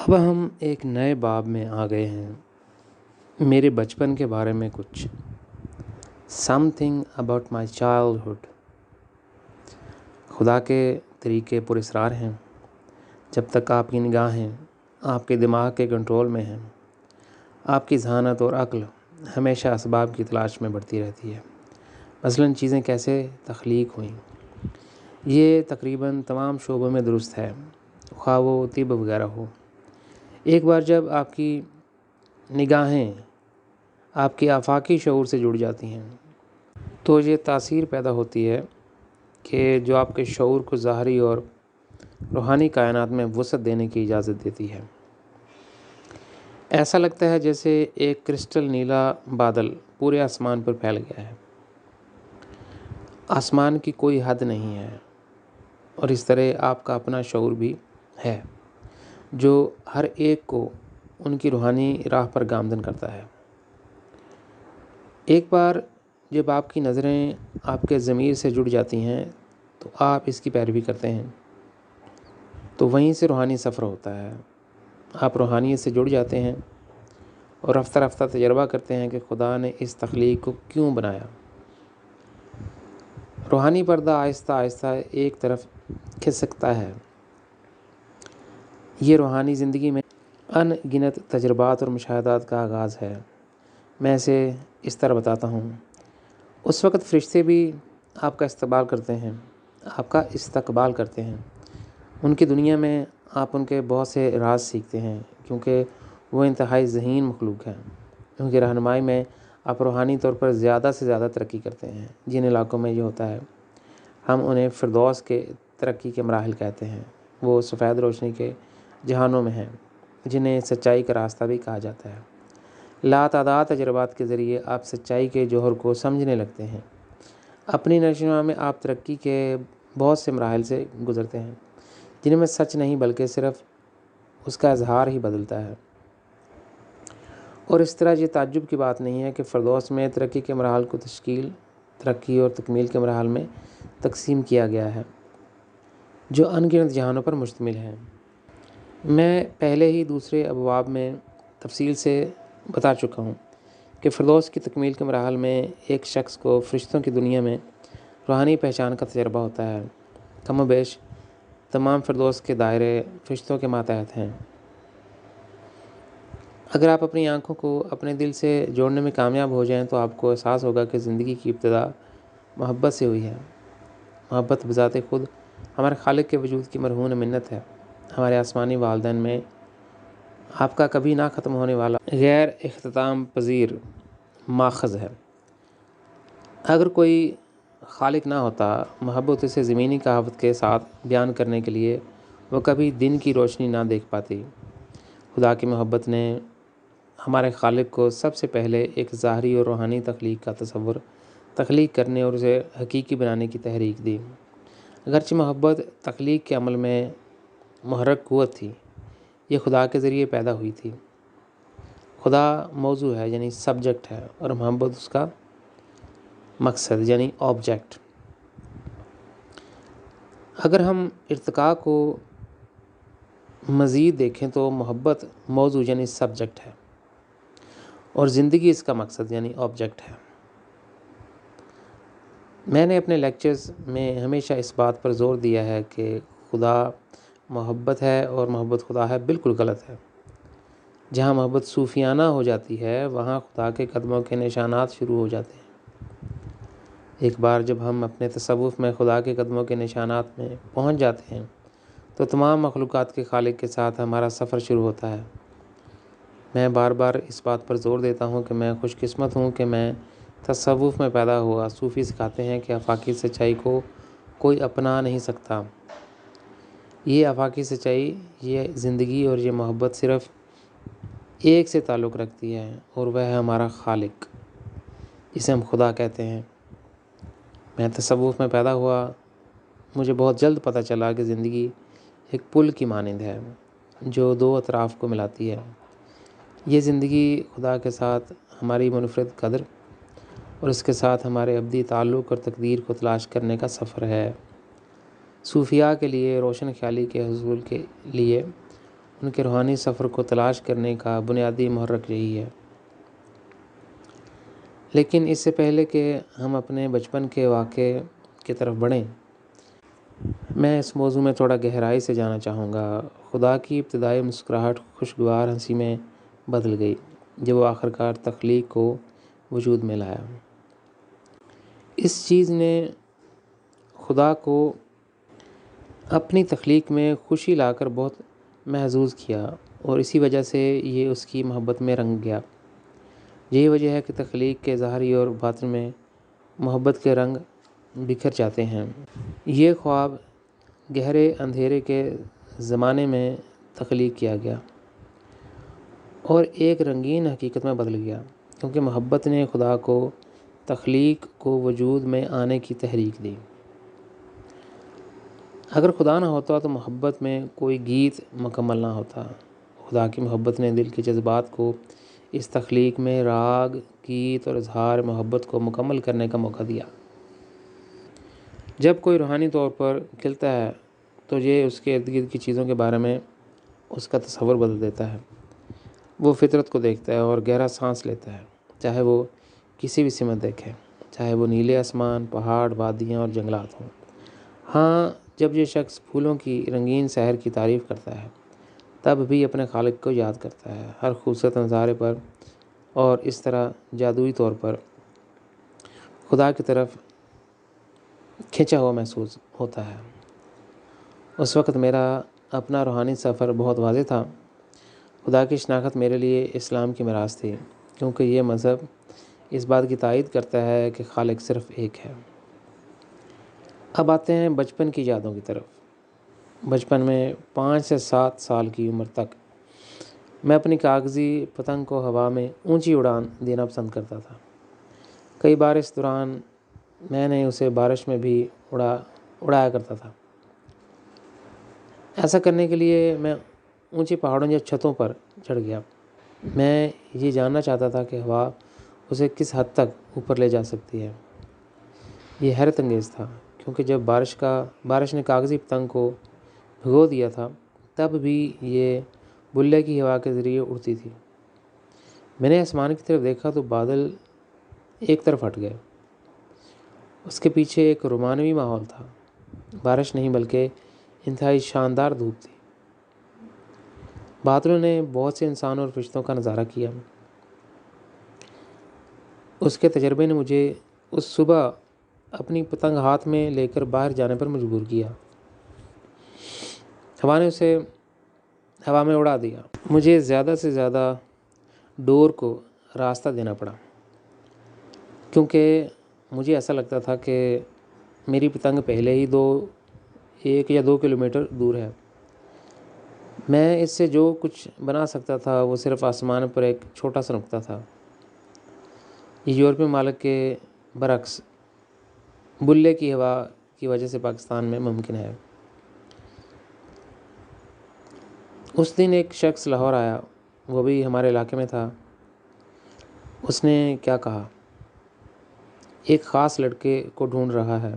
اب ہم ایک نئے باب میں آ گئے ہیں۔ میرے بچپن کے بارے میں کچھ some thing about my childhood. خدا کے طریقے پراسرار ہیں۔ جب تک آپ کی نگاہیں آپ کے دماغ کے کنٹرول میں ہیں، آپ کی ذہانت اور عقل ہمیشہ اسباب کی تلاش میں بڑھتی رہتی ہے۔ مثلاً چیزیں کیسے تخلیق ہوئیں، یہ تقریباً تمام شعبوں میں درست ہے، خواہ وہ طب وغیرہ ہو۔ ایک بار جب آپ کی نگاہیں آپ کے آفاقی شعور سے جڑ جاتی ہیں تو یہ تاثیر پیدا ہوتی ہے کہ جو آپ کے شعور کو ظاہری اور روحانی کائنات میں وسعت دینے کی اجازت دیتی ہے۔ ایسا لگتا ہے جیسے ایک کرسٹل نیلا بادل پورے آسمان پر پھیل گیا ہے۔ آسمان کی کوئی حد نہیں ہے، اور اس طرح آپ کا اپنا شعور بھی ہے جو ہر ایک کو ان کی روحانی راہ پر گامزن کرتا ہے۔ ایک بار جب آپ کی نظریں آپ کے ضمیر سے جڑ جاتی ہیں تو آپ اس کی پیروی کرتے ہیں، تو وہیں سے روحانی سفر ہوتا ہے۔ آپ روحانیت سے جڑ جاتے ہیں اور رفتہ رفتہ تجربہ کرتے ہیں کہ خدا نے اس تخلیق کو کیوں بنایا۔ روحانی پردہ آہستہ آہستہ ایک طرف کھسکتا ہے۔ یہ روحانی زندگی میں ان گنت تجربات اور مشاہدات کا آغاز ہے۔ میں اسے اس طرح بتاتا ہوں۔ اس وقت فرشتے بھی آپ کا استقبال کرتے ہیں۔ ان کی دنیا میں آپ ان کے بہت سے راز سیکھتے ہیں، کیونکہ وہ انتہائی ذہین مخلوق ہیں۔ ان کی رہنمائی میں آپ روحانی طور پر زیادہ سے زیادہ ترقی کرتے ہیں۔ جن علاقوں میں یہ ہوتا ہے ہم انہیں فردوس کے ترقی کے مراحل کہتے ہیں۔ وہ سفید روشنی کے جہانوں میں ہیں جنہیں سچائی کا راستہ بھی کہا جاتا ہے۔ لاتعداد تجربات کے ذریعے آپ سچائی کے جوہر کو سمجھنے لگتے ہیں۔ اپنی نشو میں آپ ترقی کے بہت سے مراحل سے گزرتے ہیں جن میں سچ نہیں بلکہ صرف اس کا اظہار ہی بدلتا ہے۔ اور اس طرح یہ تعجب کی بات نہیں ہے کہ فردوس میں ترقی کے مراحل کو ترقی اور تکمیل کے مراحل میں تقسیم کیا گیا ہے، جو ان گنت جہانوں پر مشتمل ہیں۔ میں پہلے ہی دوسرے ابواب میں تفصیل سے بتا چکا ہوں کہ فردوس کی تکمیل کے مراحل میں ایک شخص کو فرشتوں کی دنیا میں روحانی پہچان کا تجربہ ہوتا ہے۔ کم و بیش تمام فردوس کے دائرے فرشتوں کے ماتحت ہیں۔ اگر آپ اپنی آنکھوں کو اپنے دل سے جوڑنے میں کامیاب ہو جائیں تو آپ کو احساس ہوگا کہ زندگی کی ابتدا محبت سے ہوئی ہے۔ محبت بذات خود ہمارے خالق کے وجود کی مرہون منت ہے۔ ہمارے آسمانی والدین میں آپ کا کبھی نہ ختم ہونے والا غیر اختتام پذیر ماخذ ہے۔ اگر کوئی خالق نہ ہوتا، محبت اسے زمینی کہاوت کے ساتھ بیان کرنے کے لیے وہ کبھی دن کی روشنی نہ دیکھ پاتی۔ خدا کی محبت نے ہمارے خالق کو سب سے پہلے ایک ظاہری اور روحانی تخلیق کا تصور تخلیق کرنے اور اسے حقیقی بنانے کی تحریک دی۔ اگرچہ محبت تخلیق کے عمل میں محرک قوت تھی، یہ خدا کے ذریعے پیدا ہوئی تھی۔ خدا موضوع ہے یعنی سبجیکٹ ہے، اور محبت اس کا مقصد یعنی آبجیکٹ۔ اگر ہم ارتقاء کو مزید دیکھیں تو محبت موضوع یعنی سبجیکٹ ہے اور زندگی اس کا مقصد یعنی آبجیکٹ ہے۔ میں نے اپنے لیکچرز میں ہمیشہ اس بات پر زور دیا ہے کہ خدا محبت ہے اور محبت خدا ہے بالکل غلط ہے۔ جہاں محبت صوفیانہ ہو جاتی ہے وہاں خدا کے قدموں کے نشانات شروع ہو جاتے ہیں۔ ایک بار جب ہم اپنے تصوف میں خدا کے قدموں کے نشانات میں پہنچ جاتے ہیں تو تمام مخلوقات کے خالق کے ساتھ ہمارا سفر شروع ہوتا ہے۔ میں بار بار اس بات پر زور دیتا ہوں کہ میں خوش قسمت ہوں کہ میں تصوف میں پیدا ہوا۔ صوفی سکھاتے ہیں کہ آفاقی سچائی کو کوئی اپنا نہیں سکتا۔ یہ آفاقی سچائی، یہ زندگی اور یہ محبت صرف ایک سے تعلق رکھتی ہے، اور وہ ہے ہمارا خالق، جسے ہم خدا کہتے ہیں۔ میں تصوف میں پیدا ہوا۔ مجھے بہت جلد پتہ چلا کہ زندگی ایک پل کی مانند ہے جو دو اطراف کو ملاتی ہے۔ یہ زندگی خدا کے ساتھ ہماری منفرد قدر اور اس کے ساتھ ہمارے ابدی تعلق اور تقدیر کو تلاش کرنے کا سفر ہے۔ صوفیاء کے لیے روشن خیالی کے حصول کے لیے ان کے روحانی سفر کو تلاش کرنے کا بنیادی محرک یہی ہے۔ لیکن اس سے پہلے کہ ہم اپنے بچپن کے واقعے کی طرف بڑھیں، میں اس موضوع میں تھوڑا گہرائی سے جانا چاہوں گا۔ خدا کی ابتدائی مسکراہٹ خوشگوار ہنسی میں بدل گئی جب وہ آخرکار تخلیق کو وجود میں لایا۔ اس چیز نے خدا کو اپنی تخلیق میں خوشی لا کر بہت محظوظ کیا، اور اسی وجہ سے یہ اس کی محبت میں رنگ گیا۔ یہی وجہ ہے کہ تخلیق کے ظاہری اور باطن میں محبت کے رنگ بکھر جاتے ہیں۔ یہ خواب گہرے اندھیرے کے زمانے میں تخلیق کیا گیا اور ایک رنگین حقیقت میں بدل گیا، کیونکہ محبت نے خدا کو تخلیق کو وجود میں آنے کی تحریک دی۔ اگر خدا نہ ہوتا تو محبت میں کوئی گیت مکمل نہ ہوتا۔ خدا کی محبت نے دل کے جذبات کو اس تخلیق میں راگ، گیت اور اظہار محبت کو مکمل کرنے کا موقع دیا۔ جب کوئی روحانی طور پر کھلتا ہے تو یہ اس کے ارد گرد کی چیزوں کے بارے میں اس کا تصور بدل دیتا ہے۔ وہ فطرت کو دیکھتا ہے اور گہرا سانس لیتا ہے، چاہے وہ کسی بھی سمت دیکھے، چاہے وہ نیلے آسمان، پہاڑ، وادیاں اور جنگلات ہوں۔ ہاں، جب یہ شخص پھولوں کی رنگین سحر کی تعریف کرتا ہے تب بھی اپنے خالق کو یاد کرتا ہے، ہر خوبصورت نظارے پر، اور اس طرح جادوئی طور پر خدا کی طرف کھنچا ہوا محسوس ہوتا ہے۔ اس وقت میرا اپنا روحانی سفر بہت واضح تھا۔ خدا کی شناخت میرے لیے اسلام کی میراث تھی، کیونکہ یہ مذہب اس بات کی تائید کرتا ہے کہ خالق صرف ایک ہے۔ اب آتے ہیں بچپن کی یادوں کی طرف۔ بچپن میں 5 سے 7 سال کی عمر تک میں اپنی کاغذی پتنگ کو ہوا میں اونچی اڑان دینا پسند کرتا تھا۔ کئی بار اس دوران میں نے اسے بارش میں بھی اڑایا کرتا تھا۔ ایسا کرنے کے لیے میں اونچے پہاڑوں یا چھتوں پر چڑھ گیا۔ میں یہ جاننا چاہتا تھا کہ ہوا اسے کس حد تک اوپر لے جا سکتی ہے۔ یہ حیرت انگیز تھا، کیونکہ جب بارش نے کاغذی پتنگ کو بھگو دیا تھا تب بھی یہ بلے کی ہوا کے ذریعے اڑتی تھی۔ میں نے آسمان کی طرف دیکھا تو بادل ایک طرف ہٹ گئے۔ اس کے پیچھے ایک رومانوی ماحول تھا۔ بارش نہیں بلکہ انتہائی شاندار دھوپ تھی۔ بادلوں نے بہت سے انسانوں اور فرشتوں کا نظارہ کیا۔ اس کے تجربے نے مجھے اس صبح اپنی پتنگ ہاتھ میں لے کر باہر جانے پر مجبور کیا۔ ہوا نے اسے ہوا میں اڑا دیا۔ مجھے زیادہ سے زیادہ ڈور کو راستہ دینا پڑا، کیونکہ مجھے ایسا لگتا تھا کہ میری پتنگ پہلے ہی 1 یا 2 کلومیٹر دور ہے۔ میں اس سے جو کچھ بنا سکتا تھا وہ صرف آسمان پر ایک چھوٹا سا نقطہ تھا۔ یہ یورپی ممالک کے برعکس بلے کی ہوا کی وجہ سے پاکستان میں ممکن ہے۔ اس دن ایک شخص لاہور آیا، وہ بھی ہمارے علاقے میں تھا۔ اس نے کیا کہا؟ ایک خاص لڑکے کو ڈھونڈ رہا ہے۔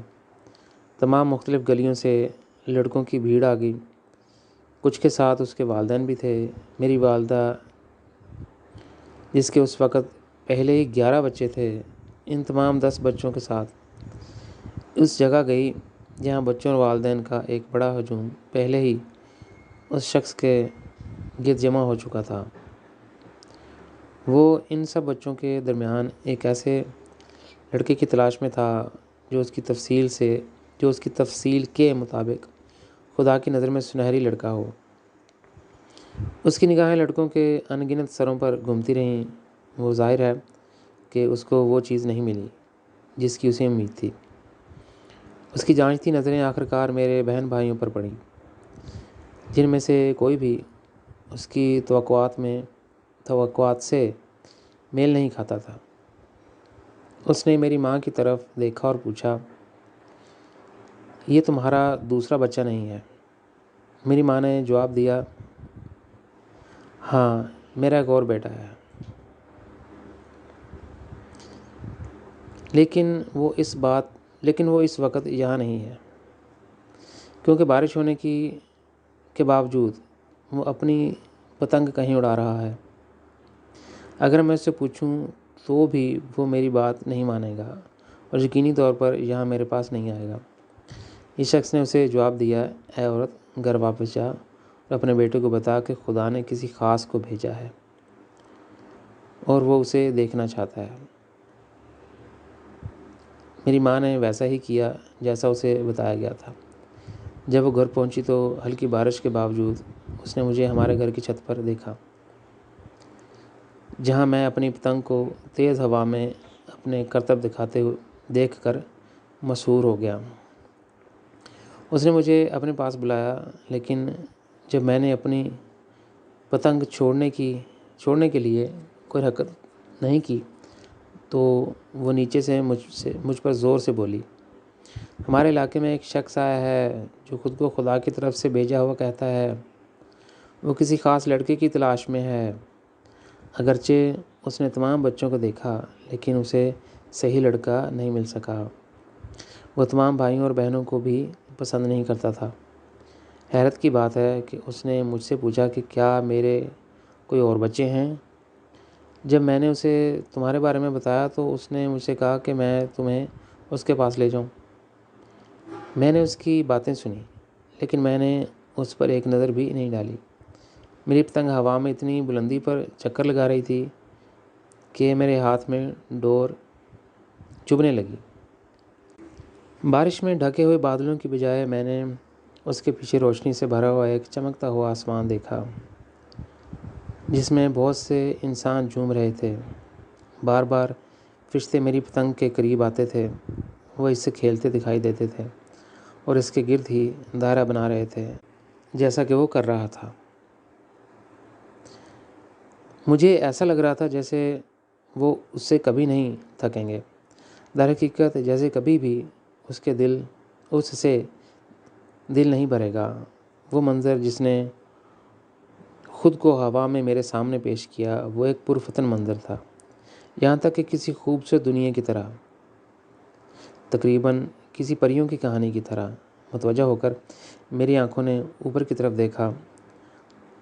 تمام مختلف گلیوں سے لڑکوں کی بھیڑ آ گئی، کچھ کے ساتھ اس کے والدین بھی تھے۔ میری والدہ، جس کے اس وقت پہلے ہی 11 بچے تھے، ان تمام 10 بچوں کے ساتھ اس جگہ گئی جہاں بچوں اور والدین کا ایک بڑا ہجوم پہلے ہی اس شخص کے گرد جمع ہو چکا تھا۔ وہ ان سب بچوں کے درمیان ایک ایسے لڑکے کی تلاش میں تھا جو اس کی تفصیل کے مطابق خدا کی نظر میں سنہری لڑکا ہو۔ اس کی نگاہیں لڑکوں کے ان گنت سروں پر گھومتی رہیں۔ وہ ظاہر ہے کہ اس کو وہ چیز نہیں ملی جس کی اسے امید تھی۔ اس کی جانچتی نظریں آخرکار میرے بہن بھائیوں پر پڑیں، جن میں سے کوئی بھی اس کی توقعات سے میل نہیں کھاتا تھا۔ اس نے میری ماں کی طرف دیکھا اور پوچھا، یہ تمہارا دوسرا بچہ نہیں ہے؟ میری ماں نے جواب دیا، ہاں، میرا ایک اور بیٹا ہے۔ لیکن وہ اس وقت یہاں نہیں ہے، کیونکہ بارش ہونے کے باوجود وہ اپنی پتنگ کہیں اڑا رہا ہے۔ اگر میں اس سے پوچھوں تو بھی وہ میری بات نہیں مانے گا اور یقینی طور پر یہاں میرے پاس نہیں آئے گا۔ اس شخص نے اسے جواب دیا، اے عورت، گھر واپس جا اور اپنے بیٹے کو بتا کہ خدا نے کسی خاص کو بھیجا ہے اور وہ اسے دیکھنا چاہتا ہے۔ میری ماں نے ویسا ہی کیا جیسا اسے بتایا گیا تھا۔ جب وہ گھر پہنچی تو ہلکی بارش کے باوجود اس نے مجھے ہمارے گھر کی چھت پر دیکھا، جہاں میں اپنی پتنگ کو تیز ہوا میں اپنے کرتب دکھاتے ہوئے دیکھ کر مسحور ہو گیا۔ اس نے مجھے اپنے پاس بلایا، لیکن جب میں نے اپنی پتنگ چھوڑنے کے لیے کوئی حرکت نہیں کی تو وہ نیچے سے مجھ پر زور سے بولی، ہمارے علاقے میں ایک شخص آیا ہے جو خود کو خدا کی طرف سے بھیجا ہوا کہتا ہے۔ وہ کسی خاص لڑکے کی تلاش میں ہے۔ اگرچہ اس نے تمام بچوں کو دیکھا لیکن اسے صحیح لڑکا نہیں مل سکا۔ وہ تمام بھائیوں اور بہنوں کو بھی پسند نہیں کرتا تھا۔ حیرت کی بات ہے کہ اس نے مجھ سے پوچھا کہ کیا میرے کوئی اور بچے ہیں؟ جب میں نے اسے تمہارے بارے میں بتایا تو اس نے مجھ سے کہا کہ میں تمہیں اس کے پاس لے جاؤں۔ میں نے اس کی باتیں سنی لیکن میں نے اس پر ایک نظر بھی نہیں ڈالی۔ میری پتنگ ہوا میں اتنی بلندی پر چکر لگا رہی تھی کہ میرے ہاتھ میں ڈور چبھنے لگی۔ بارش میں ڈھکے ہوئے بادلوں کی بجائے میں نے اس کے پیچھے روشنی سے بھرا ہوا ایک چمکتا ہوا آسمان دیکھا جس میں بہت سے انسان جھوم رہے تھے۔ بار بار فرشتے میری پتنگ کے قریب آتے تھے، وہ اس سے کھیلتے دکھائی دیتے تھے اور اس کے گرد ہی دائرہ بنا رہے تھے جیسا کہ وہ کر رہا تھا۔ مجھے ایسا لگ رہا تھا جیسے وہ اس سے کبھی نہیں تھکیں گے۔ در حقیقت جیسے کبھی بھی اس سے دل نہیں بھرے گا۔ وہ منظر جس نے خود کو ہوا میں میرے سامنے پیش کیا وہ ایک پرفتن منظر تھا، یہاں تک کہ کسی خوبصورت دنیا کی طرح، تقریباً کسی پریوں کی کہانی کی طرح۔ متوجہ ہو کر میری آنکھوں نے اوپر کی طرف دیکھا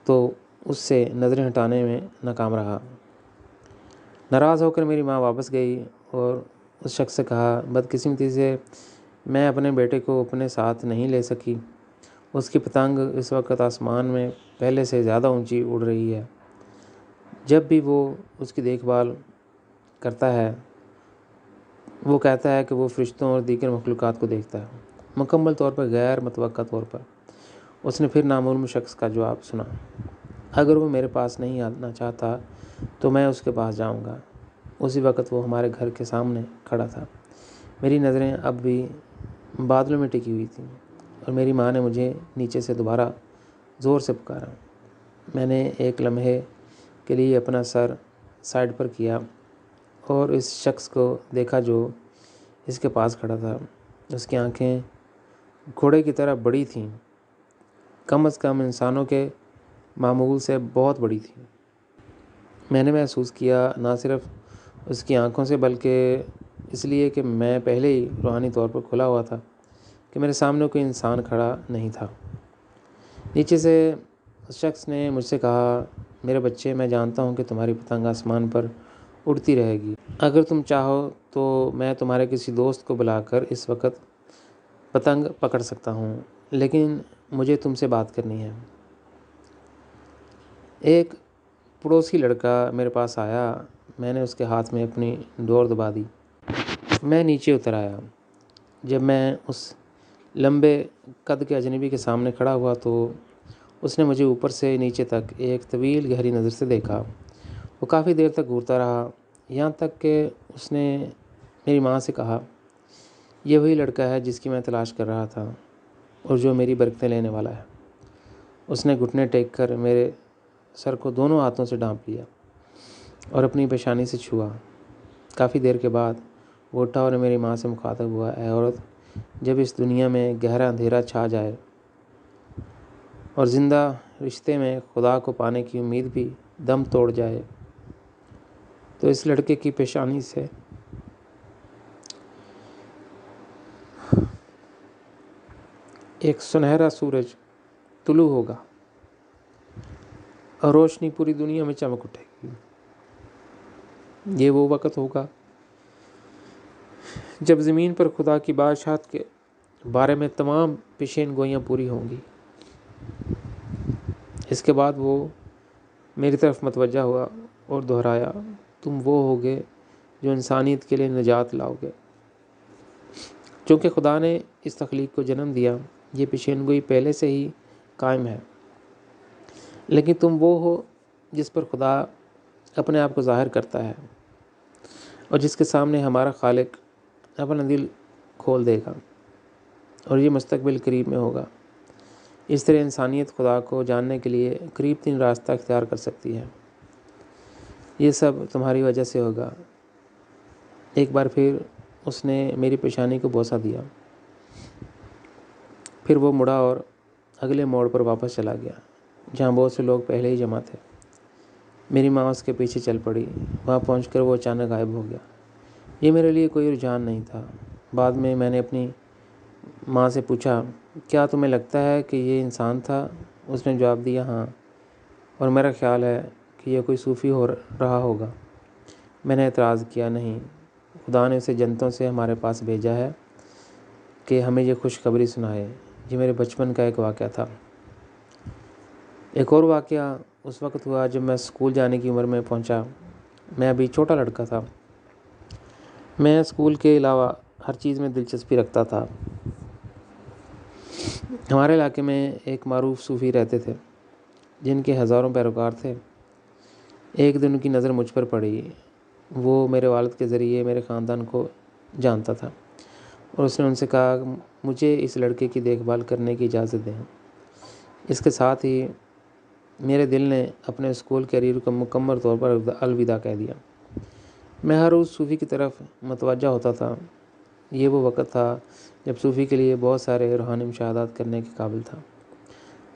تو اس سے نظریں ہٹانے میں ناکام رہا۔ ناراض ہو کر میری ماں واپس گئی اور اس شخص سے کہا، بدقسمتی سے میں اپنے بیٹے کو اپنے ساتھ نہیں لے سکی۔ اس کی پتنگ اس وقت آسمان میں پہلے سے زیادہ اونچی اڑ رہی ہے۔ جب بھی وہ اس کی دیکھ بھال کرتا ہے وہ کہتا ہے کہ وہ فرشتوں اور دیگر مخلوقات کو دیکھتا ہے، مکمل طور پر غیر متوقع طور پر۔ اس نے پھر نامعلوم شخص کا جواب سنا، اگر وہ میرے پاس نہیں آنا چاہتا تو میں اس کے پاس جاؤں گا۔ اسی وقت وہ ہمارے گھر کے سامنے کھڑا تھا۔ میری نظریں اب بھی بادلوں میں ٹکی ہوئی تھیں اور میری ماں نے مجھے نیچے سے دوبارہ زور سے پکارا۔ میں نے ایک لمحے کے لیے اپنا سر سائڈ پر کیا اور اس شخص کو دیکھا جو اس کے پاس کھڑا تھا۔ اس کی آنکھیں گھوڑے کی طرح بڑی تھیں، کم از کم انسانوں کے معمول سے بہت بڑی تھیں۔ میں نے محسوس کیا نہ صرف اس کی آنکھوں سے بلکہ اس لیے کہ میں پہلے ہی روحانی طور پر کھلا ہوا تھا کہ میرے سامنے کوئی انسان کھڑا نہیں تھا۔ نیچے سے اس شخص نے مجھ سے کہا، میرے بچے، میں جانتا ہوں کہ تمہاری پتنگ آسمان پر اڑتی رہے گی۔ اگر تم چاہو تو میں تمہارے کسی دوست کو بلا کر اس وقت پتنگ پکڑ سکتا ہوں، لیکن مجھے تم سے بات کرنی ہے۔ ایک پڑوسی لڑکا میرے پاس آیا۔ میں نے اس کے ہاتھ میں اپنی ڈور دبا دی۔ میں نیچے اتر آیا۔ جب میں اس لمبے قد کے اجنبی کے سامنے کھڑا ہوا تو اس نے مجھے اوپر سے نیچے تک ایک طویل گہری نظر سے دیکھا۔ وہ کافی دیر تک گھورتا رہا، یہاں تک کہ اس نے میری ماں سے کہا، یہ وہی لڑکا ہے جس کی میں تلاش کر رہا تھا اور جو میری برکتیں لینے والا ہے۔ اس نے گھٹنے ٹیک کر میرے سر کو دونوں ہاتھوں سے ڈھانپ لیا اور اپنی پیشانی سے چھوا۔ کافی دیر کے بعد وہ اٹھا اور میری ماں سے مخاطب ہوا، اے عورت، جب اس دنیا میں گہرا اندھیرا چھا جائے اور زندہ رشتے میں خدا کو پانے کی امید بھی دم توڑ جائے تو اس لڑکے کی پیشانی سے ایک سنہرا سورج طلوع ہوگا۔ اور روشنی پوری دنیا میں چمک اٹھے گی۔ یہ وہ وقت ہوگا جب زمین پر خدا کی بادشاہت کے بارے میں تمام پیشین گوئیاں پوری ہوں گی۔ اس کے بعد وہ میری طرف متوجہ ہوا اور دہرایا، تم وہ ہوگے جو انسانیت کے لیے نجات لاؤ گے۔ چونکہ خدا نے اس تخلیق کو جنم دیا، یہ پیشین گوئی پہلے سے ہی قائم ہے، لیکن تم وہ ہو جس پر خدا اپنے آپ کو ظاہر کرتا ہے اور جس کے سامنے ہمارا خالق اپنا دل کھول دے گا، اور یہ مستقبل قریب میں ہوگا۔ اس طرح انسانیت خدا کو جاننے کے لیے قریب ترین راستہ اختیار کر سکتی ہے۔ یہ سب تمہاری وجہ سے ہوگا۔ ایک بار پھر اس نے میری پیشانی کو بوسہ دیا، پھر وہ مڑا اور اگلے موڑ پر واپس چلا گیا جہاں بہت سے لوگ پہلے ہی جمع تھے۔ میری ماں اس کے پیچھے چل پڑی۔ وہاں پہنچ کر وہ اچانک غائب ہو گیا۔ یہ میرے لیے کوئی رجحان نہیں تھا۔ بعد میں نے اپنی ماں سے پوچھا، کیا تمہیں لگتا ہے کہ یہ انسان تھا؟ اس نے جواب دیا، ہاں، اور میرا خیال ہے کہ یہ کوئی صوفی ہو رہا ہوگا۔ میں نے اعتراض کیا، نہیں، خدا نے اسے جنتوں سے ہمارے پاس بھیجا ہے کہ ہمیں یہ خوشخبری سنائے۔ یہ میرے بچپن کا ایک واقعہ تھا۔ ایک اور واقعہ اس وقت ہوا جب میں اسکول جانے کی عمر میں پہنچا۔ میں ابھی چھوٹا لڑکا تھا۔ میں اسکول کے علاوہ ہر چیز میں دلچسپی رکھتا تھا۔ ہمارے علاقے میں ایک معروف صوفی رہتے تھے جن کے ہزاروں پیروکار تھے۔ ایک دن ان کی نظر مجھ پر پڑی۔ وہ میرے والد کے ذریعے میرے خاندان کو جانتا تھا اور اس نے ان سے کہا، مجھے اس لڑکے کی دیکھ بھال کرنے کی اجازت دیں۔ اس کے ساتھ ہی میرے دل نے اپنے اسکول کیریئر کو مکمل طور پر الوداع کہہ دیا۔ میں ہر روز صوفی کی طرف متوجہ ہوتا تھا۔ یہ وہ وقت تھا جب صوفی کے لیے بہت سارے روحانی مشاہدات کرنے کے قابل تھا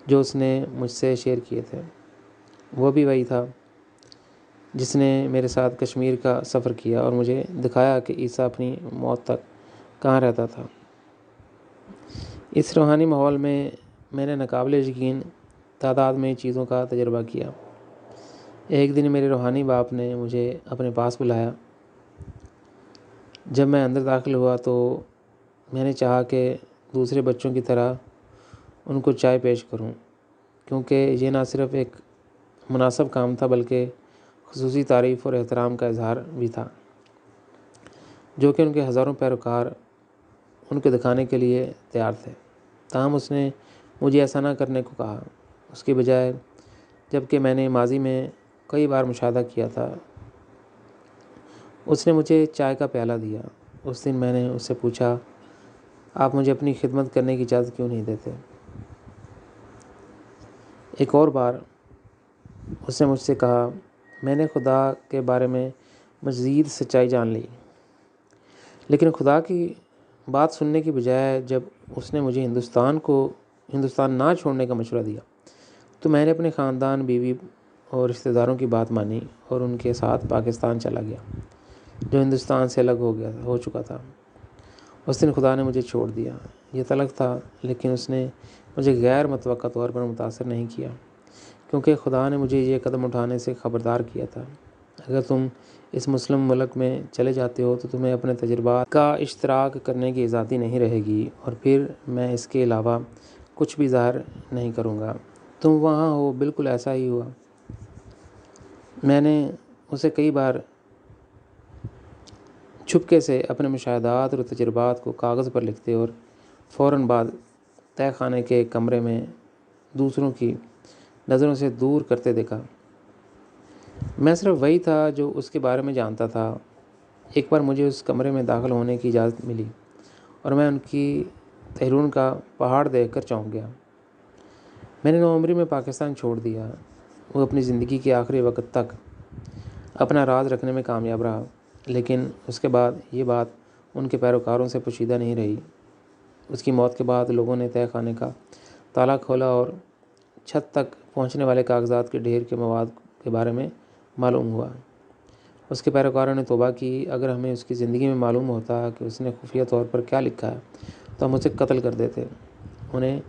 جو اس نے مجھ سے شیئر کیے تھے۔ وہ بھی وہی تھا جس نے میرے ساتھ کشمیر کا سفر کیا اور مجھے دکھایا کہ عیسیٰ اپنی موت تک کہاں رہتا تھا۔ اس روحانی ماحول میں نے ناقابل یقین تعداد میں چیزوں کا تجربہ کیا۔ ایک دن میرے روحانی باپ نے مجھے اپنے پاس بلایا۔ جب میں اندر داخل ہوا تو میں نے چاہا کہ دوسرے بچوں کی طرح ان کو چائے پیش کروں، کیونکہ یہ نہ صرف ایک مناسب کام تھا بلکہ خصوصی تعریف اور احترام کا اظہار بھی تھا جو کہ ان کے ہزاروں پیروکار ان کو دکھانے کے لیے تیار تھے۔ تاہم اس نے مجھے ایسا نہ کرنے کو کہا۔ اس کے بجائے، جبکہ میں نے ماضی میں کئی بار مشاہدہ کیا تھا، اس نے مجھے چائے کا پیالہ دیا۔ اس دن میں نے اس سے پوچھا، آپ مجھے اپنی خدمت کرنے کی اجازت کیوں نہیں دیتے؟ ایک اور بار اس نے مجھ سے کہا، میں نے خدا کے بارے میں مزید سچائی جان لی، لیکن خدا کی بات سننے کی بجائے جب اس نے مجھے ہندوستان نہ چھوڑنے کا مشورہ دیا تو میں نے اپنے خاندان، بیوی اور رشتہ داروں کی بات مانی اور ان کے ساتھ پاکستان چلا گیا جو ہندوستان سے الگ ہو چکا تھا۔ اس دن خدا نے مجھے چھوڑ دیا۔ یہ تلخ تھا، لیکن اس نے مجھے غیر متوقع طور پر متاثر نہیں کیا، کیونکہ خدا نے مجھے یہ قدم اٹھانے سے خبردار کیا تھا۔ اگر تم اس مسلم ملک میں چلے جاتے ہو تو تمہیں اپنے تجربات کا اشتراک کرنے کی آزادی نہیں رہے گی، اور پھر میں اس کے علاوہ کچھ بھی ظاہر نہیں کروں گا۔ تم وہاں ہو، بالکل ایسا ہی ہوا۔ میں نے اسے کئی بار چھپکے سے اپنے مشاہدات اور تجربات کو کاغذ پر لکھتے اور فوراً بعد تہہ خانے کے کمرے میں دوسروں کی نظروں سے دور کرتے دیکھا۔ میں صرف وہی تھا جو اس کے بارے میں جانتا تھا۔ ایک بار مجھے اس کمرے میں داخل ہونے کی اجازت ملی اور میں ان کی تحرون کا پہاڑ دیکھ کر چونک گیا۔ میں نے نوعمری میں پاکستان چھوڑ دیا۔ وہ اپنی زندگی کے آخری وقت تک اپنا راز رکھنے میں کامیاب رہا، لیکن اس کے بعد یہ بات ان کے پیروکاروں سے پوشیدہ نہیں رہی۔ اس کی موت کے بعد لوگوں نے تہہ خانے کا تالا کھولا اور چھت تک پہنچنے والے کاغذات کے ڈھیر کے مواد کے بارے میں معلوم ہوا۔ اس کے پیروکاروں نے توبہ کی، اگر ہمیں اس کی زندگی میں معلوم ہوتا کہ اس نے خفیہ طور پر کیا لکھا ہے تو ہم اسے قتل کر دیتے۔ انہیں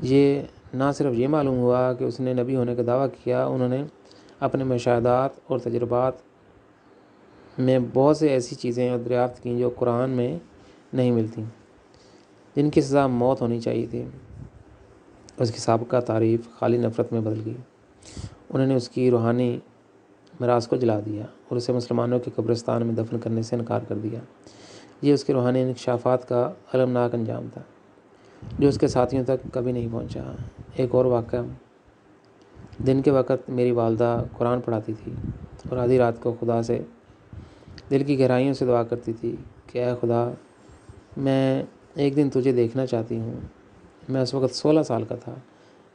یہ نہ صرف یہ معلوم ہوا کہ اس نے نبی ہونے کا دعویٰ کیا، انہوں نے اپنے مشاہدات اور تجربات میں بہت سے ایسی چیزیں اور دریافت کیں جو قرآن میں نہیں ملتی، جن کی سزا موت ہونی چاہیے تھی۔ اس کی سابقہ تعریف خالی نفرت میں بدل گئی۔ انہوں نے اس کی روحانی میراث کو جلا دیا اور اسے مسلمانوں کے قبرستان میں دفن کرنے سے انکار کر دیا۔ یہ اس کے روحانی انکشافات کا المناک انجام تھا، جو اس کے ساتھیوں تک کبھی نہیں پہنچا۔ ایک اور واقعہ، دن کے وقت میری والدہ قرآن پڑھاتی تھی اور آدھی رات کو خدا سے دل کی گہرائیوں سے دعا کرتی تھی کہ اے خدا، میں ایک دن تجھے دیکھنا چاہتی ہوں۔ میں اس وقت 16 سال کا تھا،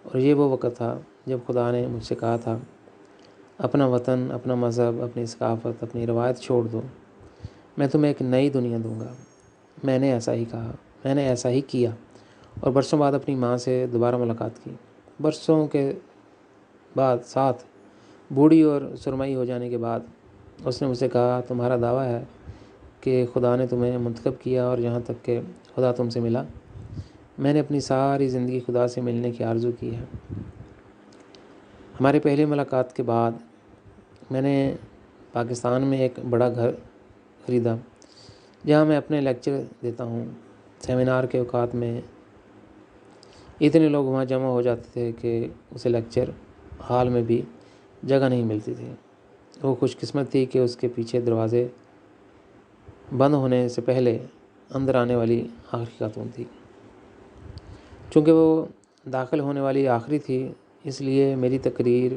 اور یہ وہ وقت تھا جب خدا نے مجھ سے کہا تھا، اپنا وطن، اپنا مذہب، اپنی ثقافت، اپنی روایت چھوڑ دو، میں تمہیں ایک نئی دنیا دوں گا۔ میں نے ایسا ہی کہا، میں نے ایسا ہی کیا، اور برسوں بعد اپنی ماں سے دوبارہ ملاقات کی۔ برسوں کے بعد، ساتھ بوڑھی اور سرمئی ہو جانے کے بعد، اس نے مجھ سے کہا، تمہارا دعویٰ ہے کہ خدا نے تمہیں منتخب کیا اور یہاں تک کہ خدا تم سے ملا۔ میں نے اپنی ساری زندگی خدا سے ملنے کی آرزو کی ہے۔ ہماری پہلی ملاقات کے بعد میں نے پاکستان میں ایک بڑا گھر خریدا جہاں میں اپنے لیکچر دیتا ہوں۔ سیمینار کے اوقات میں اتنے لوگ وہاں جمع ہو جاتے تھے کہ اسے لیکچر ہال میں بھی جگہ نہیں ملتی تھی۔ وہ خوش قسمت تھی کہ اس کے پیچھے دروازے بند ہونے سے پہلے اندر آنے والی آخری خاتون تھی۔ چونکہ وہ داخل ہونے والی آخری تھی، اس لیے میری تقریر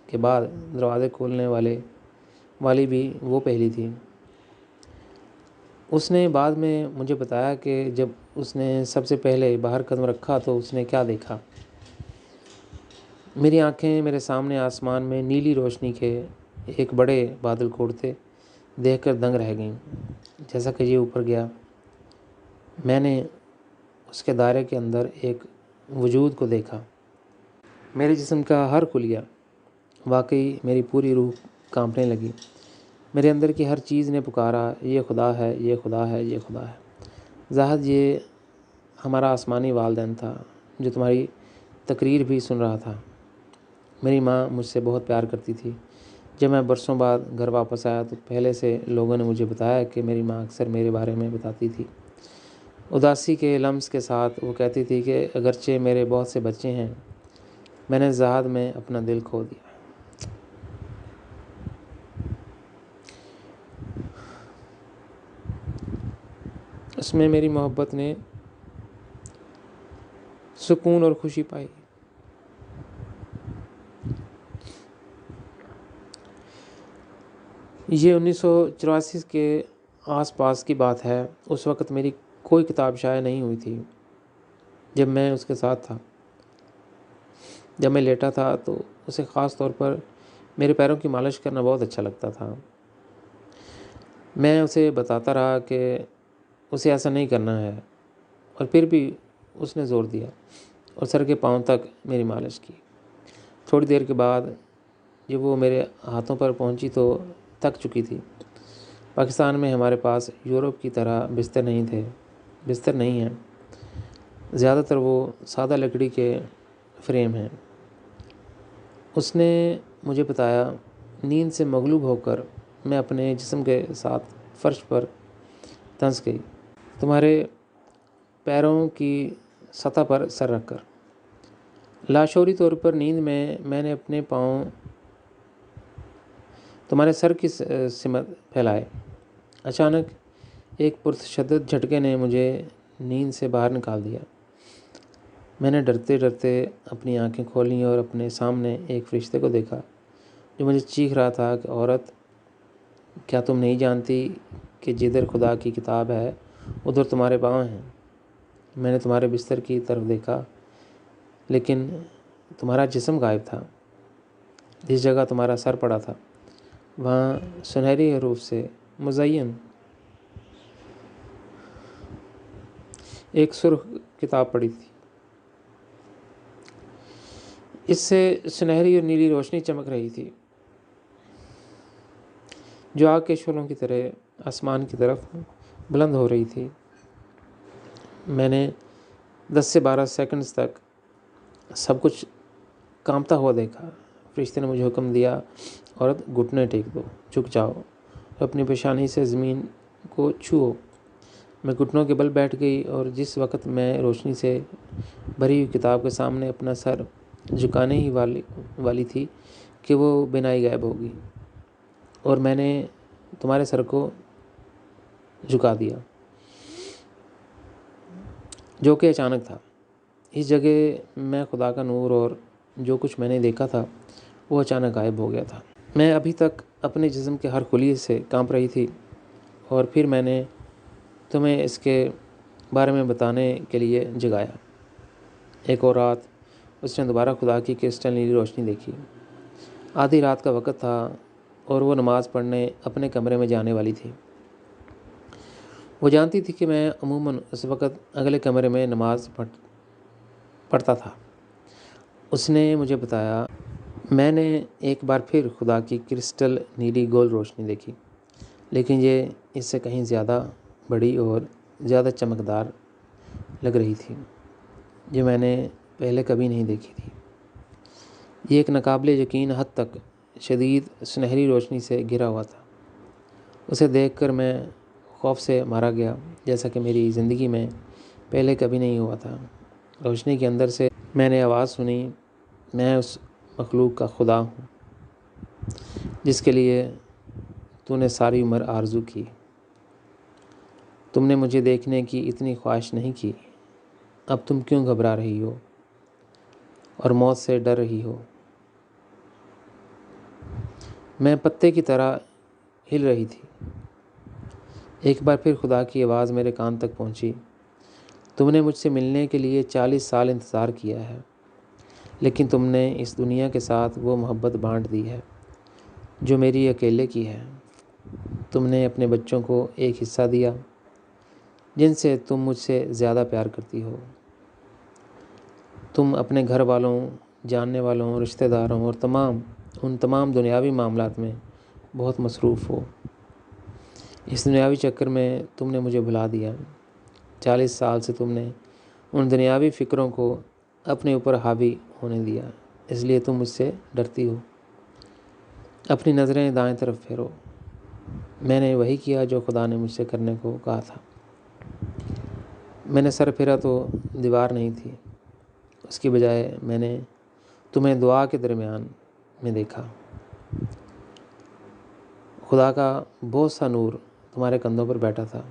کے بعد دروازے کھولنے والی بھی وہ پہلی تھی۔ اس نے بعد میں مجھے بتایا کہ جب اس نے سب سے پہلے باہر قدم رکھا تو اس نے کیا دیکھا۔ میری آنکھیں میرے سامنے آسمان میں نیلی روشنی کے ایک بڑے بادل کو اڑتے دیکھ کر دنگ رہ گئیں۔ جیسا کہ یہ اوپر گیا، میں نے اس کے دائرے کے اندر ایک وجود کو دیکھا۔ میرے جسم کا ہر خلیہ، واقعی میری پوری روح کانپنے لگی۔ میرے اندر کی ہر چیز نے پکارا، یہ خدا ہے، یہ خدا ہے، یہ خدا ہے۔ زاہد، یہ ہمارا آسمانی والدین تھا جو تمہاری تقریر بھی سن رہا تھا۔ میری ماں مجھ سے بہت پیار کرتی تھی۔ جب میں برسوں بعد گھر واپس آیا تو پہلے سے لوگوں نے مجھے بتایا کہ میری ماں اکثر میرے بارے میں بتاتی تھی۔ اداسی کے لمس کے ساتھ وہ کہتی تھی کہ اگرچہ میرے بہت سے بچے ہیں، میں نے زاہد میں اپنا دل کھو دیا۔ اس میں میری محبت نے سکون اور خوشی پائی۔ یہ 1984 کے آس پاس کی بات ہے۔ اس وقت میری کوئی کتاب شائع نہیں ہوئی تھی جب میں اس کے ساتھ تھا۔ جب میں لیٹا تھا تو اسے خاص طور پر میرے پیروں کی مالش کرنا بہت اچھا لگتا تھا۔ میں اسے بتاتا رہا کہ اسے ایسا نہیں کرنا ہے، اور پھر بھی اس نے زور دیا اور سر کے پاؤں تک میری مالش کی۔ تھوڑی دیر کے بعد جب وہ میرے ہاتھوں پر پہنچی تو تھک چکی تھی۔ پاکستان میں ہمارے پاس یورپ کی طرح بستر نہیں ہیں۔ زیادہ تر وہ سادہ لکڑی کے فریم ہیں۔ اس نے مجھے بتایا، نیند سے مغلوب ہو کر میں اپنے جسم کے ساتھ فرش پر دھنس گئی، تمہارے پیروں کی سطح پر سر رکھ کر۔ لاشعوری طور پر نیند میں نے اپنے پاؤں تمہارے سر کی سمت پھیلائے۔ اچانک ایک پرتشدد جھٹکے نے مجھے نیند سے باہر نکال دیا۔ میں نے ڈرتے ڈرتے اپنی آنکھیں کھولیں اور اپنے سامنے ایک فرشتے کو دیکھا جو مجھے چیخ رہا تھا کہ عورت، کیا تم نہیں جانتی کہ جدھر خدا کی کتاب ہے ادھر تمہارے پاؤں ہیں؟ میں نے تمہارے بستر کی طرف دیکھا، لیکن تمہارا جسم غائب تھا۔ جس جگہ تمہارا سر پڑا تھا وہاں سنہری حروف سے مزین ایک سرخ کتاب پڑی تھی۔ اس سے سنہری اور نیلی روشنی چمک رہی تھی جو آگ کے شعلوں کی طرح آسمان کی طرف بلند ہو رہی تھی۔ میں نے 10 سے 12 سیکنڈز تک سب کچھ کانپتا ہوا دیکھا۔ فرشتے نے مجھے حکم دیا، عورت گھٹنے ٹیک دو، جھک جاؤ اور اپنی پیشانی سے زمین کو چھو۔ میں گھٹنوں کے بل بیٹھ گئی، اور جس وقت میں روشنی سے بھری ہوئی کتاب کے سامنے اپنا سر جھکانے ہی والی تھی کہ وہ بینائی غائب ہوگی، اور میں نے تمہارے سر کو جھکا دیا، جو کہ اچانک تھا۔ اس جگہ میں خدا کا نور اور جو کچھ میں نے دیکھا تھا وہ اچانک غائب ہو گیا تھا۔ میں ابھی تک اپنے جسم کے ہر خلیے سے کانپ رہی تھی، اور پھر میں نے تمہیں اس کے بارے میں بتانے کے لیے جگایا۔ ایک اور رات اس نے دوبارہ خدا کی کرسٹل نیلی روشنی دیکھی۔ آدھی رات کا وقت تھا، اور وہ نماز پڑھنے اپنے کمرے میں جانے والی تھی۔ وہ جانتی تھی کہ میں عموماً اس وقت اگلے کمرے میں نماز پڑھتا تھا۔ اس نے مجھے بتایا، میں نے ایک بار پھر خدا کی کرسٹل نیلی گول روشنی دیکھی، لیکن یہ اس سے کہیں زیادہ بڑی اور زیادہ چمکدار لگ رہی تھی، جو میں نے پہلے کبھی نہیں دیکھی تھی۔ یہ ایک ناقابل یقین حد تک شدید سنہری روشنی سے گھرا ہوا تھا۔ اسے دیکھ کر میں خوف سے مارا گیا، جیسا کہ میری زندگی میں پہلے کبھی نہیں ہوا تھا۔ روشنی کے اندر سے میں نے آواز سنی، میں اس مخلوق کا خدا ہوں جس کے لیے تو نے ساری عمر آرزو کی۔ تم نے مجھے دیکھنے کی اتنی خواہش نہیں کی، اب تم کیوں گھبرا رہی ہو اور موت سے ڈر رہی ہو؟ میں پتے کی طرح ہل رہی تھی۔ ایک بار پھر خدا کی آواز میرے کان تک پہنچی، تم نے مجھ سے ملنے کے لیے 40 سال انتظار کیا ہے، لیکن تم نے اس دنیا کے ساتھ وہ محبت بانٹ دی ہے جو میری اکیلے کی ہے۔ تم نے اپنے بچوں کو ایک حصہ دیا جن سے تم مجھ سے زیادہ پیار کرتی ہو۔ تم اپنے گھر والوں، جاننے والوں، رشتہ داروں اور ان تمام دنیاوی معاملات میں بہت مصروف ہو۔ اس دنیاوی چکر میں تم نے مجھے بھلا دیا۔ 40 سال سے تم نے ان دنیاوی فکروں کو اپنے اوپر حاوی ہونے دیا، اس لیے تم مجھ سے ڈرتی ہو۔ اپنی نظریں دائیں طرف پھیرو۔ میں نے وہی کیا جو خدا نے مجھ سے کرنے کو کہا تھا۔ میں نے سر پھیرا تو دیوار نہیں تھی، اس کی بجائے میں نے تمہیں دعا کے درمیان میں دیکھا۔ خدا کا بہت سا نور تمہارے کندھوں پر بیٹھا تھا۔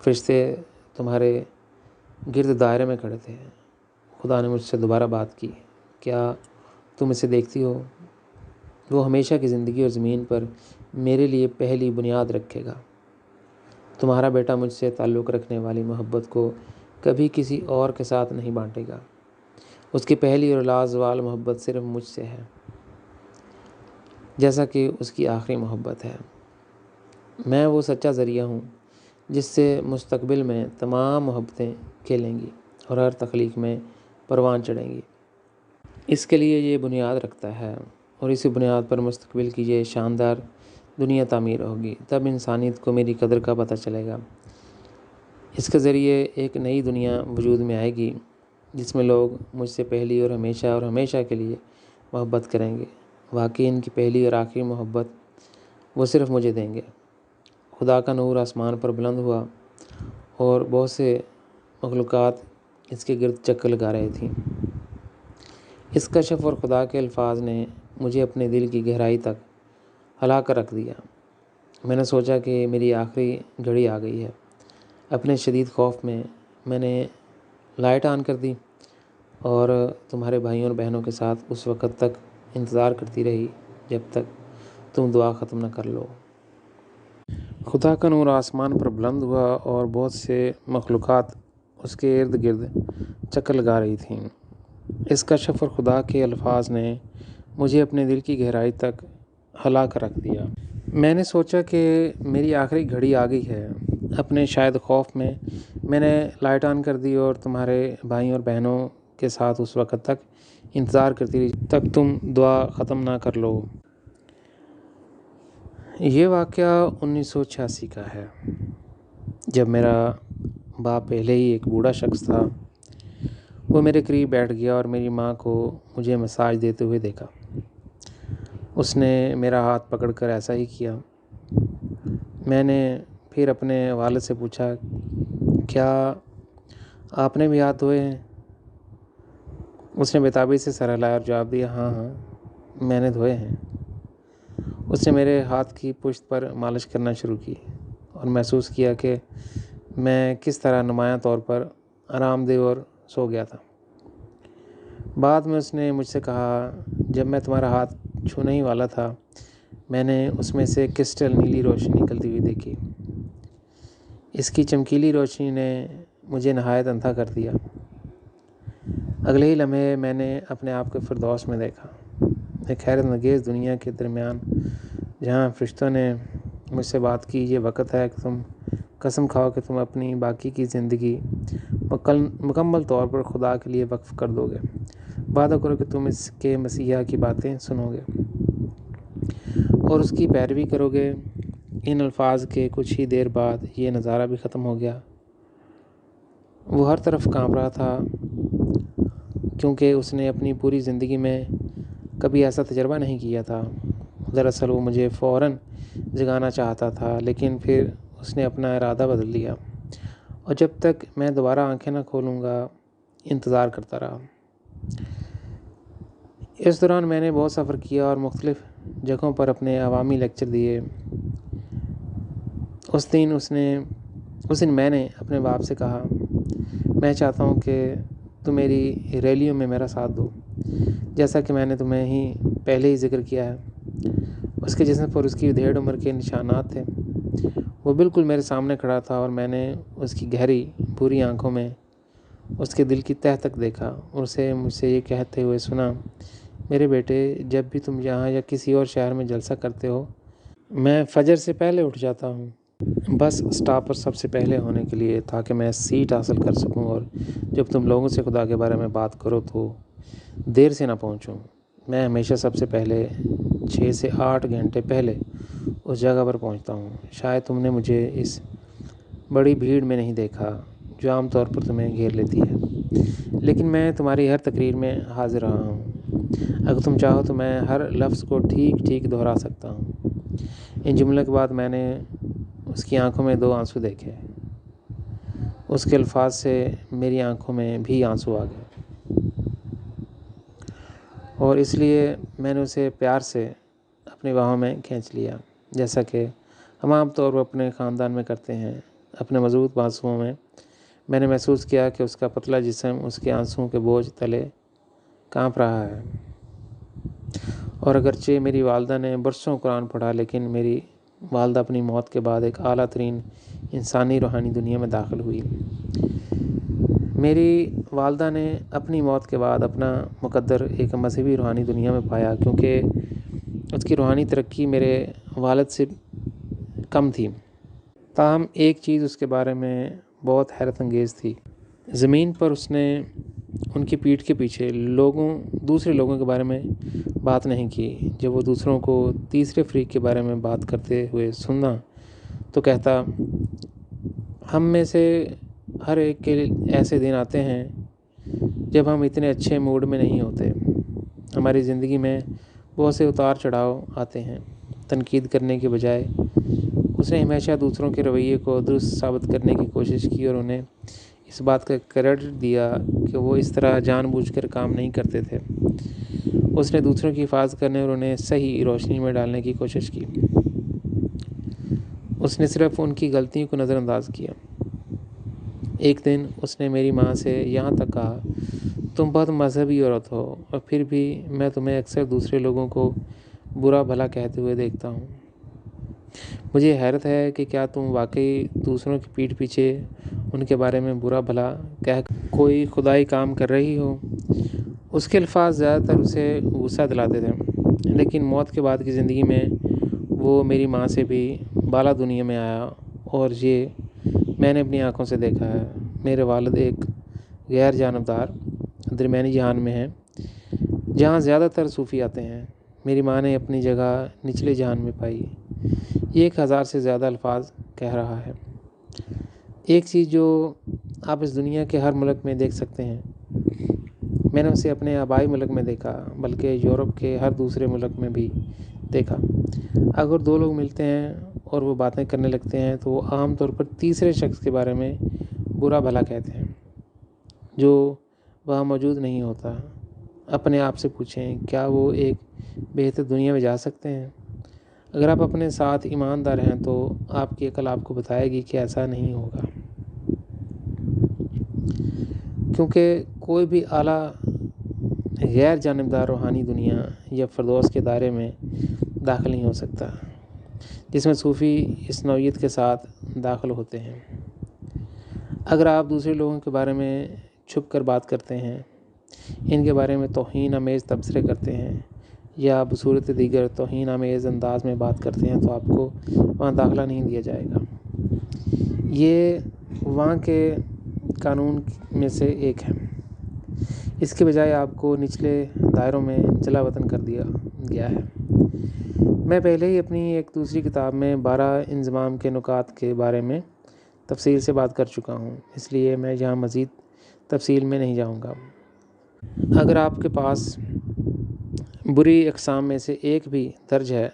فرشتے تمہارے گرد دائرے میں کھڑے تھے۔ خدا نے مجھ سے دوبارہ بات کی، کیا تم اسے دیکھتی ہو؟ وہ ہمیشہ کی زندگی اور زمین پر میرے لیے پہلی بنیاد رکھے گا۔ تمہارا بیٹا مجھ سے تعلق رکھنے والی محبت کو کبھی کسی اور کے ساتھ نہیں بانٹے گا۔ اس کی پہلی اور لازوال محبت صرف مجھ سے ہے، جیسا کہ اس کی آخری محبت ہے۔ میں وہ سچا ذریعہ ہوں جس سے مستقبل میں تمام محبتیں کھیلیں گی اور ہر تخلیق میں پروان چڑھیں گی۔ اس کے لیے یہ بنیاد رکھتا ہے، اور اسی بنیاد پر مستقبل کی یہ شاندار دنیا تعمیر ہوگی۔ تب انسانیت کو میری قدر کا پتہ چلے گا۔ اس کے ذریعے ایک نئی دنیا وجود میں آئے گی جس میں لوگ مجھ سے پہلی اور ہمیشہ کے لیے محبت کریں گے۔ واقعی ان کی پہلی اور آخری محبت وہ صرف مجھے دیں گے۔ خدا کا نور آسمان پر بلند ہوا، اور بہت سے مخلوقات اس کے گرد چکر لگا رہے تھیں۔ اس کشف اور خدا کے الفاظ نے مجھے اپنے دل کی گہرائی تک ہلا کر رکھ دیا۔ میں نے سوچا کہ میری آخری گھڑی آ گئی ہے۔ اپنے شدید خوف میں نے لائٹ آن کر دی، اور تمہارے بھائیوں اور بہنوں کے ساتھ اس وقت تک انتظار کرتی رہی جب تک تم دعا ختم نہ کر لو۔ خدا کا نور آسمان پر بلند ہوا، اور بہت سے مخلوقات اس کے ارد گرد چکر لگا رہی تھیں۔ اس کشف اور خدا کے الفاظ نے مجھے اپنے دل کی گہرائی تک ہلا کر رکھ دیا۔ میں نے سوچا کہ میری آخری گھڑی آ گئی ہے۔ اپنے شاید خوف میں نے لائٹ آن کر دی، اور تمہارے بھائیوں اور بہنوں کے ساتھ اس وقت تک انتظار کرتی رہی جب تک تم دعا ختم نہ کر لو۔ یہ واقعہ 1986 کا ہے، جب میرا باپ پہلے ہی ایک بوڑھا شخص تھا۔ وہ میرے قریب بیٹھ گیا اور میری ماں کو مجھے مساج دیتے ہوئے دیکھا۔ اس نے میرا ہاتھ پکڑ کر ایسا ہی کیا۔ میں نے پھر اپنے والد سے پوچھا، کیا آپ نے بھی ہاتھ دھوئے ہیں؟ اس نے بےتابی سے سر ہلایا اور جواب دیا، ہاں ہاں میں نے دھوئے ہیں۔ اس نے میرے ہاتھ کی پشت پر مالش کرنا شروع کی اور محسوس کیا کہ میں کس طرح نمایاں طور پر آرام دہ اور سو گیا تھا۔ بعد میں اس نے مجھ سے کہا، جب میں تمہارا ہاتھ چھونے ہی والا تھا میں نے اس میں سے کرسٹل نیلی روشنی نکلتی ہوئی دیکھی۔ اس کی چمکیلی روشنی نے مجھے نہایت اندھا کر دیا۔ اگلے ہی لمحے میں نے اپنے آپ کو فردوس میں دیکھا، ایک حیرت انگیز دنیا کے درمیان جہاں فرشتوں نے مجھ سے بات کی، یہ وقت ہے کہ تم قسم کھاؤ کہ تم اپنی باقی کی زندگی مکمل طور پر خدا کے لیے وقف کر دو گے۔ وعدہ کرو کہ تم اس کے مسیحا کی باتیں سنو گے اور اس کی پیروی کرو گے۔ ان الفاظ کے کچھ ہی دیر بعد یہ نظارہ بھی ختم ہو گیا۔ وہ ہر طرف کانپ رہا تھا کیونکہ اس نے اپنی پوری زندگی میں کبھی ایسا تجربہ نہیں کیا تھا۔ دراصل وہ مجھے فوراً جگانا چاہتا تھا، لیکن پھر اس نے اپنا ارادہ بدل لیا اور جب تک میں دوبارہ آنکھیں نہ کھولوں گا انتظار کرتا رہا۔ اس دوران میں نے بہت سفر کیا اور مختلف جگہوں پر اپنے عوامی لیکچر دیے۔ اس دن میں نے اپنے باپ سے کہا، میں چاہتا ہوں کہ تم میری ریلیوں میں میرا ساتھ دو، جیسا کہ میں نے تمہیں ہی پہلے ہی ذکر کیا ہے۔ اس کے جسم پر اس کی ادھیڑ عمر کے نشانات تھے۔ وہ بالکل میرے سامنے کھڑا تھا اور میں نے اس کی گہری بھوری آنکھوں میں اس کے دل کی تہہ تک دیکھا اور اسے مجھ سے یہ کہتے ہوئے سنا، میرے بیٹے، جب بھی تم یہاں یا کسی اور شہر میں جلسہ کرتے ہو میں فجر سے پہلے اٹھ جاتا ہوں، بس اسٹاپ پر سب سے پہلے ہونے کے لیے، تاکہ میں سیٹ حاصل کر سکوں اور جب تم لوگوں سے خدا کے بارے میں بات کرو تو دیر سے نہ پہنچوں۔ میں ہمیشہ سب سے پہلے 6 سے 8 گھنٹے پہلے اس جگہ پر پہنچتا ہوں۔ شاید تم نے مجھے اس بڑی بھیڑ میں نہیں دیکھا جو عام طور پر تمہیں گھیر لیتی ہے، لیکن میں تمہاری ہر تقریر میں حاضر رہا ہوں۔ اگر تم چاہو تو میں ہر لفظ کو ٹھیک ٹھیک دہرا سکتا ہوں۔ ان جملوں کے بعد میں نے اس کی آنکھوں میں 2 آنسو دیکھے۔ اس کے الفاظ سے میری آنکھوں میں بھی آنسو آ گئے اور اس لیے میں نے اسے پیار سے اپنی باہوں میں کھینچ لیا، جیسا کہ ہم عام طور پر اپنے خاندان میں کرتے ہیں۔ اپنے مضبوط بازوؤں میں نے محسوس کیا کہ اس کا پتلا جسم اس کے آنسوؤں کے بوجھ تلے کانپ رہا ہے۔ اور اگرچہ میری والدہ نے برسوں قرآن پڑھا، لیکن میری والدہ اپنی موت کے بعد ایک اعلیٰ ترین انسانی روحانی دنیا میں داخل ہوئی۔ میری والدہ نے اپنی موت کے بعد اپنا مقدر ایک مذہبی روحانی دنیا میں پایا، کیونکہ اس کی روحانی ترقی میرے والد سے کم تھی۔ تاہم ایک چیز اس کے بارے میں بہت حیرت انگیز تھی۔ زمین پر اس نے ان کی پیٹھ کے پیچھے دوسرے لوگوں کے بارے میں بات نہیں کی۔ جب وہ دوسروں کو تیسرے فریق کے بارے میں بات کرتے ہوئے سننا تو کہتا، ہم میں سے ہر ایک کے ایسے دن آتے ہیں جب ہم اتنے اچھے موڈ میں نہیں ہوتے۔ ہماری زندگی میں بہت سے اتار چڑھاؤ آتے ہیں۔ تنقید کرنے کے بجائے اس نے ہمیشہ دوسروں کے رویے کو درست ثابت کرنے کی کوشش کی اور انہیں اس بات کا کریڈٹ دیا کہ وہ اس طرح جان بوجھ کر کام نہیں کرتے تھے۔ اس نے دوسروں کی حفاظت کرنے اور انہیں صحیح روشنی میں ڈالنے کی کوشش کی۔ اس نے صرف ان کی غلطیوں کو نظر انداز کیا۔ ایک دن اس نے میری ماں سے یہاں تک کہا، تم بہت مذہبی عورت ہو اور پھر بھی میں تمہیں اکثر دوسرے لوگوں کو برا بھلا کہتے ہوئے دیکھتا ہوں۔ مجھے حیرت ہے کہ کیا تم واقعی دوسروں کی پیٹھ پیچھے ان کے بارے میں برا بھلا کہہ کوئی خدائی کام کر رہی ہو؟ اس کے الفاظ زیادہ تر اسے غصہ دلاتے تھے، لیکن موت کے بعد کی زندگی میں وہ میری ماں سے بھی بالا دنیا میں آیا اور یہ میں نے اپنی آنکھوں سے دیکھا ہے۔ میرے والد ایک غیر جانبدار درمیانی جہان میں ہیں جہاں زیادہ تر صوفی آتے ہیں۔ میری ماں نے اپنی جگہ نچلے جہان میں پائی۔ یہ 1000 سے زیادہ الفاظ کہہ رہا ہے۔ ایک چیز جو آپ اس دنیا کے ہر ملک میں دیکھ سکتے ہیں میں نے اسے اپنے آبائی ملک میں دیکھا بلکہ یورپ کے ہر دوسرے ملک میں بھی دیکھا۔ اگر دو لوگ ملتے ہیں اور وہ باتیں کرنے لگتے ہیں تو وہ عام طور پر تیسرے شخص کے بارے میں برا بھلا کہتے ہیں جو وہاں موجود نہیں ہوتا۔ اپنے آپ سے پوچھیں، کیا وہ ایک بہتر دنیا میں جا سکتے ہیں؟ اگر آپ اپنے ساتھ ایماندار ہیں تو آپ کی عقل آپ کو بتائے گی کہ ایسا نہیں ہوگا، کیونکہ کوئی بھی اعلیٰ غیر جانبدار روحانی دنیا یا فردوس کے دائرے میں داخل نہیں ہو سکتا جس میں صوفی اس نوعیت کے ساتھ داخل ہوتے ہیں۔ اگر آپ دوسرے لوگوں کے بارے میں چھپ کر بات کرتے ہیں، ان کے بارے میں توہین آمیز تبصرے کرتے ہیں یا بصورت دیگر توہین آمیز انداز میں بات کرتے ہیں تو آپ کو وہاں داخلہ نہیں دیا جائے گا۔ یہ وہاں کے قانون میں سے ایک ہے۔ اس کے بجائے آپ کو نچلے دائروں میں جلا وطن کر دیا گیا ہے۔ میں پہلے ہی اپنی ایک دوسری کتاب میں 12 انضمام کے نکات کے بارے میں تفصیل سے بات کر چکا ہوں، اس لیے میں یہاں مزید تفصیل میں نہیں جاؤں گا۔ اگر آپ کے پاس بری اقسام میں سے ایک بھی درج ہے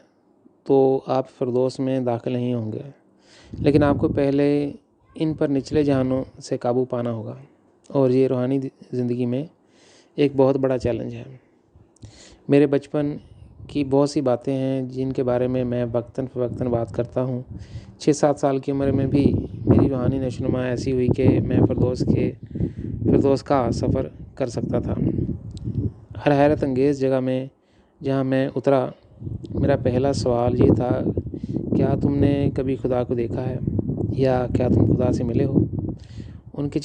تو آپ فردوس میں داخل نہیں ہوں گے، لیکن آپ کو پہلے ان پر نچلے جہانوں سے قابو پانا ہوگا، اور یہ روحانی زندگی میں ایک بہت بڑا چیلنج ہے۔ میرے بچپن کی بہت سی باتیں ہیں جن کے بارے میں وقتاً فوقتاً بات کرتا ہوں۔ 6-7 سال کی عمر میں بھی میری روحانی نشوونما ایسی ہوئی کہ میں فردوس کا سفر کر سکتا تھا۔ ہر حیرت انگیز جگہ میں جہاں میں اترا، میرا پہلا سوال یہ تھا، کیا تم نے کبھی خدا کو دیکھا ہے، یا کیا تم خدا سے ملے ہو؟ ان کے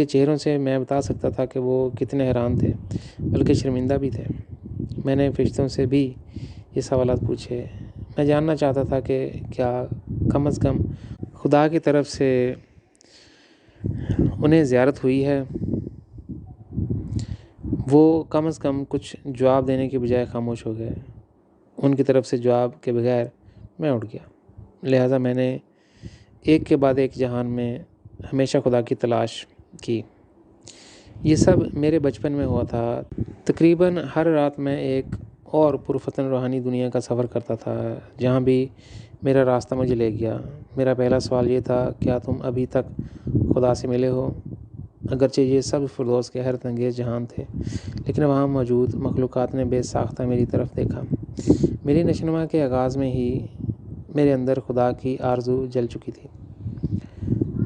چہروں سے میں بتا سکتا تھا کہ وہ کتنے حیران تھے، بلکہ شرمندہ بھی تھے۔ میں نے فرشتوں سے بھی یہ سوالات پوچھے۔ میں جاننا چاہتا تھا کہ کیا کم از کم خدا کی طرف سے انہیں زیارت ہوئی ہے۔ وہ کم از کم کچھ جواب دینے کے بجائے خاموش ہو گئے۔ ان کی طرف سے جواب کے بغیر میں اٹھ گیا، لہٰذا میں نے ایک کے بعد ایک جہان میں ہمیشہ خدا کی تلاش کی۔ یہ سب میرے بچپن میں ہوا تھا۔ تقریباً ہر رات میں ایک اور پرفتن روحانی دنیا کا سفر کرتا تھا۔ جہاں بھی میرا راستہ مجھے لے گیا، میرا پہلا سوال یہ تھا، کیا تم ابھی تک خدا سے ملے ہو؟ اگرچہ یہ سب فردوس کے حیرت انگیز جہان تھے، لیکن وہاں موجود مخلوقات نے بے ساختہ میری طرف دیکھا۔ میری نشوونما کے آغاز میں ہی میرے اندر خدا کی آرزو جل چکی تھی۔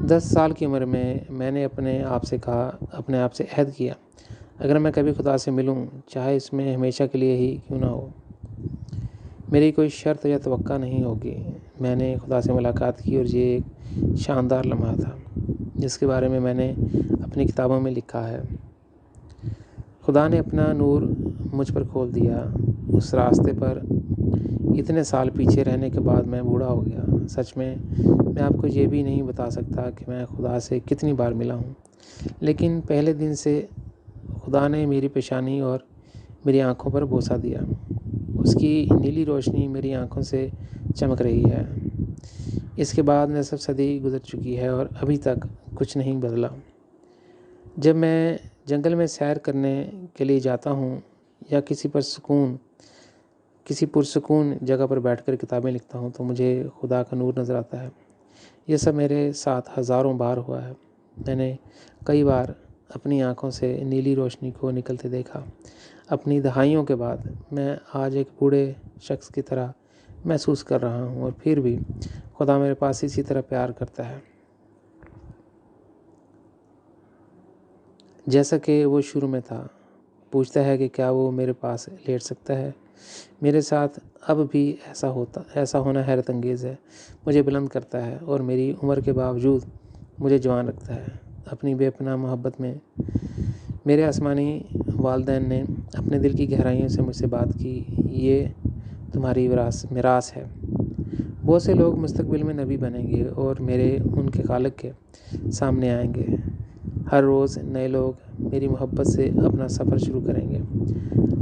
10 سال کی عمر میں میں نے اپنے آپ سے عہد کیا، اگر میں کبھی خدا سے ملوں، چاہے اس میں ہمیشہ کے لیے ہی کیوں نہ ہو، میری کوئی شرط یا توقع نہیں ہوگی۔ میں نے خدا سے ملاقات کی اور یہ ایک شاندار لمحہ تھا جس کے بارے میں نے اپنی کتابوں میں لکھا ہے۔ خدا نے اپنا نور مجھ پر کھول دیا۔ اس راستے پر اتنے سال پیچھے رہنے کے بعد میں بوڑھا ہو گیا۔ سچ میں آپ کو یہ بھی نہیں بتا سکتا کہ میں خدا سے کتنی بار ملا ہوں، لیکن پہلے دن سے خدا نے میری پیشانی اور میری آنکھوں پر بوسہ دیا۔ اس کی نیلی روشنی میری آنکھوں سے چمک رہی ہے۔ اس کے بعد نصف صدی گزر چکی ہے اور ابھی تک کچھ نہیں بدلا۔ جب میں جنگل میں سیر کرنے کے لیے جاتا ہوں یا کسی پرسکون جگہ پر بیٹھ کر کتابیں لکھتا ہوں تو مجھے خدا کا نور نظر آتا ہے۔ یہ سب میرے ساتھ ہزاروں بار ہوا ہے۔ میں نے کئی بار اپنی آنکھوں سے نیلی روشنی کو نکلتے دیکھا۔ اپنی دہائیوں کے بعد میں آج ایک بوڑھے شخص کی طرح محسوس کر رہا ہوں، اور پھر بھی خدا میرے پاس اسی طرح پیار کرتا ہے جیسا کہ وہ شروع میں تھا۔ پوچھتا ہے کہ کیا وہ میرے پاس لیٹ سکتا ہے۔ میرے ساتھ اب بھی ایسا ہونا حیرت انگیز ہے۔ مجھے بلند کرتا ہے اور میری عمر کے باوجود مجھے جوان رکھتا ہے۔ اپنی بے پناہ محبت میں میرے آسمانی والدین نے اپنے دل کی گہرائیوں سے مجھ سے بات کی، یہ تمہاری میراث ہے۔ بہت سے لوگ مستقبل میں نبی بنیں گے اور میرے ان کے خالق کے سامنے آئیں گے۔ ہر روز نئے لوگ میری محبت سے اپنا سفر شروع کریں گے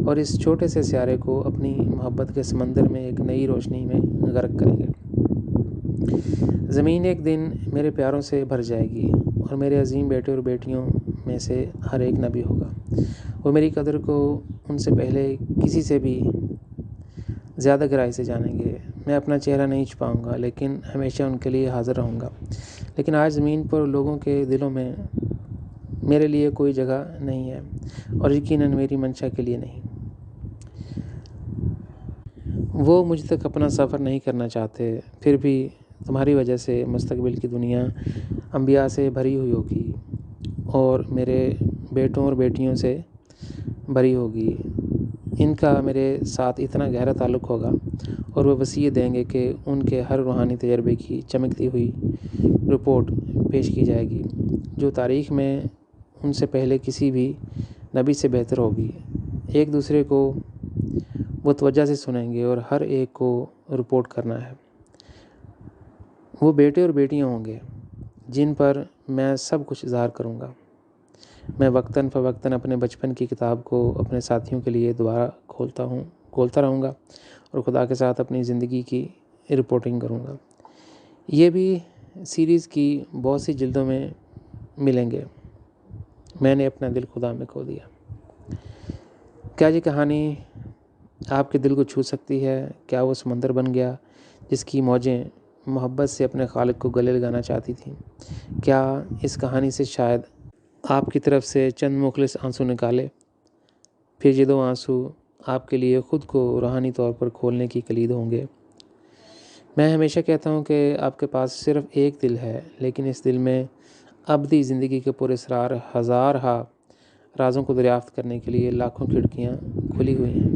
اور اس چھوٹے سے سیارے کو اپنی محبت کے سمندر میں ایک نئی روشنی میں غرق کریں گے۔ زمین ایک دن میرے پیاروں سے بھر جائے گی اور میرے عظیم بیٹے اور بیٹیوں میں سے ہر ایک نبی ہوگا۔ وہ میری قدر کو ان سے پہلے کسی سے بھی زیادہ گہرائی سے جانیں گے۔ میں اپنا چہرہ نہیں چھپاؤں گا، لیکن ہمیشہ ان کے لیے حاضر رہوں گا۔ لیکن آج زمین پر لوگوں کے دلوں میں میرے لیے کوئی جگہ نہیں ہے، اور یقیناً میری منشا کے لیے نہیں۔ وہ مجھ تک اپنا سفر نہیں کرنا چاہتے، پھر بھی تمہاری وجہ سے مستقبل کی دنیا انبیاء سے بھری ہوئی ہوگی، اور میرے بیٹوں اور بیٹیوں سے بھری ہوگی۔ ان کا میرے ساتھ اتنا گہرا تعلق ہوگا، اور وہ وصیت دیں گے کہ ان کے ہر روحانی تجربے کی چمکتی ہوئی رپورٹ پیش کی جائے گی، جو تاریخ میں ان سے پہلے کسی بھی نبی سے بہتر ہوگی۔ ایک دوسرے کو وہ توجہ سے سنیں گے، اور ہر ایک کو رپورٹ کرنا ہے۔ وہ بیٹے اور بیٹیاں ہوں گے جن پر میں سب کچھ اظہار کروں گا۔ میں وقتاً فوقتاً اپنے بچپن کی کتاب کو اپنے ساتھیوں کے لیے دوبارہ کھولتا رہوں گا، اور خدا کے ساتھ اپنی زندگی کی رپورٹنگ کروں گا۔ یہ بھی سیریز کی بہت سی جلدوں میں ملیں گے۔ میں نے اپنا دل خدا میں کھو دیا۔ کیا یہ کہانی آپ کے دل کو چھو سکتی ہے؟ کیا وہ سمندر بن گیا جس کی موجیں محبت سے اپنے خالق کو گلے لگانا چاہتی تھیں؟ کیا اس کہانی سے شاید آپ کی طرف سے چند مخلص آنسو نکالے؟ پھر یہ 2 آنسو آپ کے لیے خود کو روحانی طور پر کھولنے کی کلید ہوں گے۔ میں ہمیشہ کہتا ہوں کہ آپ کے پاس صرف ایک دل ہے، لیکن اس دل میں ابدی زندگی کے پراسرار ہزارہا رازوں کو دریافت کرنے کے لیے لاکھوں کھڑکیاں کھلی ہوئی ہیں۔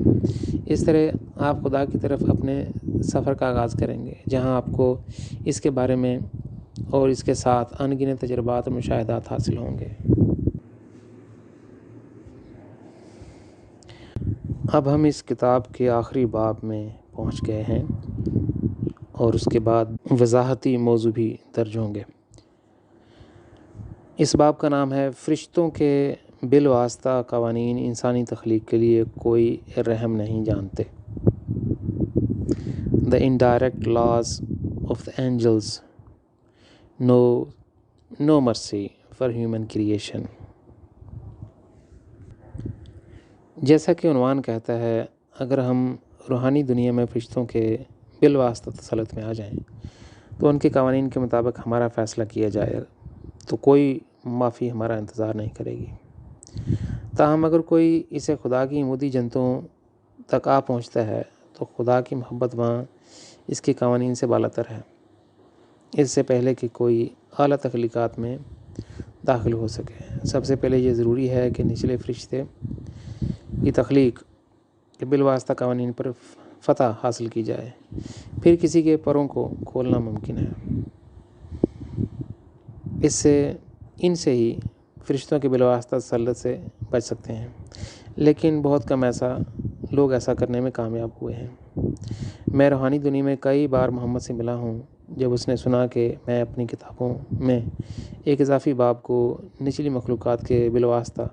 اس طرح آپ خدا کی طرف اپنے سفر کا آغاز کریں گے، جہاں آپ کو اس کے بارے میں اور اس کے ساتھ ان گنت تجربات اور مشاہدات حاصل ہوں گے۔ اب ہم اس کتاب کے آخری باب میں پہنچ گئے ہیں، اور اس کے بعد وضاحتی موضوع بھی درج ہوں گے۔ اس باب کا نام ہے فرشتوں کے بالواسطہ قوانین انسانی تخلیق کے لیے کوئی رحم نہیں جانتے۔ The indirect laws of the angels know no mercy for human creation۔ جیسا کہ عنوان کہتا ہے، اگر ہم روحانی دنیا میں فرشتوں کے بالواسطہ تسلط میں آ جائیں تو ان کے قوانین کے مطابق ہمارا فیصلہ کیا جائے تو کوئی معافی ہمارا انتظار نہیں کرے گی۔ تاہم اگر کوئی اسے خدا کی عمودی جنتوں تک آ پہنچتا ہے تو خدا کی محبت وہاں اس کے قوانین سے بالاتر ہے، اس سے پہلے کہ کوئی اعلیٰ تخلیقات میں داخل ہو سکے۔ سب سے پہلے یہ ضروری ہے کہ نچلے فرشتے کی تخلیق کے بالواسطہ قوانین پر فتح حاصل کی جائے، پھر کسی کے پروں کو کھولنا ممکن ہے۔ ان سے ہی فرشتوں کے بالواسطہ تسلط سے بچ سکتے ہیں، لیکن بہت کم لوگ ایسا کرنے میں کامیاب ہوئے ہیں۔ میں روحانی دنیا میں کئی بار محمد سے ملا ہوں جب اس نے سنا کہ میں اپنی کتابوں میں ایک اضافی باب کو نچلی مخلوقات کے بالواسطہ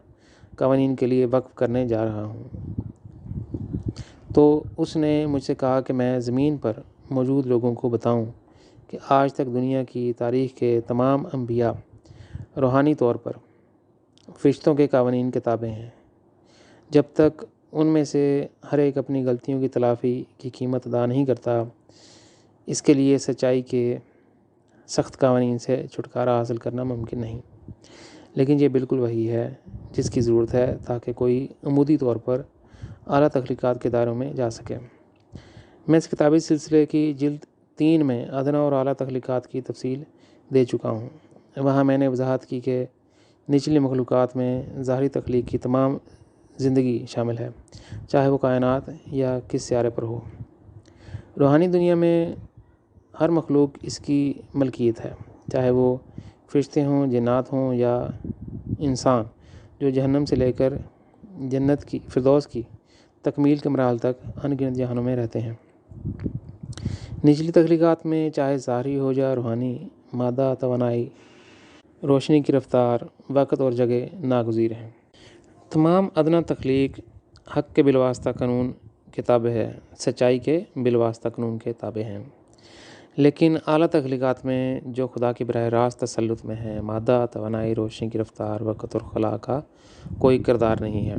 قوانین کے لیے وقف کرنے جا رہا ہوں، تو اس نے مجھ سے کہا کہ میں زمین پر موجود لوگوں کو بتاؤں کہ آج تک دنیا کی تاریخ کے تمام انبیاء روحانی طور پر فرشتوں کے قوانین کے تابع ہیں، جب تک ان میں سے ہر ایک اپنی غلطیوں کی تلافی کی قیمت ادا نہیں کرتا۔ اس کے لیے سچائی کے سخت قوانین سے چھٹکارا حاصل کرنا ممکن نہیں، لیکن یہ بالکل وہی ہے جس کی ضرورت ہے تاکہ کوئی عمودی طور پر اعلیٰ تخلیقات کے دائروں میں جا سکے۔ میں اس کتابی سلسلے کی جلد 3 میں ادنیٰ اور اعلیٰ تخلیقات کی تفصیل دے چکا ہوں۔ وہاں میں نے وضاحت کی کہ نچلی مخلوقات میں ظاہری تخلیق کی تمام زندگی شامل ہے، چاہے وہ کائنات یا کس سیارے پر ہو۔ روحانی دنیا میں ہر مخلوق اس کی ملکیت ہے، چاہے وہ فرشتے ہوں، جنات ہوں یا انسان، جو جہنم سے لے کر جنت کی فردوس کی تکمیل کے مراحل تک ان گنت جہانوں میں رہتے ہیں۔ نچلی تخلیقات میں چاہے ظاہری ہو یا روحانی، مادہ، توانائی، روشنی کی رفتار، وقت اور جگہ ناگزیر ہیں۔ تمام ادنیٰ تخلیق حق کے بالواسطہ قانون کے تابع ہے، سچائی کے بالواسطہ قانون کے تابع ہیں۔ لیکن اعلیٰ تخلیقات میں جو خدا کی براہ راست تسلط میں ہے، مادہ، توانائی، روشنی کی رفتار، وقت اور خلا کا کوئی کردار نہیں ہے۔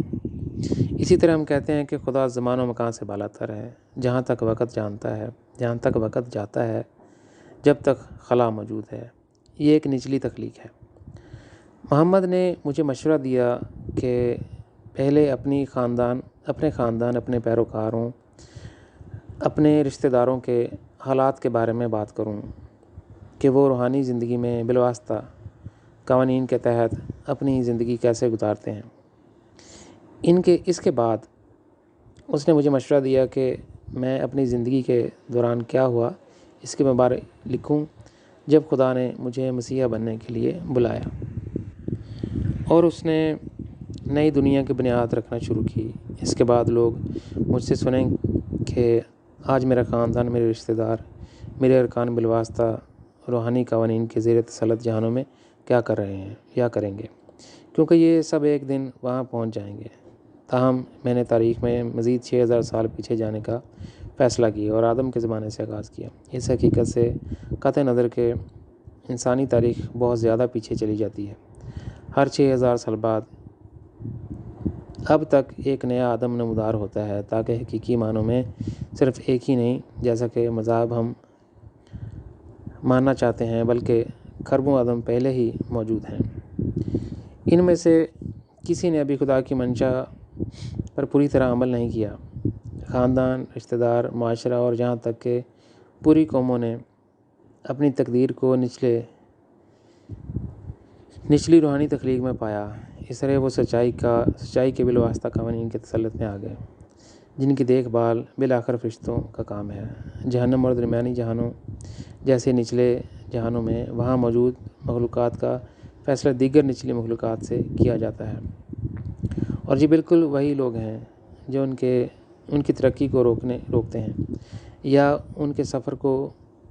اسی طرح ہم کہتے ہیں کہ خدا زمان و مکان سے بالا تر ہے، جہاں تک وقت جاتا ہے، جب تک خلا موجود ہے۔ یہ ایک نچلی تخلیق ہے۔ محمد نے مجھے مشورہ دیا کہ پہلے اپنے خاندان، اپنے پیروکاروں، اپنے رشتہ داروں کے حالات کے بارے میں بات کروں کہ وہ روحانی زندگی میں بالواسطہ قوانین کے تحت اپنی زندگی کیسے گزارتے ہیں۔ اس کے بعد اس نے مجھے مشورہ دیا کہ میں اپنی زندگی کے دوران کیا ہوا اس کے بارے لکھوں جب خدا نے مجھے مسیحا بننے کے لیے بلایا اور اس نے نئی دنیا کی بنیاد رکھنا شروع کی۔ اس کے بعد لوگ مجھ سے سنیں کہ آج میرا خاندان، میرے رشتہ دار، میرے ارکان بالواسطہ روحانی قوانین کے زیر تسلط جہانوں میں کیا کر رہے ہیں یا کریں گے، کیونکہ یہ سب ایک دن وہاں پہنچ جائیں گے۔ تاہم میں نے تاریخ میں مزید 6000 سال پیچھے جانے کا فیصلہ کیا اور آدم کے زمانے سے آغاز کیا۔ اس حقیقت سے قطع نظر کہ انسانی تاریخ بہت زیادہ پیچھے چلی جاتی ہے۔ ہر 6000 سال بعد اب تک ایک نیا آدم نمودار ہوتا ہے، تاکہ حقیقی معنوں میں صرف ایک ہی نہیں، جیسا کہ مذاہب ہم ماننا چاہتے ہیں، بلکہ خربوں آدم پہلے ہی موجود ہیں۔ ان میں سے کسی نے ابھی خدا کی منشا پر پوری طرح عمل نہیں کیا۔ خاندان، رشتہ دار، معاشرہ اور جہاں تک کہ پوری قوموں نے اپنی تقدیر کو نچلی روحانی تخلیق میں پایا۔ اس طرح وہ سچائی کے بالواسطہ قوانین کے تسلط میں آ گئے، جن کی دیکھ بھال بالآخر فرشتوں کا کام ہے۔ جہنم اور درمیانی جہانوں جیسے نچلے جہانوں میں وہاں موجود مخلوقات کا فیصلہ دیگر نچلی مخلوقات سے کیا جاتا ہے، اور یہ بالکل وہی لوگ ہیں جو ان کی ترقی کو روکتے ہیں یا ان کے سفر کو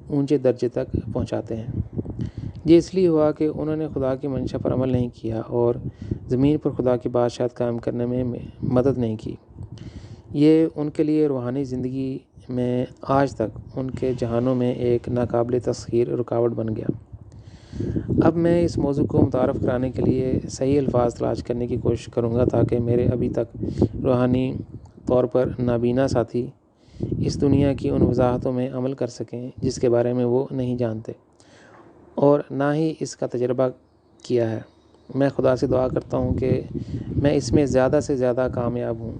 اونچے درجے تک پہنچاتے ہیں۔ یہ اس لیے ہوا کہ انہوں نے خدا کی منشا پر عمل نہیں کیا اور زمین پر خدا کی بادشاہت قائم کرنے میں مدد نہیں کی۔ یہ ان کے لیے روحانی زندگی میں آج تک ان کے جہانوں میں ایک ناقابل تسخیر رکاوٹ بن گیا۔ اب میں اس موضوع کو متعارف کرانے کے لیے صحیح الفاظ تلاش کرنے کی کوشش کروں گا تاکہ میرے ابھی تک روحانی طور پر نابینا ساتھی اس دنیا کی ان وضاحتوں میں عمل کر سکیں جس کے بارے میں وہ نہیں جانتے اور نہ ہی اس کا تجربہ کیا ہے۔ میں خدا سے دعا کرتا ہوں کہ میں اس میں زیادہ سے زیادہ کامیاب ہوں۔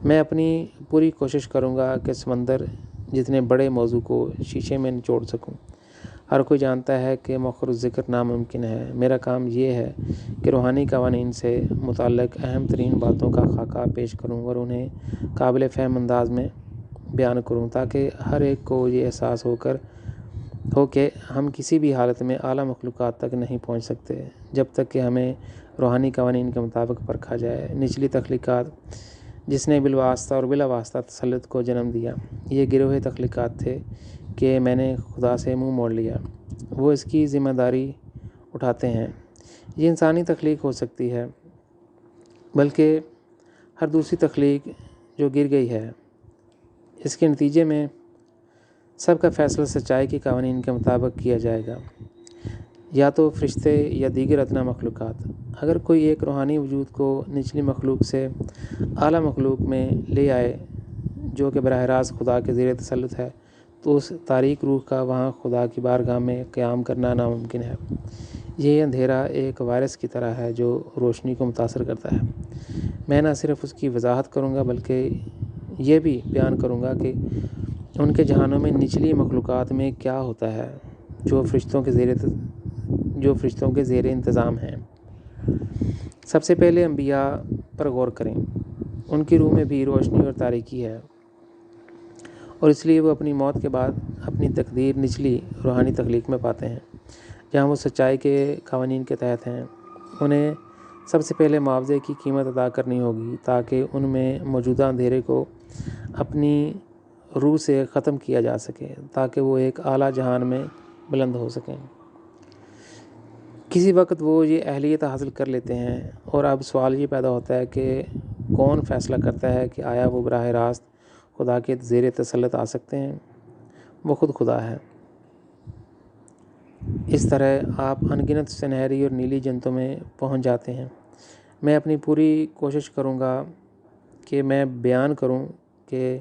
میں اپنی پوری کوشش کروں گا کہ سمندر جتنے بڑے موضوع کو شیشے میں نچوڑ سکوں۔ ہر کوئی جانتا ہے کہ مؤخر الذکر ناممکن ہے۔ میرا کام یہ ہے کہ روحانی قوانین سے متعلق اہم ترین باتوں کا خاکہ پیش کروں اور انہیں قابل فہم انداز میں بیان کروں تاکہ ہر ایک کو یہ احساس ہو کہ ہم کسی بھی حالت میں اعلیٰ مخلوقات تک نہیں پہنچ سکتے جب تک کہ ہمیں روحانی قوانین کے مطابق پرکھا جائے۔ نچلی تخلیقات جس نے بالواسطہ اور بلا واسطہ تسلط کو جنم دیا، یہ گروہ تخلیقات تھے کہ میں نے خدا سے منہ موڑ لیا۔ وہ اس کی ذمہ داری اٹھاتے ہیں۔ یہ انسانی تخلیق ہو سکتی ہے، بلکہ ہر دوسری تخلیق جو گر گئی ہے۔ اس کے نتیجے میں سب کا فیصلہ سچائی کے قوانین کے مطابق کیا جائے گا، یا تو فرشتے یا دیگر ادنیٰ مخلوقات۔ اگر کوئی ایک روحانی وجود کو نچلی مخلوق سے اعلیٰ مخلوق میں لے آئے جو کہ براہ راست خدا کے زیر تسلط ہے، تو اس تاریک روح کا وہاں خدا کی بارگاہ میں قیام کرنا ناممکن ہے۔ یہ اندھیرا ایک وائرس کی طرح ہے جو روشنی کو متاثر کرتا ہے۔ میں نہ صرف اس کی وضاحت کروں گا بلکہ یہ بھی بیان کروں گا کہ ان کے جہانوں میں نچلی مخلوقات میں کیا ہوتا ہے جو فرشتوں کے زیر انتظام ہیں۔ سب سے پہلے انبیاء پر غور کریں۔ ان کی روح میں بھی روشنی اور تاریکی ہے، اور اس لیے وہ اپنی موت کے بعد اپنی تقدیر نچلی روحانی تخلیق میں پاتے ہیں جہاں وہ سچائی کے قوانین کے تحت ہیں۔ انہیں سب سے پہلے معاوضے کی قیمت ادا کرنی ہوگی تاکہ ان میں موجودہ اندھیرے کو اپنی روح سے ختم کیا جا سکے تاکہ وہ ایک اعلیٰ جہان میں بلند ہو سکیں۔ کسی وقت وہ یہ اہلیت حاصل کر لیتے ہیں، اور اب سوال یہ پیدا ہوتا ہے کہ کون فیصلہ کرتا ہے کہ آیا وہ براہ راست خدا کے زیر تسلط آ سکتے ہیں؟ وہ خود خدا ہے۔ اس طرح آپ انگنت سنہری اور نیلی جنتوں میں پہنچ جاتے ہیں۔ میں اپنی پوری کوشش کروں گا کہ میں بیان کروں کہ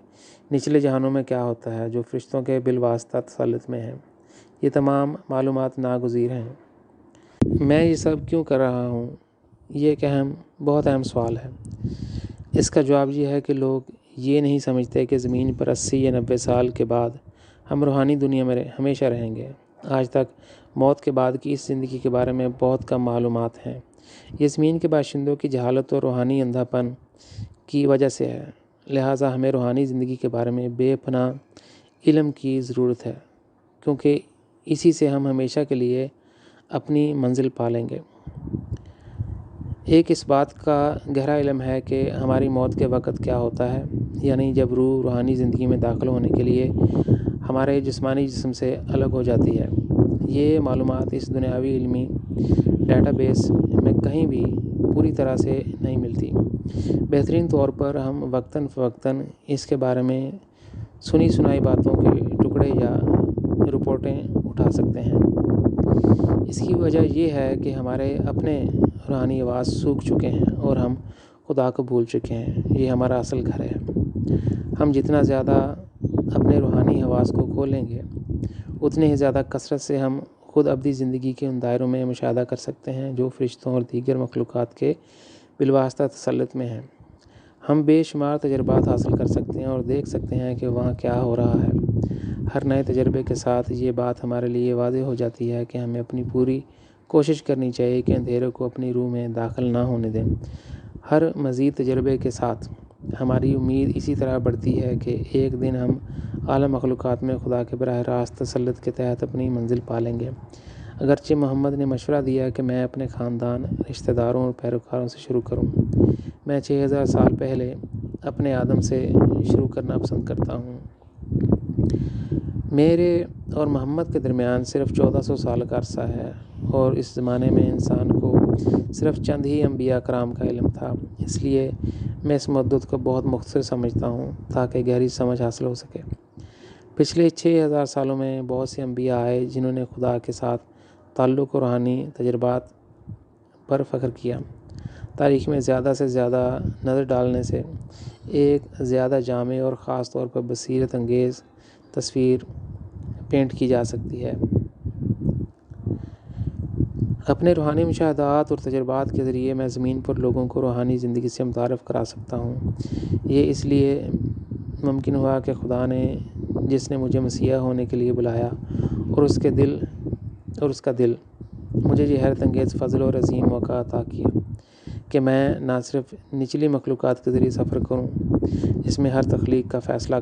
نچلے جہانوں میں کیا ہوتا ہے جو فرشتوں کے بالواسطہ تسلط میں ہے۔ یہ تمام معلومات ناگزیر ہیں۔ میں یہ سب کیوں کر رہا ہوں؟ یہ ایک بہت اہم سوال ہے۔ اس کا جواب یہ ہے کہ لوگ یہ نہیں سمجھتے کہ زمین پر 80 یا 90 سال کے بعد ہم روحانی دنیا میں ہمیشہ رہیں گے۔ آج تک موت کے بعد کی اس زندگی کے بارے میں بہت کم معلومات ہیں۔ یہ زمین کے باشندوں کی جہالت اور روحانی اندھا پن کی وجہ سے ہے۔ لہٰذا ہمیں روحانی زندگی کے بارے میں بے پناہ علم کی ضرورت ہے، کیونکہ اسی سے ہم ہمیشہ کے لیے اپنی منزل پا لیں گے۔ ایک اس بات کا گہرا علم ہے کہ ہماری موت کے وقت کیا ہوتا ہے، یعنی جب روح روحانی زندگی میں داخل ہونے کے لیے ہمارے جسمانی جسم سے الگ ہو جاتی ہے۔ یہ معلومات اس دنیاوی علمی ڈیٹا بیس میں کہیں بھی پوری طرح سے نہیں ملتی۔ بہترین طور پر ہم وقتاً فوقتاً اس کے بارے میں سنی سنائی باتوں کے ٹکڑے یا رپورٹیں اٹھا سکتے ہیں۔ اس کی وجہ یہ ہے کہ ہمارے اپنے روحانی حواس سوکھ چکے ہیں اور ہم خدا کو بھول چکے ہیں۔ یہ ہمارا اصل گھر ہے۔ ہم جتنا زیادہ اپنے روحانی حواس کو کھولیں گے، اتنے ہی زیادہ کثرت سے ہم خود ابدی زندگی کے ان دائروں میں مشاہدہ کر سکتے ہیں جو فرشتوں اور دیگر مخلوقات کے بالواسطہ تسلط میں ہیں۔ ہم بے شمار تجربات حاصل کر سکتے ہیں اور دیکھ سکتے ہیں کہ وہاں کیا ہو رہا ہے۔ ہر نئے تجربے کے ساتھ یہ بات ہمارے لیے واضح ہو جاتی ہے کہ ہمیں اپنی پوری کوشش کرنی چاہیے کہ اندھیرے کو اپنی روح میں داخل نہ ہونے دیں۔ ہر مزید تجربے کے ساتھ ہماری امید اسی طرح بڑھتی ہے کہ ایک دن ہم اعلیٰ مخلوقات میں خدا کے براہ راست تسلط کے تحت اپنی منزل پا لیں گے۔ اگرچہ محمد نے مشورہ دیا کہ میں اپنے خاندان، رشتہ داروں اور پیروکاروں سے شروع کروں، میں 6000 سال پہلے اپنے آدم سے شروع کرنا پسند کرتا ہوں۔ میرے اور محمد کے درمیان صرف 1400 سال کا عرصہ ہے، اور اس زمانے میں انسان کو صرف چند ہی انبیاء کرام کا علم تھا۔ اس لیے میں اس مدت کو بہت مختصر سمجھتا ہوں تاکہ گہری سمجھ حاصل ہو سکے۔ پچھلے 6000 سالوں میں بہت سے انبیاء آئے جنہوں نے خدا کے ساتھ تعلق اور روحانی تجربات پر فخر کیا۔ تاریخ میں زیادہ سے زیادہ نظر ڈالنے سے ایک زیادہ جامع اور خاص طور پر بصیرت انگیز تصویر پینٹ کی جا سکتی ہے۔ اپنے روحانی مشاہدات اور تجربات کے ذریعے میں زمین پر لوگوں کو روحانی زندگی سے متعارف کرا سکتا ہوں۔ یہ اس لیے ممکن ہوا کہ خدا نے، جس نے مجھے مسیحا ہونے کے لیے بلایا، اور اس کا دل مجھے یہ حیرت انگیز فضل اور عظیم موقع عطا کیا کہ میں نہ صرف نچلی مخلوقات کے ذریعے سفر کروں جس میں ہر تخلیق کا فیصلہ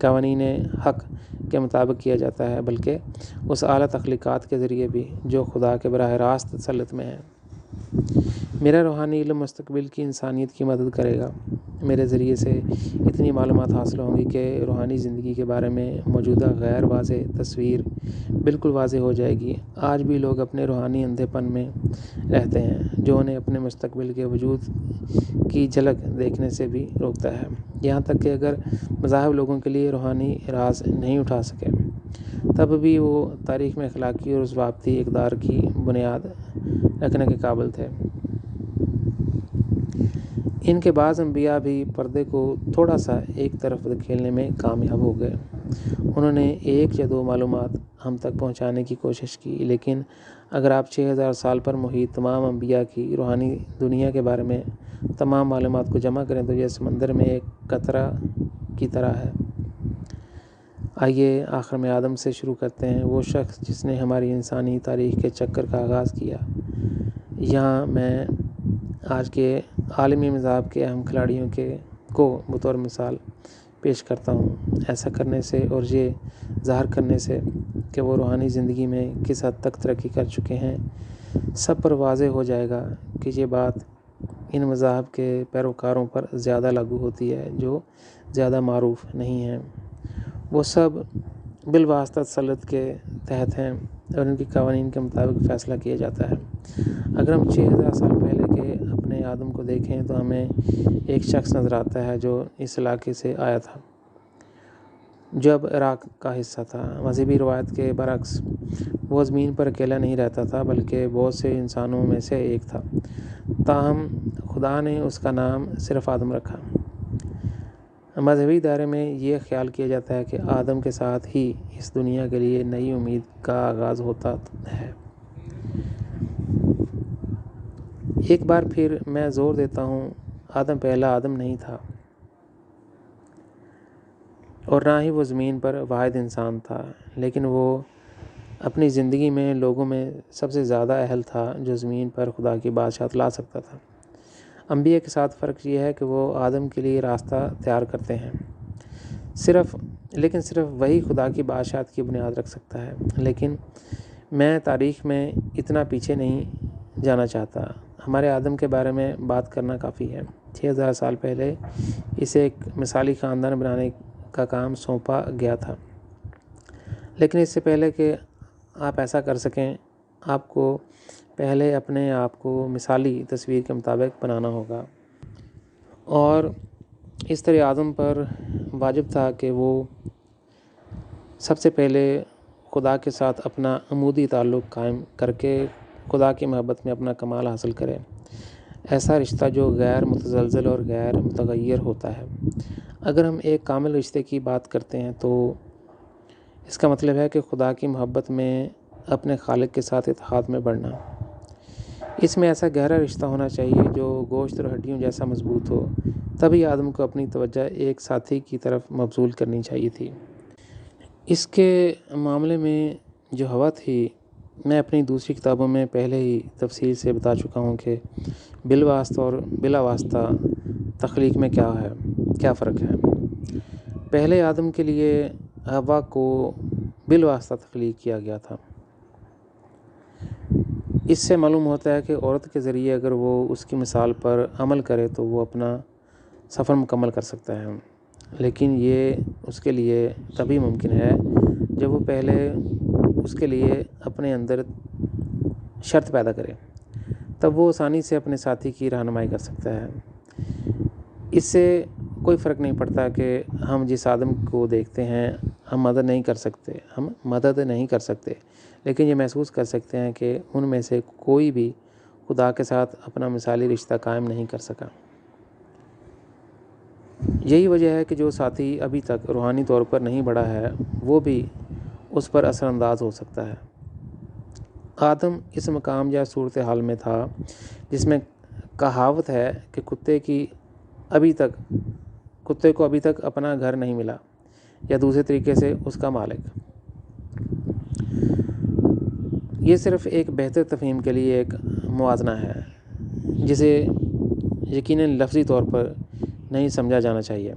قوانین حق کے مطابق کیا جاتا ہے، بلکہ اس اعلیٰ تخلیقات کے ذریعے بھی جو خدا کے براہ راست تسلط میں ہیں۔ میرا روحانی علم مستقبل کی انسانیت کی مدد کرے گا۔ میرے ذریعے سے اتنی معلومات حاصل ہوں گی کہ روحانی زندگی کے بارے میں موجودہ غیر واضح تصویر بالکل واضح ہو جائے گی۔ آج بھی لوگ اپنے روحانی اندھے پن میں رہتے ہیں جو انہیں اپنے مستقبل کے وجود کی جھلک دیکھنے سے بھی روکتا ہے، یہاں تک کہ اگر مذاہب لوگوں کے لیے روحانی راز نہیں اٹھا سکے، تب بھی وہ تاریخ میں اخلاقی اور ضابطی اقدار کی بنیاد رکھنے کے قابل تھے۔ ان کے بعض انبیاء بھی پردے کو تھوڑا سا ایک طرف دھکیلنے میں کامیاب ہو گئے۔ انہوں نے 1 یا 2 معلومات ہم تک پہنچانے کی کوشش کی، لیکن اگر آپ 6000 سال پر محیط تمام انبیاء کی روحانی دنیا کے بارے میں تمام معلومات کو جمع کریں تو یہ سمندر میں ایک قطرہ کی طرح ہے۔ آئیے آخر میں آدم سے شروع کرتے ہیں، وہ شخص جس نے ہماری انسانی تاریخ کے چکر کا آغاز کیا۔ یہاں میں آج کے عالمی مذاہب کے اہم کھلاڑیوں کو بطور مثال پیش کرتا ہوں۔ ایسا کرنے سے اور یہ ظاہر کرنے سے کہ وہ روحانی زندگی میں کس حد تک ترقی کر چکے ہیں، سب پر واضح ہو جائے گا کہ یہ بات ان مذاہب کے پیروکاروں پر زیادہ لاگو ہوتی ہے جو زیادہ معروف نہیں ہیں۔ وہ سب بالواسطہ تسلط کے تحت ہیں اور ان کی قوانین کے مطابق فیصلہ کیا جاتا ہے۔ اگر ہم 6000 سال پہلے کے اپنے آدم کو دیکھیں تو ہمیں ایک شخص نظر آتا ہے جو اس علاقے سے آیا تھا۔ جو اب عراق کا حصہ تھا۔ مذہبی روایت کے برعکس وہ زمین پر اکیلا نہیں رہتا تھا بلکہ بہت سے انسانوں میں سے ایک تھا، تاہم خدا نے اس کا نام صرف آدم رکھا۔ مذہبی دائرے میں یہ خیال کیا جاتا ہے کہ آدم کے ساتھ ہی اس دنیا کے لیے نئی امید کا آغاز ہوتا ہے۔ ایک بار پھر میں زور دیتا ہوں، آدم پہلا آدم نہیں تھا، اور نہ ہی وہ زمین پر واحد انسان تھا، لیکن وہ اپنی زندگی میں لوگوں میں سب سے زیادہ اہل تھا جو زمین پر خدا کی بادشاہت لا سکتا تھا۔ انبیاء کے ساتھ فرق یہ ہے کہ وہ آدم کے لیے راستہ تیار کرتے ہیں، لیکن صرف وہی خدا کی بادشاہت کی بنیاد رکھ سکتا ہے۔ لیکن میں تاریخ میں اتنا پیچھے نہیں جانا چاہتا۔ ہمارے آدم کے بارے میں بات کرنا کافی ہے۔ 6000 سال پہلے اسے ایک مثالی خاندان بنانے کا کام سونپا گیا تھا، لیکن اس سے پہلے کہ آپ ایسا کر سکیں، آپ کو پہلے اپنے آپ کو مثالی تصویر کے مطابق بنانا ہوگا، اور اس طرح آدم پر واجب تھا کہ وہ سب سے پہلے خدا کے ساتھ اپنا عمودی تعلق قائم کر کے خدا کی محبت میں اپنا کمال حاصل کرے، ایسا رشتہ جو غیر متزلزل اور غیر متغیر ہوتا ہے۔ اگر ہم ایک کامل رشتے کی بات کرتے ہیں تو اس کا مطلب ہے کہ خدا کی محبت میں اپنے خالق کے ساتھ اتحاد میں بڑھنا۔ اس میں ایسا گہرا رشتہ ہونا چاہیے جو گوشت اور ہڈیوں جیسا مضبوط ہو، تبھی آدم کو اپنی توجہ ایک ساتھی کی طرف مبذول کرنی چاہیے تھی۔ اس کے معاملے میں جو ہوا تھی، میں اپنی دوسری کتابوں میں پہلے ہی تفصیل سے بتا چکا ہوں کہ بالواسطہ اور بلا واسطہ تخلیق میں کیا فرق ہے۔ پہلے آدم کے لیے ہوا کو بالواسطہ تخلیق کیا گیا تھا۔ اس سے معلوم ہوتا ہے کہ عورت کے ذریعے اگر وہ اس کی مثال پر عمل کرے تو وہ اپنا سفر مکمل کر سکتا ہے، لیکن یہ اس کے لیے تبھی ممکن ہے جب وہ پہلے اس کے لیے اپنے اندر شرط پیدا کرے، تب وہ آسانی سے اپنے ساتھی کی رہنمائی کر سکتا ہے۔ اس سے کوئی فرق نہیں پڑتا کہ ہم جس آدم کو دیکھتے ہیں ہم مدد نہیں کر سکتے، لیکن یہ محسوس کر سکتے ہیں کہ ان میں سے کوئی بھی خدا کے ساتھ اپنا مثالی رشتہ قائم نہیں کر سکا۔ یہی وجہ ہے کہ جو ساتھی ابھی تک روحانی طور پر نہیں بڑھا ہے وہ بھی اس پر اثر انداز ہو سکتا ہے۔ آدم اس مقام یا صورتحال میں تھا جس میں کہاوت ہے کہ کتے کو ابھی تک اپنا گھر نہیں ملا، یا دوسرے طریقے سے اس کا مالک۔ یہ صرف ایک بہتر تفہیم کے لیے ایک موازنہ ہے جسے یقیناً لفظی طور پر نہیں سمجھا جانا چاہیے۔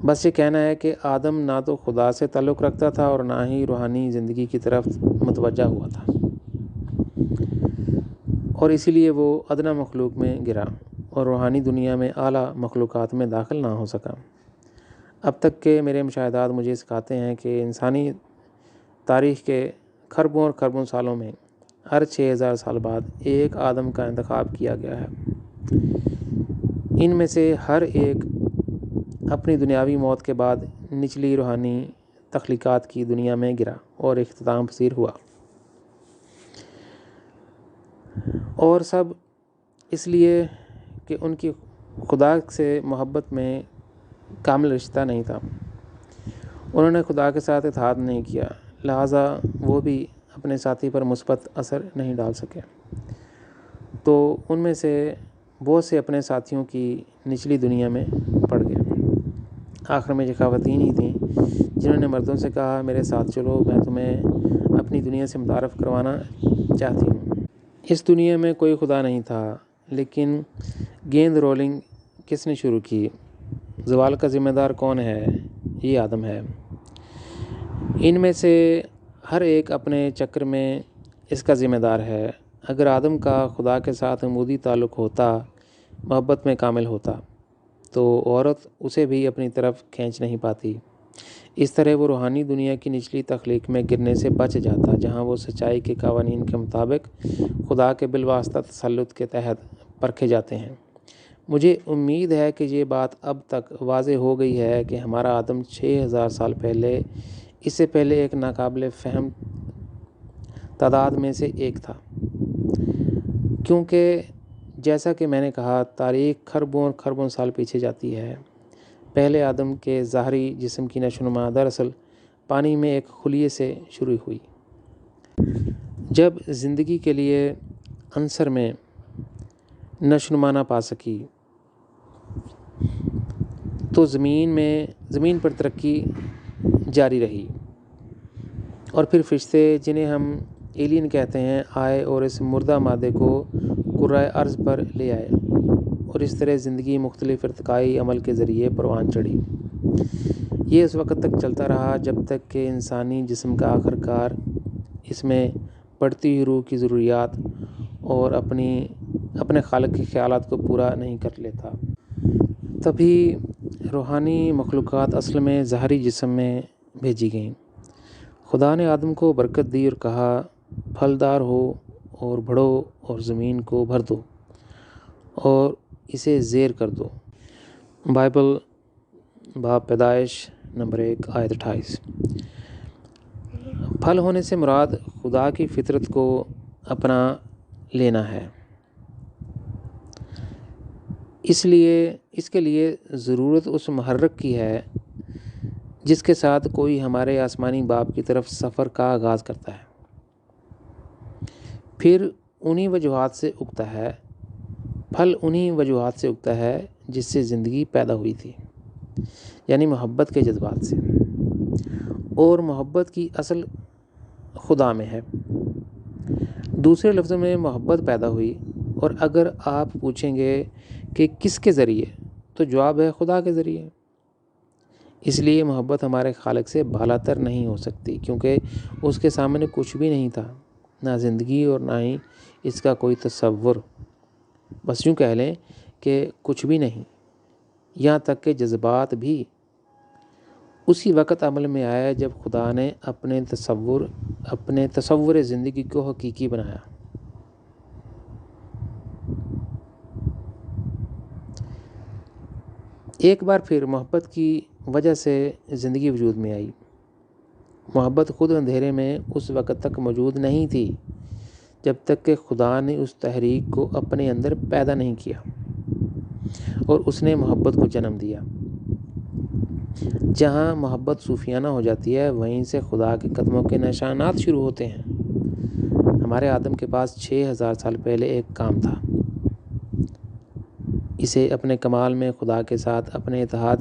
بس یہ کہنا ہے کہ آدم نہ تو خدا سے تعلق رکھتا تھا اور نہ ہی روحانی زندگی کی طرف متوجہ ہوا تھا، اور اسی لیے وہ ادنیٰ مخلوق میں گرا اور روحانی دنیا میں اعلیٰ مخلوقات میں داخل نہ ہو سکا۔ اب تک کے میرے مشاہدات مجھے سکھاتے ہیں کہ انسانی تاریخ کے کھربوں اور کھربوں سالوں میں ہر 6000 سال بعد ایک آدم کا انتخاب کیا گیا ہے۔ ان میں سے ہر ایک اپنی دنیاوی موت کے بعد نچلی روحانی تخلیقات کی دنیا میں گرا اور اختتام پذیر ہوا، اور سب اس لیے کہ ان کی خدا سے محبت میں کامل رشتہ نہیں تھا۔ انہوں نے خدا کے ساتھ اتحاد نہیں کیا، لہٰذا وہ بھی اپنے ساتھی پر مثبت اثر نہیں ڈال سکے۔ تو ان میں سے بہت سے اپنے ساتھیوں کی نچلی دنیا میں پڑ گئے۔ آخر میں یہ خواتین ہی تھیں جنہوں نے مردوں سے کہا، میرے ساتھ چلو، میں تمہیں اپنی دنیا سے متعارف کروانا چاہتی ہوں۔ اس دنیا میں کوئی خدا نہیں تھا، لیکن گیند رولنگ کس نے شروع کی؟ زوال کا ذمہ دار کون ہے؟ یہ آدم ہے۔ ان میں سے ہر ایک اپنے چکر میں اس کا ذمہ دار ہے۔ اگر آدم کا خدا کے ساتھ عمودی تعلق ہوتا، محبت میں کامل ہوتا، تو عورت اسے بھی اپنی طرف کھینچ نہیں پاتی۔ اس طرح وہ روحانی دنیا کی نچلی تخلیق میں گرنے سے بچ جاتا، جہاں وہ سچائی کے قوانین کے مطابق خدا کے بالواسطہ تسلط کے تحت پرکھے جاتے ہیں۔ مجھے امید ہے کہ یہ بات اب تک واضح ہو گئی ہے کہ ہمارا آدم 6000 سال پہلے اس سے پہلے ایک ناقابل فہم تعداد میں سے ایک تھا، کیونکہ جیسا کہ میں نے کہا تاریخ خربوں اور خربوں سال پیچھے جاتی ہے۔ پہلے آدم کے ظاہری جسم کی نشوونما دراصل پانی میں ایک خلیے سے شروع ہوئی۔ جب زندگی کے لیے عنصر میں نشوونما نہ پا سکی تو زمین پر ترقی جاری رہی، اور پھر فرشتے جنہیں ہم ایلین کہتے ہیں آئے اور اس مردہ مادے کو کرۂ ارض پر لے آئے، اور اس طرح زندگی مختلف ارتقائی عمل کے ذریعے پروان چڑھی۔ یہ اس وقت تک چلتا رہا جب تک کہ انسانی جسم کا آخر کار اس میں بڑھتی ہوئی روح کی ضروریات اور اپنے خالق کے خیالات کو پورا نہیں کر لیتا۔ تبھی روحانی مخلوقات اصل میں ظاہری جسم میں بھیجی گئیں۔ خدا نے آدم کو برکت دی اور کہا پھلدار ہو اور بڑھو اور زمین کو بھر دو اور اسے زیر کر دو۔ بائبل باب پیدائش نمبر 1 آیت 28۔ پھل ہونے سے مراد خدا کی فطرت کو اپنا لینا ہے۔ اس کے لیے ضرورت اس محرک کی ہے جس کے ساتھ کوئی ہمارے آسمانی باپ کی طرف سفر کا آغاز کرتا ہے، پھر انہی وجوہات سے اگتا ہے۔ پھل انہی وجوہات سے اگتا ہے جس سے زندگی پیدا ہوئی تھی، یعنی محبت کے جذبات سے، اور محبت کی اصل خدا میں ہے۔ دوسرے لفظوں میں محبت پیدا ہوئی، اور اگر آپ پوچھیں گے کہ کس کے ذریعے، تو جواب ہے خدا کے ذریعے۔ اس لیے محبت ہمارے خالق سے بالاتر نہیں ہو سکتی، کیونکہ اس کے سامنے کچھ بھی نہیں تھا، نہ زندگی اور نہ ہی اس کا کوئی تصور۔ بس یوں کہہ لیں کہ کچھ بھی نہیں، یہاں تک کہ جذبات بھی اسی وقت عمل میں آیا جب خدا نے اپنے تصور زندگی کو حقیقی بنایا۔ ایک بار پھر محبت کی وجہ سے زندگی وجود میں آئی۔ محبت خود اندھیرے میں اس وقت تک موجود نہیں تھی جب تک کہ خدا نے اس تحریک کو اپنے اندر پیدا نہیں کیا اور اس نے محبت کو جنم دیا۔ جہاں محبت صوفیانہ ہو جاتی ہے، وہیں سے خدا کے قدموں کے نشانات شروع ہوتے ہیں۔ ہمارے آدم کے پاس 6000 سال پہلے ایک کام تھا۔ اسے اپنے کمال میں خدا کے ساتھ اپنے اتحاد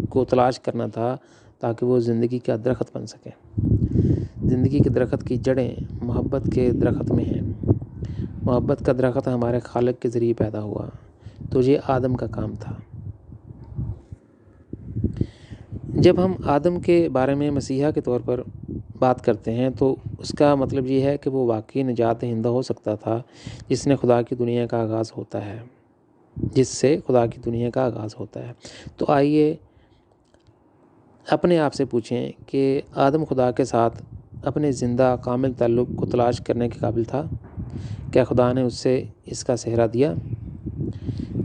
کو تلاش کرنا تھا تاکہ وہ زندگی کا درخت بن سکے۔ زندگی کے درخت کی جڑیں محبت کے درخت میں ہیں۔ محبت کا درخت ہمارے خالق کے ذریعے پیدا ہوا، تو یہ آدم کا کام تھا۔ جب ہم آدم کے بارے میں مسیحا کے طور پر بات کرتے ہیں تو اس کا مطلب یہ ہے کہ وہ واقعی نجات دہندہ ہو سکتا تھا جس سے خدا کی دنیا کا آغاز ہوتا ہے۔ تو آئیے اپنے آپ سے پوچھیں کہ آدم خدا کے ساتھ اپنے زندہ کامل تعلق کو تلاش کرنے کے قابل تھا؟ کیا خدا نے اس سے اس کا سہرا دیا؟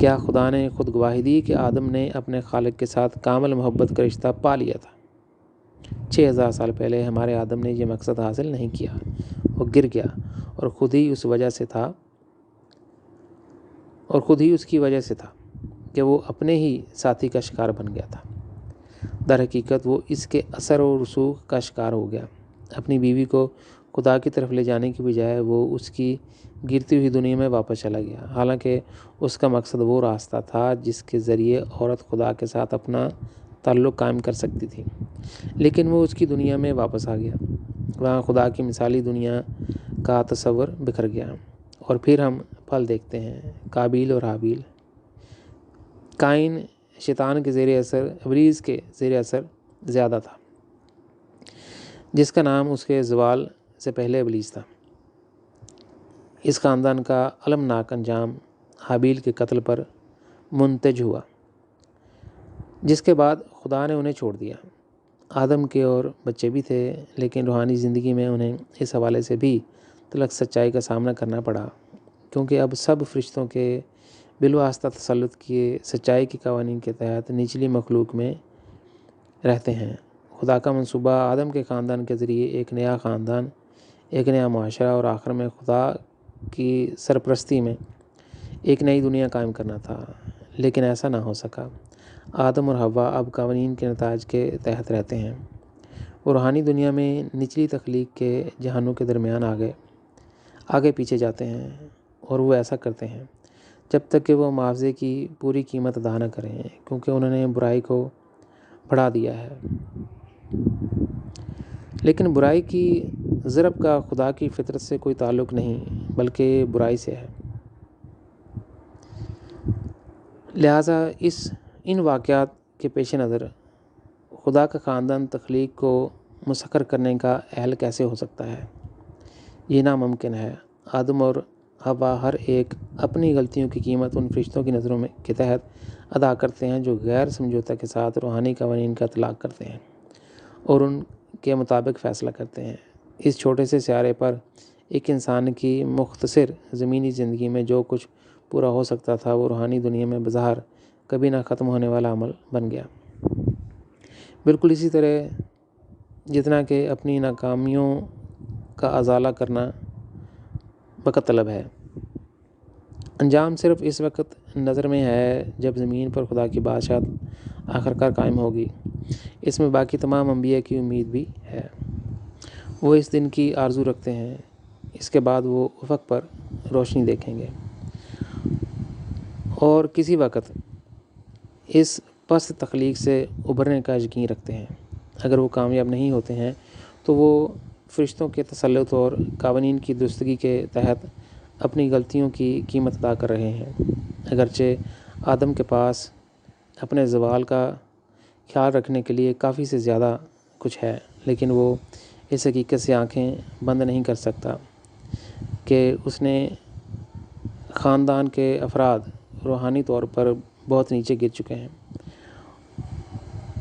کیا خدا نے خود گواہی دی کہ آدم نے اپنے خالق کے ساتھ کامل محبت کا رشتہ پا لیا تھا؟ 6000 سال پہلے ہمارے آدم نے یہ مقصد حاصل نہیں کیا، وہ گر گیا، اور خود ہی اس کی وجہ سے تھا کہ وہ اپنے ہی ساتھی کا شکار بن گیا تھا۔ در حقیقت وہ اس کے اثر و رسوخ کا شکار ہو گیا۔ اپنی بیوی کو خدا کی طرف لے جانے کی بجائے وہ اس کی گرتی ہوئی دنیا میں واپس چلا گیا، حالانکہ اس کا مقصد وہ راستہ تھا جس کے ذریعے عورت خدا کے ساتھ اپنا تعلق قائم کر سکتی تھی، لیکن وہ اس کی دنیا میں واپس آ گیا۔ وہاں خدا کی مثالی دنیا کا تصور بکھر گیا، اور پھر ہم پھل دیکھتے ہیں۔ قابیل اور حابیل۔ قائن شیطان کے زیر اثر، ابلیس کے زیر اثر زیادہ تھا، جس کا نام اس کے زوال سے پہلے ابلیس تھا۔ اس خاندان کا المناک انجام حابیل کے قتل پر منتج ہوا، جس کے بعد خدا نے انہیں چھوڑ دیا۔ آدم کے اور بچے بھی تھے، لیکن روحانی زندگی میں انہیں اس حوالے سے بھی تلخ سچائی کا سامنا کرنا پڑا، کیونکہ اب سب فرشتوں کے بالواسطہ تسلط کیے سچائی کے قوانین کے تحت نچلی مخلوق میں رہتے ہیں۔ خدا کا منصوبہ آدم کے خاندان کے ذریعے ایک نیا خاندان، ایک نیا معاشرہ اور آخر میں خدا کی سرپرستی میں ایک نئی دنیا قائم کرنا تھا، لیکن ایسا نہ ہو سکا۔ آدم اور حوا اب قوانین کے نتائج کے تحت رہتے ہیں۔ وہ روحانی دنیا میں نچلی تخلیق کے جہانوں کے درمیان آگے پیچھے جاتے ہیں، اور وہ ایسا کرتے ہیں جب تک کہ وہ معاوضے کی پوری قیمت ادا نہ کریں، کیونکہ انہوں نے برائی کو بڑھا دیا ہے۔ لیکن برائی کی ضرب کا خدا کی فطرت سے کوئی تعلق نہیں، بلکہ برائی سے ہے۔ لہٰذا ان واقعات کے پیش نظر خدا کا خاندان تخلیق کو مسخر کرنے کا اہل کیسے ہو سکتا ہے؟ یہ ناممکن ہے۔ آدم اور حوا ہر ایک اپنی غلطیوں کی قیمت ان فرشتوں کی نظروں کے تحت ادا کرتے ہیں جو غیر سمجھوتا کے ساتھ روحانی قوانین کا اطلاق کرتے ہیں اور ان کے مطابق فیصلہ کرتے ہیں۔ اس چھوٹے سے سیارے پر ایک انسان کی مختصر زمینی زندگی میں جو کچھ پورا ہو سکتا تھا، وہ روحانی دنیا میں بظاہر کبھی نہ ختم ہونے والا عمل بن گیا۔ بالکل اسی طرح جتنا کہ اپنی ناکامیوں کا ازالہ کرنا وقت طلب ہے۔ انجام صرف اس وقت نظر میں ہے جب زمین پر خدا کی بادشاہت آخرکار قائم ہوگی۔ اس میں باقی تمام انبیاء کی امید بھی ہے۔ وہ اس دن کی آرزو رکھتے ہیں، اس کے بعد وہ افق پر روشنی دیکھیں گے اور کسی وقت اس پست تخلیق سے ابھرنے کا یقین رکھتے ہیں۔ اگر وہ کامیاب نہیں ہوتے ہیں تو وہ فرشتوں کے تسلط اور قوانین کی درستگی کے تحت اپنی غلطیوں کی قیمت ادا کر رہے ہیں۔ اگرچہ آدم کے پاس اپنے زوال کا خیال رکھنے کے لیے کافی سے زیادہ کچھ ہے، لیکن وہ اس حقیقت سے آنکھیں بند نہیں کر سکتا کہ اس نے خاندان کے افراد روحانی طور پر بہت نیچے گر چکے ہیں۔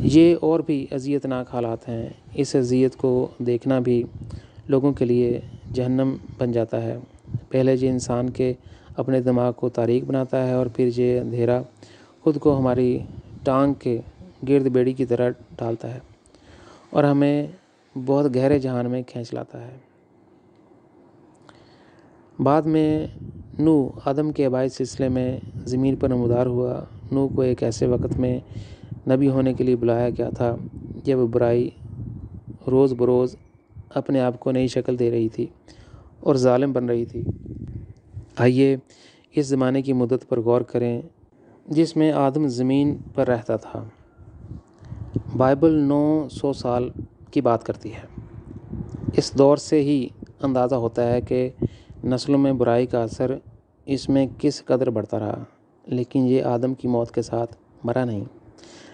یہ اور بھی اذیت ناک حالات ہیں۔ اس اذیت کو دیکھنا بھی لوگوں کے لیے جہنم بن جاتا ہے۔ پہلے یہ انسان کے اپنے دماغ کو تاریک بناتا ہے، اور پھر یہ اندھیرا خود کو ہماری ٹانگ کے گرد بیڑی کی طرح ڈالتا ہے اور ہمیں بہت گہرے جہان میں کھینچ لاتا ہے۔ بعد میں نوح آدم کے آبائی سلسلے میں زمین پر نمودار ہوا۔ نوح کو ایک ایسے وقت میں نبی ہونے کے لیے بلایا گیا تھا جب برائی روز بروز اپنے آپ کو نئی شکل دے رہی تھی اور ظالم بن رہی تھی۔ آئیے اس زمانے کی مدت پر غور کریں جس میں آدم زمین پر رہتا تھا۔ بائبل 900 سال کی بات کرتی ہے۔ اس دور سے ہی اندازہ ہوتا ہے کہ نسلوں میں برائی کا اثر اس میں کس قدر بڑھتا رہا، لیکن یہ آدم کی موت کے ساتھ مرا نہیں،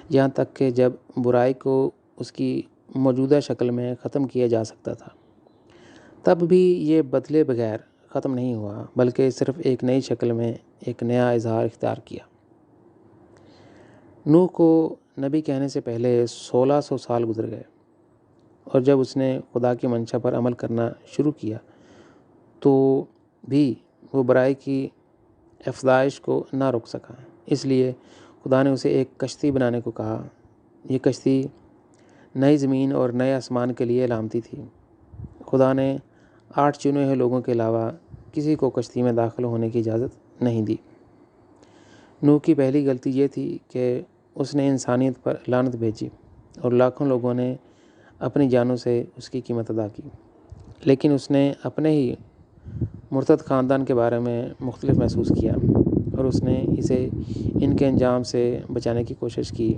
یہاں تک کہ جب برائی کو اس کی موجودہ شکل میں ختم کیا جا سکتا تھا، تب بھی یہ بدلے بغیر ختم نہیں ہوا، بلکہ صرف ایک نئی شکل میں ایک نیا اظہار اختیار کیا۔ نوح کو نبی کہنے سے پہلے 1600 سال گزر گئے، اور جب اس نے خدا کی منشا پر عمل کرنا شروع کیا تو بھی وہ برائی کی افزائش کو نہ روک سکا۔ اس لیے خدا نے اسے ایک کشتی بنانے کو کہا۔ یہ کشتی نئی زمین اور نئے آسمان کے لیے علامتی تھی۔ خدا نے 8 چنے ہوئے لوگوں کے علاوہ کسی کو کشتی میں داخل ہونے کی اجازت نہیں دی۔ نوح کی پہلی غلطی یہ تھی کہ اس نے انسانیت پر لعنت بھیجی، اور لاکھوں لوگوں نے اپنی جانوں سے اس کی قیمت ادا کی۔ لیکن اس نے اپنے ہی مرتد خاندان کے بارے میں مختلف محسوس کیا، اور اس نے اسے ان کے انجام سے بچانے کی کوشش کی،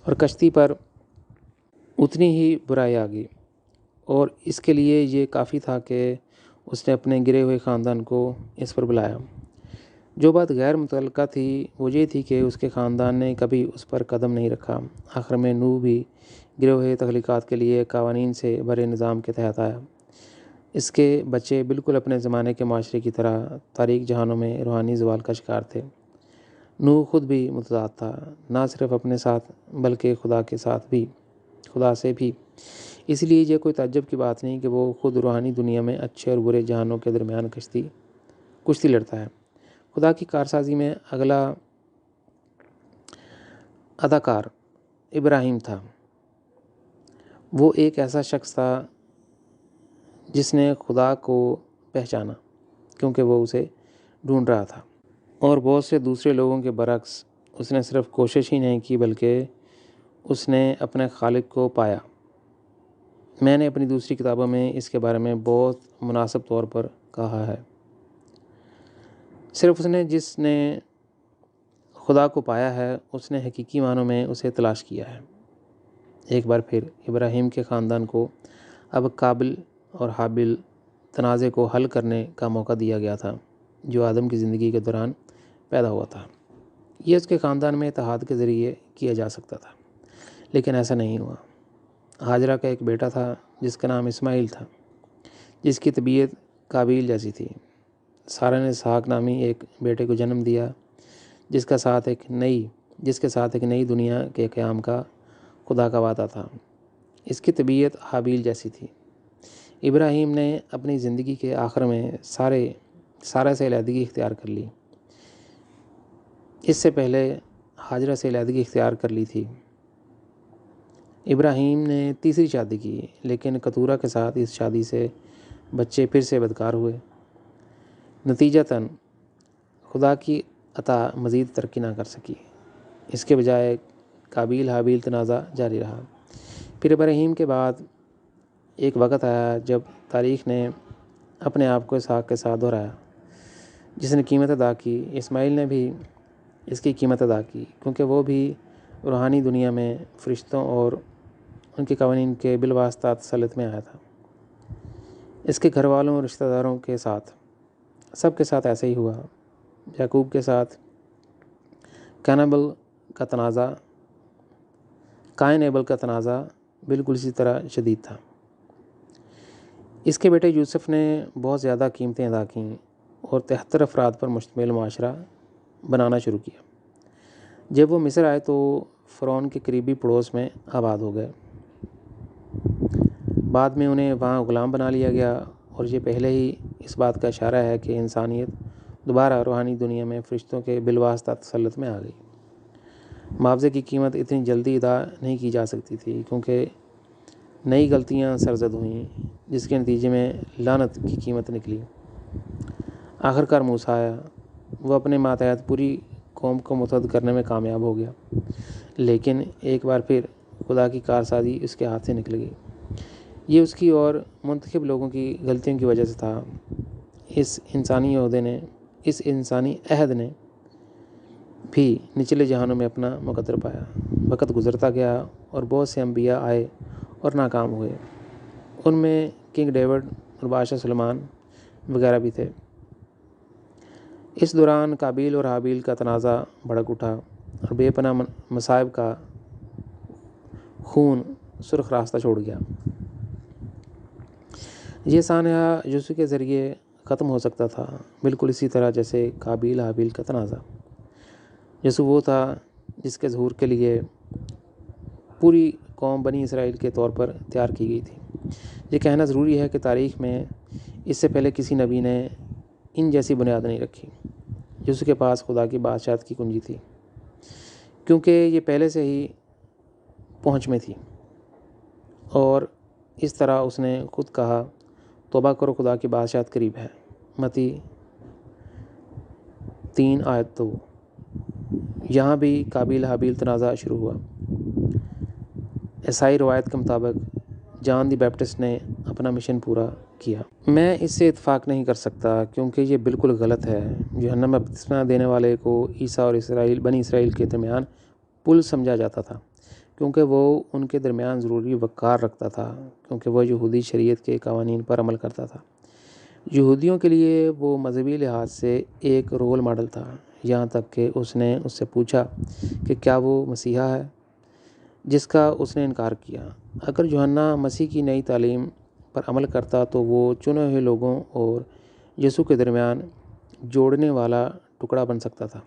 اور کشتی پر اتنی ہی برائی آ گئی، اور اس کے لیے یہ کافی تھا کہ اس نے اپنے گرے ہوئے خاندان کو اس پر بلایا۔ جو بات غیر متعلقہ تھی وہ یہ تھی کہ اس کے خاندان نے کبھی اس پر قدم نہیں رکھا۔ آخر میں نوح بھی گرے ہوئے تخلیقات کے لیے قوانین سے بھرے نظام کے تحت آیا۔ اس کے بچے بالکل اپنے زمانے کے معاشرے کی طرح تاریک جہانوں میں روحانی زوال کا شکار تھے۔ نوح خود بھی متضاد تھا، نہ صرف اپنے ساتھ بلکہ خدا سے بھی۔ اس لیے یہ کوئی تعجب کی بات نہیں کہ وہ خود روحانی دنیا میں اچھے اور برے جہانوں کے درمیان کشتی لڑتا ہے۔ خدا کی کارسازی میں اگلا اداکار ابراہیم تھا۔ وہ ایک ایسا شخص تھا جس نے خدا کو پہچانا کیونکہ وہ اسے ڈھونڈ رہا تھا، اور بہت سے دوسرے لوگوں کے برعکس اس نے صرف کوشش ہی نہیں کی بلکہ اس نے اپنے خالق کو پایا۔ میں نے اپنی دوسری کتابوں میں اس کے بارے میں بہت مناسب طور پر کہا ہے۔ صرف جس نے خدا کو پایا ہے اس نے حقیقی معنوں میں اسے تلاش کیا ہے۔ ایک بار پھر ابراہیم کے خاندان کو اب قابل اور حابیل تنازع کو حل کرنے کا موقع دیا گیا تھا جو آدم کی زندگی کے دوران پیدا ہوا تھا۔ یہ اس کے خاندان میں اتحاد کے ذریعے کیا جا سکتا تھا، لیکن ایسا نہیں ہوا۔ ہاجرہ کا ایک بیٹا تھا جس کا نام اسماعیل تھا، جس کی طبیعت قابیل جیسی تھی۔ سارہ نے اسحاق نامی ایک بیٹے کو جنم دیا جس کے ساتھ ایک نئی دنیا کے قیام کا خدا کا وعدہ تھا۔ اس کی طبیعت حابیل جیسی تھی۔ ابراہیم نے اپنی زندگی کے آخر میں سارہ سے علیحدگی اختیار کر لی۔ اس سے پہلے ہاجرہ سے علیحدگی اختیار کر لی تھی۔ ابراہیم نے تیسری شادی کی، لیکن کتورہ کے ساتھ اس شادی سے بچے پھر سے بدکار ہوئے۔ نتیجتاً خدا کی عطا مزید ترقی نہ کر سکی۔ اس کے بجائے قابیل حابیل تنازع جاری رہا۔ پھر ابراہیم کے بعد ایک وقت آیا جب تاریخ نے اپنے آپ کو اسحاق کے ساتھ دہرایا، جس نے قیمت ادا کی۔ اسماعیل نے بھی اس کی قیمت ادا کی کیونکہ وہ بھی روحانی دنیا میں فرشتوں اور ان کے قوانین کے بالواسطہ تسلط میں آیا تھا۔ اس کے گھر والوں اور رشتہ داروں کے ساتھ سب کے ساتھ ایسا ہی ہوا۔ یعقوب کے ساتھ قائن ایبل کا تنازع بالکل اسی طرح شدید تھا۔ اس کے بیٹے یوسف نے بہت زیادہ قیمتیں ادا کیں اور 73 افراد پر مشتمل معاشرہ بنانا شروع کیا۔ جب وہ مصر آئے تو فرعون کے قریبی پڑوس میں آباد ہو گئے۔ بعد میں انہیں وہاں غلام بنا لیا گیا، اور یہ پہلے ہی اس بات کا اشارہ ہے کہ انسانیت دوبارہ روحانی دنیا میں فرشتوں کے بالواسطہ تسلط میں آ گئی۔ معاوضے کی قیمت اتنی جلدی ادا نہیں کی جا سکتی تھی کیونکہ نئی غلطیاں سرزد ہوئیں، جس کے نتیجے میں لعنت کی قیمت نکلی۔ آخرکار موسیٰ آیا۔ وہ اپنے ماتحت پوری قوم کو متحد کرنے میں کامیاب ہو گیا، لیکن ایک بار پھر خدا کی کارسازی اس کے ہاتھ سے نکل گئی۔ یہ اس کی اور منتخب لوگوں کی غلطیوں کی وجہ سے تھا۔ اس انسانی عہد نے بھی نچلے جہانوں میں اپنا مقدر پایا۔ وقت گزرتا گیا اور بہت سے انبیاء آئے اور ناکام ہوئے۔ ان میں کنگ ڈیوڈ اور بادشاہ سلیمان وغیرہ بھی تھے۔ اس دوران قابیل اور حابیل کا تنازع بھڑک اٹھا اور بے پناہ مصائب کا خون سرخ راستہ چھوڑ گیا۔ یہ سانحہ یسوع کے ذریعے ختم ہو سکتا تھا، بالکل اسی طرح جیسے قابیل حابیل کا تنازع۔ یسوع وہ تھا جس کے ظہور کے لیے پوری قوم بنی اسرائیل کے طور پر تیار کی گئی تھی۔ یہ کہنا ضروری ہے کہ تاریخ میں اس سے پہلے کسی نبی نے ان جیسی بنیاد نہیں رکھی۔ یسوع کے پاس خدا کی بادشاہت کی کنجی تھی کیونکہ یہ پہلے سے ہی پہنچ میں تھی، اور اس طرح اس نے خود کہا، توبہ کرو، خدا کی بادشاہت قریب ہے۔ متی 3:2۔ یہاں بھی قابیل حابیل تنازع شروع ہوا۔ عیسائی روایت کے مطابق جان دی بیپٹسٹ نے اپنا مشن پورا کیا۔ میں اس سے اتفاق نہیں کر سکتا کیونکہ یہ بالکل غلط ہے۔ یوحنا میں بپتسمہ دینے والے کو عیسیٰ اور بنی اسرائیل کے درمیان پل سمجھا جاتا تھا کیونکہ وہ ان کے درمیان ضروری وقار رکھتا تھا، کیونکہ وہ یہودی شریعت کے قوانین پر عمل کرتا تھا۔ یہودیوں کے لیے وہ مذہبی لحاظ سے ایک رول ماڈل تھا، یہاں تک کہ اس نے اس سے پوچھا کہ کیا وہ مسیحا ہے، جس کا اس نے انکار کیا۔ اگر یوحنا مسیح کی نئی تعلیم پر عمل کرتا تو وہ چنے ہوئے لوگوں اور یسوع کے درمیان جوڑنے والا ٹکڑا بن سکتا تھا،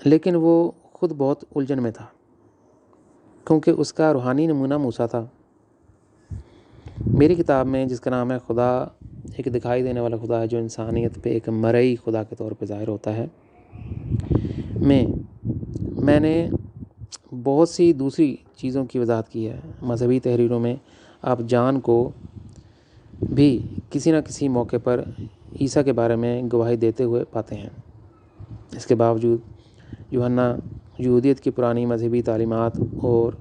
لیکن وہ خود بہت الجھن میں تھا کیونکہ اس کا روحانی نمونہ موسیٰ تھا۔ میری کتاب میں، جس کا نام ہے خدا ایک دکھائی دینے والا خدا ہے جو انسانیت پہ ایک مرئی خدا کے طور پہ ظاہر ہوتا ہے، میں نے بہت سی دوسری چیزوں کی وضاحت کی ہے۔ مذہبی تحریروں میں آپ جان کو بھی کسی نہ کسی موقع پر عیسیٰ کے بارے میں گواہی دیتے ہوئے پاتے ہیں۔ اس کے باوجود یوحنا یہودیت کی پرانی مذہبی تعلیمات اور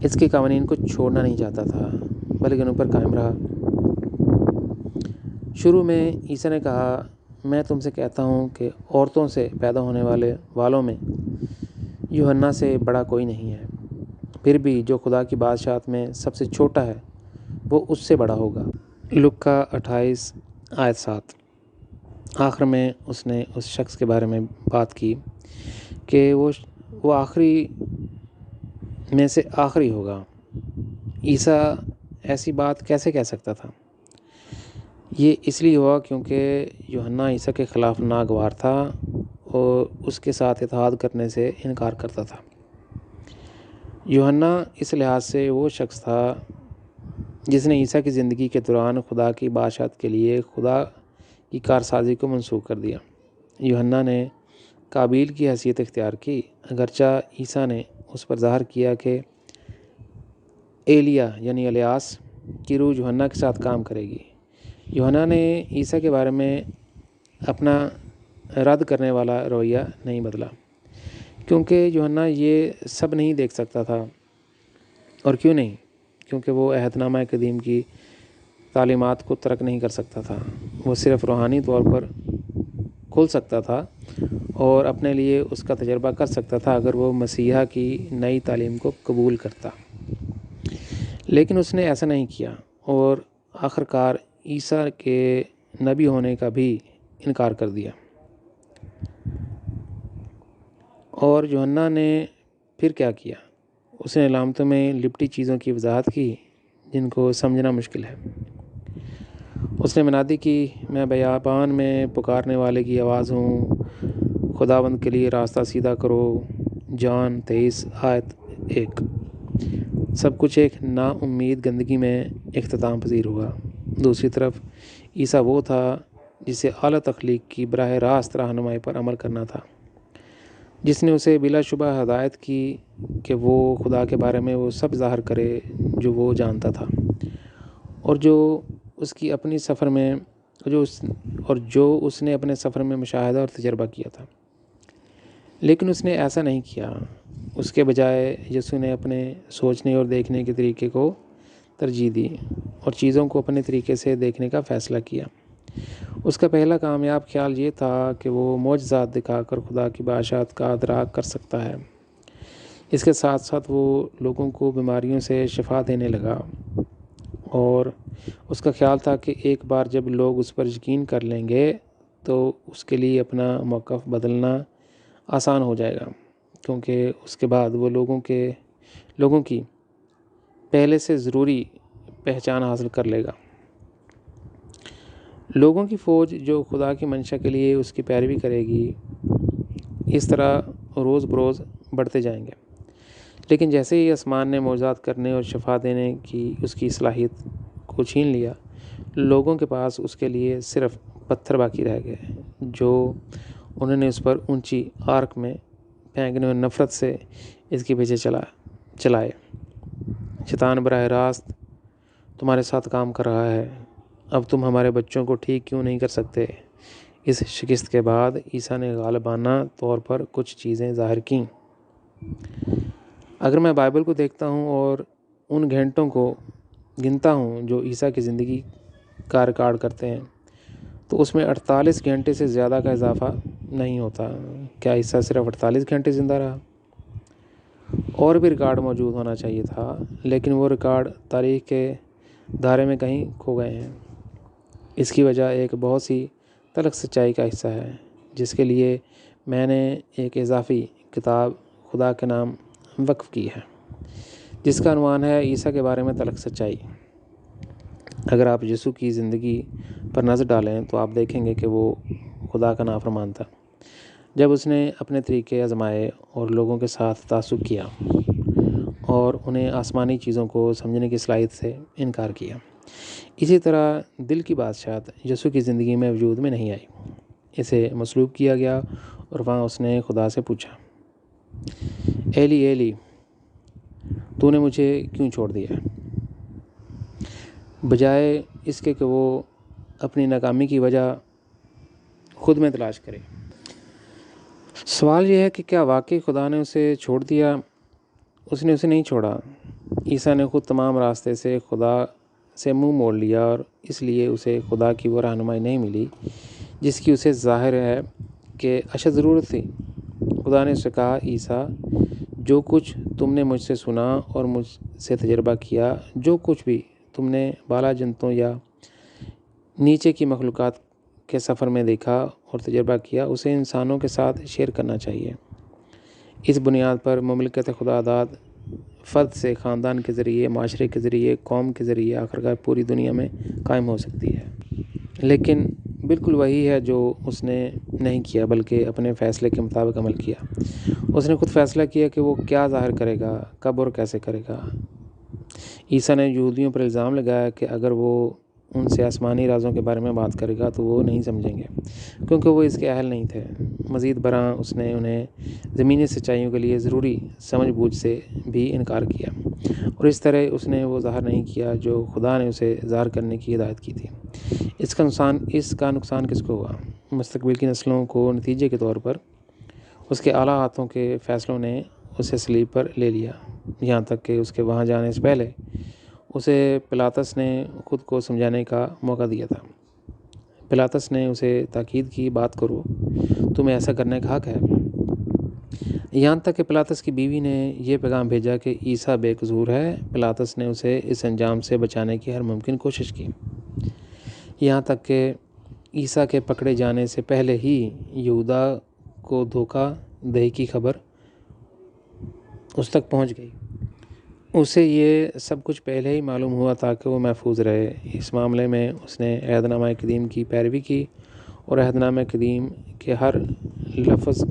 اس کے قوانین کو چھوڑنا نہیں چاہتا تھا، بلکہ ان پر قائم رہا۔ شروع میں عیسیٰ نے کہا، میں تم سے کہتا ہوں کہ عورتوں سے پیدا ہونے والوں میں یوحنا سے بڑا کوئی نہیں ہے، پھر بھی جو خدا کی بادشاہت میں سب سے چھوٹا ہے وہ اس سے بڑا ہوگا۔ لوکا 28 آیت 7۔ آخر میں اس نے اس شخص کے بارے میں بات کی کہ وہ آخری میں سے آخری ہوگا۔ عیسیٰ ایسی بات کیسے کہہ سکتا تھا؟ یہ اس لیے ہوا کیونکہ یوحنا عیسیٰ کے خلاف ناگوار تھا اور اس کے ساتھ اتحاد کرنے سے انکار کرتا تھا۔ یوحنا اس لحاظ سے وہ شخص تھا جس نے عیسیٰ کی زندگی کے دوران خدا کی بادشاہت کے لیے خدا کی کارسازی کو منسوخ کر دیا۔ یوحنا نے قابیل کی حیثیت اختیار کی، اگرچہ عیسیٰ نے اس پر ظاہر کیا کہ ایلیا یعنی الیاس کی روح یوحنا کے ساتھ کام کرے گی۔ یوحنا نے عیسیٰ کے بارے میں اپنا رد کرنے والا رویہ نہیں بدلا، کیونکہ یوحنا یہ سب نہیں دیکھ سکتا تھا۔ اور کیوں نہیں؟ کیونکہ وہ عہد نامہ قدیم کی تعلیمات کو ترک نہیں کر سکتا تھا۔ وہ صرف روحانی طور پر کھل سکتا تھا اور اپنے لیے اس کا تجربہ کر سکتا تھا اگر وہ مسیحا کی نئی تعلیم کو قبول کرتا۔ لیکن اس نے ایسا نہیں کیا اور آخرکار عیسیٰ کے نبی ہونے کا بھی انکار کر دیا۔ اور یوحنا نے پھر کیا کیا؟ اس نے علامتوں میں لپٹی چیزوں کی وضاحت کی جن کو سمجھنا مشکل ہے۔ اس نے منادی کی، میں بیابان میں پکارنے والے کی آواز ہوں، خداوند کے لیے راستہ سیدھا کرو۔ جان 23 آیت 1۔ سب کچھ ایک نا امید گندگی میں اختتام پذیر ہوا۔ دوسری طرف عیسیٰ وہ تھا جسے اعلیٰ تخلیق کی براہ راست رہنمائی پر عمل کرنا تھا، جس نے اسے بلا شبہ ہدایت کی کہ وہ خدا کے بارے میں وہ سب ظاہر کرے جو وہ جانتا تھا اور جو اس نے اپنے سفر میں مشاہدہ اور تجربہ کیا تھا۔ لیکن اس نے ایسا نہیں کیا۔ اس کے بجائے یسوع نے اپنے سوچنے اور دیکھنے کے طریقے کو ترجیح دی اور چیزوں کو اپنے طریقے سے دیکھنے کا فیصلہ کیا۔ اس کا پہلا کامیاب خیال یہ تھا کہ وہ معجزات دکھا کر خدا کی بادشاہت کا ادراک کر سکتا ہے۔ اس کے ساتھ ساتھ وہ لوگوں کو بیماریوں سے شفا دینے لگا، اور اس کا خیال تھا کہ ایک بار جب لوگ اس پر یقین کر لیں گے تو اس کے لیے اپنا موقف بدلنا آسان ہو جائے گا، کیونکہ اس کے بعد وہ لوگوں کی پہلے سے ضروری پہچان حاصل کر لے گا۔ لوگوں کی فوج جو خدا کی منشا کے لیے اس کی پیروی کرے گی اس طرح روز بروز بڑھتے جائیں گے۔ لیکن جیسے ہی آسمان نے معجزات کرنے اور شفا دینے کی اس کی صلاحیت کو چھین لیا، لوگوں کے پاس اس کے لیے صرف پتھر باقی رہ گئے جو انہوں نے اس پر اونچی آرک میں پھینکنے اور نفرت سے اس کے پیچھے چلائے۔ شیطان براہ راست تمہارے ساتھ کام کر رہا ہے، اب تم ہمارے بچوں کو ٹھیک کیوں نہیں کر سکتے؟ اس شکست کے بعد عیسیٰ نے غالبانہ طور پر کچھ چیزیں ظاہر کیں۔ اگر میں بائبل کو دیکھتا ہوں اور ان گھنٹوں کو گنتا ہوں جو عیسیٰ کی زندگی کا ریکارڈ کرتے ہیں تو اس میں 48 گھنٹے سے زیادہ کا اضافہ نہیں ہوتا۔ کیا عیسیٰ صرف 48 گھنٹے زندہ رہا؟ اور بھی ریکارڈ موجود ہونا چاہیے تھا، لیکن وہ ریکارڈ تاریخ کے دھارے میں کہیں کھو گئے ہیں۔ اس کی وجہ ایک بہت سی تلخ سچائی کا حصہ ہے، جس کے لیے میں نے ایک اضافی کتاب خدا کے نام وقف کی ہے، جس کا عنوان ہے عیسیٰ کے بارے میں تلخ سچائی۔ اگر آپ یسوع کی زندگی پر نظر ڈالیں تو آپ دیکھیں گے کہ وہ خدا کا نافرمان تھا جب اس نے اپنے طریقے آزمائے اور لوگوں کے ساتھ تعصب کیا اور انہیں آسمانی چیزوں کو سمجھنے کی صلاحیت سے انکار کیا۔ اسی طرح دل کی بادشاہت یسوع کی زندگی میں وجود میں نہیں آئی۔ اسے مصلوب کیا گیا اور وہاں اس نے خدا سے پوچھا، ایلی ایلی تو نے مجھے کیوں چھوڑ دیا؟ بجائے اس کے کہ وہ اپنی ناکامی کی وجہ خود میں تلاش کرے۔ سوال یہ ہے کہ کیا واقعی خدا نے اسے چھوڑ دیا؟ اس نے اسے نہیں چھوڑا۔ عیسیٰ نے خود تمام راستے سے خدا سے منہ موڑ لیا اور اس لیے اسے خدا کی وہ رہنمائی نہیں ملی جس کی اسے ظاہر ہے کہ اشد ضرورت تھی۔ خدا نے اسے کہا، عیسیٰ جو کچھ تم نے مجھ سے سنا اور مجھ سے تجربہ کیا، جو کچھ بھی تم نے بالا جنتوں یا نیچے کی مخلوقات کے سفر میں دیکھا اور تجربہ کیا، اسے انسانوں کے ساتھ شیئر کرنا چاہیے۔ اس بنیاد پر مملکت خدا داد فرد سے خاندان کے ذریعے، معاشرے کے ذریعے، قوم کے ذریعے آخرکار پوری دنیا میں قائم ہو سکتی ہے۔ لیکن بالکل وہی ہے جو اس نے نہیں کیا، بلکہ اپنے فیصلے کے مطابق عمل کیا۔ اس نے خود فیصلہ کیا کہ وہ کیا ظاہر کرے گا، کب اور کیسے کرے گا۔ عیسیٰ نے یہودیوں پر الزام لگایا کہ اگر وہ ان سے آسمانی رازوں کے بارے میں بات کرے گا تو وہ نہیں سمجھیں گے کیونکہ وہ اس کے اہل نہیں تھے۔ مزید برآں اس نے انہیں زمینی سچائیوں کے لیے ضروری سمجھ بوجھ سے بھی انکار کیا، اور اس طرح اس نے وہ ظاہر نہیں کیا جو خدا نے اسے ظاہر کرنے کی ہدایت کی تھی۔ اس کا نقصان کس کو ہوا؟ مستقبل کی نسلوں کو۔ نتیجے کے طور پر اس کے اعلیٰ ہاتھوں کے فیصلوں نے اسے صلیب پر لے لیا، یہاں تک کہ اس کے وہاں جانے سے پہلے اسے پلاطس نے خود کو سمجھانے کا موقع دیا تھا۔ پلاطس نے اسے تاکید کی، بات کرو، تمہیں ایسا کرنے کا حق ہے۔ یہاں تک کہ پلاطس کی بیوی نے یہ پیغام بھیجا کہ عیسیٰ بے قصور ہے۔ پلاطس نے اسے اس انجام سے بچانے کی ہر ممکن کوشش کی، یہاں تک کہ عیسیٰ کے پکڑے جانے سے پہلے ہی یہودا کو دھوکہ دہی کی خبر اس تک پہنچ گئی۔ اسے یہ سب کچھ پہلے ہی معلوم ہوا تاکہ وہ محفوظ رہے۔ اس معاملے میں اس نے عہد نامہ قدیم کی پیروی کی اور عہد نامہ قدیم کے ہر لفظ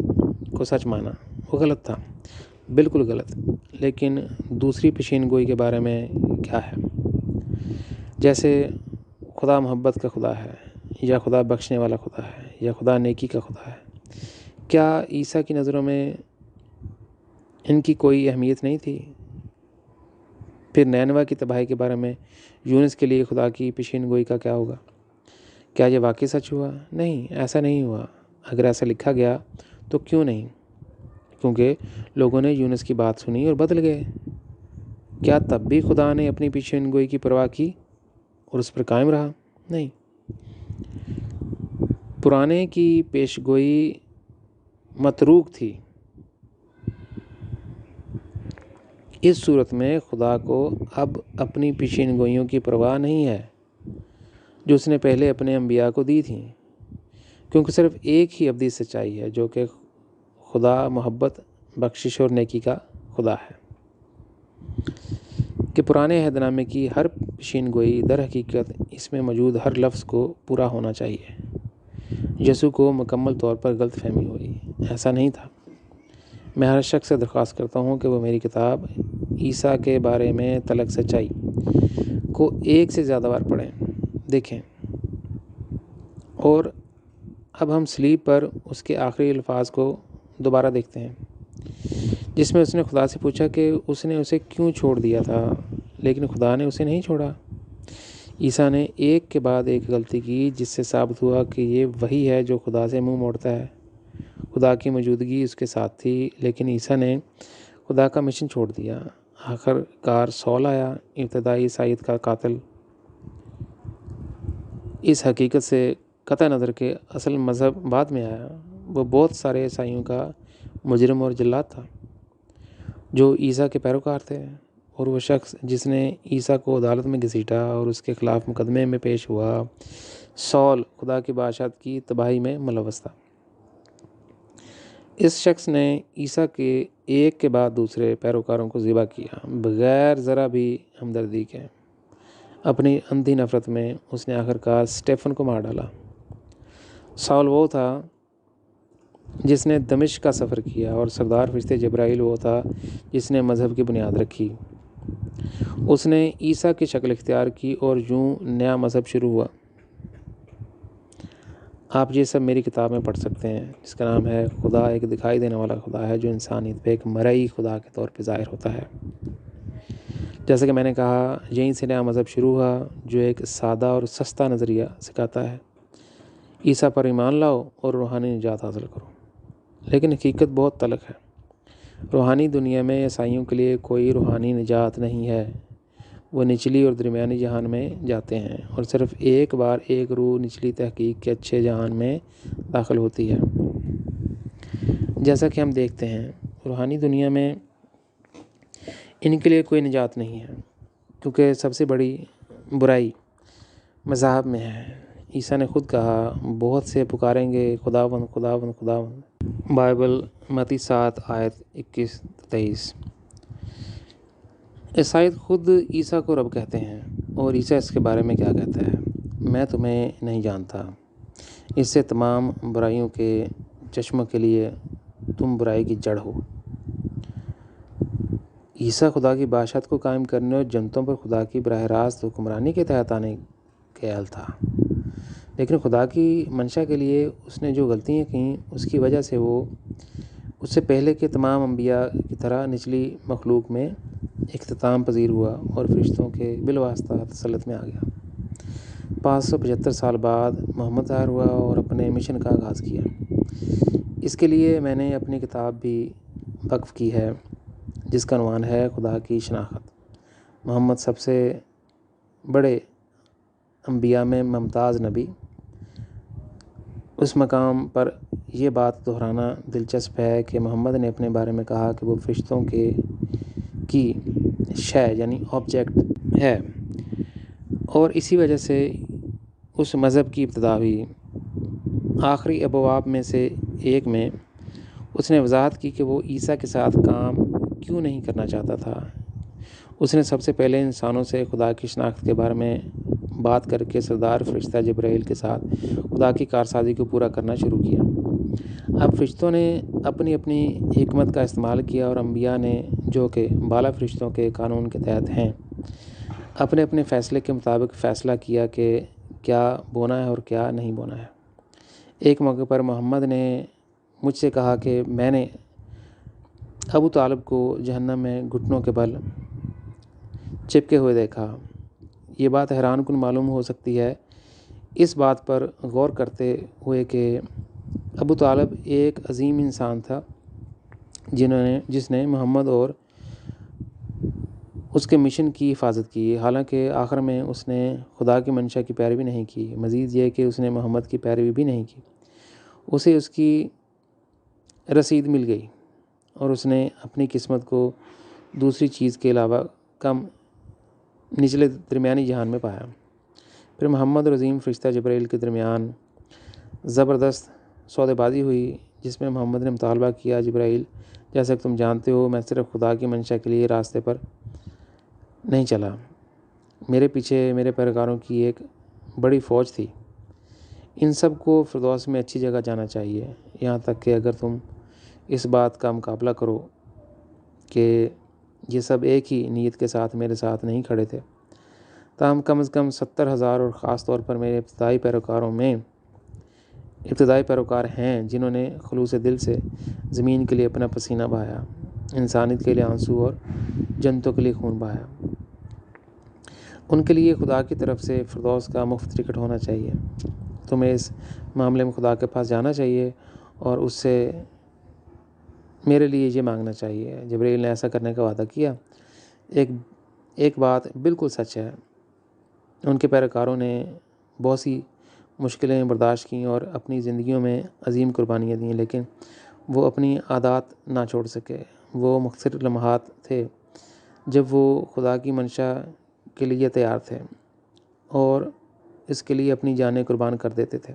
کو سچ مانا۔ وہ غلط تھا، بالکل غلط، لیکن دوسری پیشین گوئی کے بارے میں کیا ہے؟ جیسے خدا محبت کا خدا ہے، یا خدا بخشنے والا خدا ہے، یا خدا نیکی کا خدا ہے۔ کیا عیسیٰ کی نظروں میں ان کی کوئی اہمیت نہیں تھی؟ پھر نینوا کی تباہی کے بارے میں یونس کے لیے خدا کی پیشین گوئی کا کیا ہوگا؟ کیا یہ واقعی سچ ہوا؟ نہیں، ایسا نہیں ہوا۔ اگر ایسا لکھا گیا تو کیوں نہیں؟ کیونکہ لوگوں نے یونس کی بات سنی اور بدل گئے۔ کیا تب بھی خدا نے اپنی پیشین گوئی کی پرواہ کی اور اس پر قائم رہا؟ نہیں۔ پرانے کی پیش گوئی متروک تھی۔ اس صورت میں خدا کو اب اپنی پیشین گوئیوں کی پرواہ نہیں ہے جو اس نے پہلے اپنے انبیاء کو دی تھیں، کیونکہ صرف ایک ہی ابدی سچائی ہے جو کہ خدا محبت، بخشش اور نیکی کا خدا ہے، کہ پرانے عہد نامے کی ہر پیشین گوئی در حقیقت اس میں موجود ہر لفظ کو پورا ہونا چاہیے۔ یسوع کو مکمل طور پر غلط فہمی ہوئی، ایسا نہیں تھا۔ میں ہر شخص سے درخواست کرتا ہوں کہ وہ میری کتاب عیسیٰ کے بارے میں تلخ سچائی کو 1 سے زیادہ بار پڑھیں، دیکھیں، اور اب ہم صلیب پر اس کے آخری الفاظ کو دوبارہ دیکھتے ہیں، جس میں اس نے خدا سے پوچھا کہ اس نے اسے کیوں چھوڑ دیا تھا، لیکن خدا نے اسے نہیں چھوڑا۔ عیسیٰ نے ایک کے بعد ایک غلطی کی، جس سے ثابت ہوا کہ یہ وہی ہے جو خدا سے منہ موڑتا ہے۔ خدا کی موجودگی اس کے ساتھ تھی، لیکن عیسیٰ نے خدا کا مشن چھوڑ دیا۔ آخر کار سول آیا، ابتدائی عیسائیت کا قاتل۔ اس حقیقت سے قطع نظر کہ اصل مذہب بعد میں آیا، وہ بہت سارے عیسائیوں کا مجرم اور جلاد تھا جو عیسیٰ کے پیروکار تھے، اور وہ شخص جس نے عیسیٰ کو عدالت میں گھسیٹا اور اس کے خلاف مقدمے میں پیش ہوا، سول، خدا کی بادشاہت کی تباہی میں ملوث تھا۔ اس شخص نے عیسیٰ کے ایک کے بعد دوسرے پیروکاروں کو ذبح کیا بغیر ذرا بھی ہمدردی کے۔ اپنی اندھی نفرت میں اس نے آخرکار اسٹیفن کو مار ڈالا۔ سول وہ تھا جس نے دمشق کا سفر کیا، اور سردار فرشتے جبرائیل وہ تھا جس نے مذہب کی بنیاد رکھی۔ اس نے عیسیٰ کی شکل اختیار کی اور یوں نیا مذہب شروع ہوا۔ آپ یہ سب میری کتاب میں پڑھ سکتے ہیں، جس کا نام ہے خدا ایک دکھائی دینے والا خدا ہے جو انسانیت پہ ایک مرئی خدا کے طور پہ ظاہر ہوتا ہے۔ جیسا کہ میں نے کہا، یہیں سے نیا مذہب شروع ہوا جو ایک سادہ اور سستا نظریہ سکھاتا ہے: عیسیٰ پر ایمان لاؤ اور روحانی نجات حاصل کرو۔ لیکن حقیقت بہت تلخ ہے۔ روحانی دنیا میں عیسائیوں کے لیے کوئی روحانی نجات نہیں ہے۔ وہ نچلی اور درمیانی جہان میں جاتے ہیں، اور صرف ایک بار ایک روح نچلی تحقیق کے اچھے جہان میں داخل ہوتی ہے۔ جیسا کہ ہم دیکھتے ہیں، روحانی دنیا میں ان کے لیے کوئی نجات نہیں ہے، کیونکہ سب سے بڑی برائی مذاہب میں ہے۔ عیسیٰ نے خود کہا، بہت سے پکاریں گے خداوند خداوند خداوند۔ بائبل متی 7 آیت 21-23۔ عیسائیت خود عیسیٰ کو رب کہتے ہیں، اور عیسیٰ اس کے بارے میں کیا کہتا ہے؟ میں تمہیں نہیں جانتا، اس سے تمام برائیوں کے چشموں کے لیے تم برائی کی جڑ ہو۔ عیسیٰ خدا کی بادشاہت کو قائم کرنے اور جنتوں پر خدا کی براہ راست حکمرانی کے تحت آنے کے اہل تھا، لیکن خدا کی منشا کے لیے اس نے جو غلطیاں کیں، اس کی وجہ سے وہ اس سے پہلے کے تمام انبیاء کی طرح نچلی مخلوق میں اختتام پذیر ہوا اور فرشتوں کے بالواسطہ تسلط میں آ گیا۔ 575 سال بعد محمد ظاہر ہوا اور اپنے مشن کا آغاز کیا۔ اس کے لیے میں نے اپنی کتاب بھی وقف کی ہے، جس کا عنوان ہے خدا کی شناخت۔ محمد سب سے بڑے انبیاء میں ممتاز نبی۔ اس مقام پر یہ بات دہرانا دلچسپ ہے کہ محمد نے اپنے بارے میں کہا کہ وہ فرشتوں کی شے یعنی آبجیکٹ ہے، اور اسی وجہ سے اس مذہب کی ابتدا ہوئی۔ آخری ابواب میں سے ایک میں اس نے وضاحت کی کہ وہ عیسیٰ کے ساتھ کام کیوں نہیں کرنا چاہتا تھا۔ اس نے سب سے پہلے انسانوں سے خدا کی شناخت کے بارے میں بات کر کے سردار فرشتہ جبرائیل کے ساتھ خدا کی کارسازی کو پورا کرنا شروع کیا۔ اب فرشتوں نے اپنی اپنی حکمت کا استعمال کیا، اور انبیاء نے، جو کہ بالا فرشتوں کے قانون کے تحت ہیں، اپنے اپنے فیصلے کے مطابق فیصلہ کیا کہ کیا بونا ہے اور کیا نہیں بونا ہے۔ ایک موقع پر محمد نے مجھ سے کہا کہ میں نے ابو طالب کو جہنم میں گھٹنوں کے بل چپکے ہوئے دیکھا۔ یہ بات حیران کن معلوم ہو سکتی ہے، اس بات پر غور کرتے ہوئے کہ ابو طالب ایک عظیم انسان تھا جس نے محمد اور اس کے مشن کی حفاظت کی، حالانکہ آخر میں اس نے خدا کی منشا کی پیروی نہیں کی۔ مزید یہ کہ اس نے محمد کی پیروی بھی نہیں کی۔ اسے اس کی رسید مل گئی، اور اس نے اپنی قسمت کو دوسری چیز کے علاوہ کم نچلے درمیانی جہان میں پایا۔ پھر محمد اور عظیم فرشتہ جبرائیل کے درمیان زبردست سودے بازی ہوئی، جس میں محمد نے مطالبہ کیا، جبرائیل، جیسا کہ تم جانتے ہو، میں صرف خدا کی منشا کے لیے راستے پر نہیں چلا، میرے پیچھے میرے پیروکاروں کی ایک بڑی فوج تھی۔ ان سب کو فردوس میں اچھی جگہ جانا چاہیے، یہاں تک کہ اگر تم اس بات کا مقابلہ کرو کہ یہ سب ایک ہی نیت کے ساتھ میرے ساتھ نہیں کھڑے تھے، تاہم کم از کم 70,000 اور خاص طور پر میرے ابتدائی پیروکار ہیں جنہوں نے خلوص دل سے زمین کے لیے اپنا پسینہ بہایا، انسانیت کے لیے آنسو اور جنتوں کے لیے خون بہایا۔ ان کے لیے خدا کی طرف سے فردوس کا مفت ٹکٹ ہونا چاہیے۔ تمہیں اس معاملے میں خدا کے پاس جانا چاہیے اور اس سے میرے لیے یہ مانگنا چاہیے۔ جبرائیل نے ایسا کرنے کا وعدہ کیا۔ ایک بات بالکل سچ ہے، ان کے پیروکاروں نے بہت سی مشکلیں برداشت کیں اور اپنی زندگیوں میں عظیم قربانیاں دیں، لیکن وہ اپنی عادات نہ چھوڑ سکے۔ وہ مختصر لمحات تھے جب وہ خدا کی منشا کے لیے تیار تھے اور اس کے لیے اپنی جانیں قربان کر دیتے تھے۔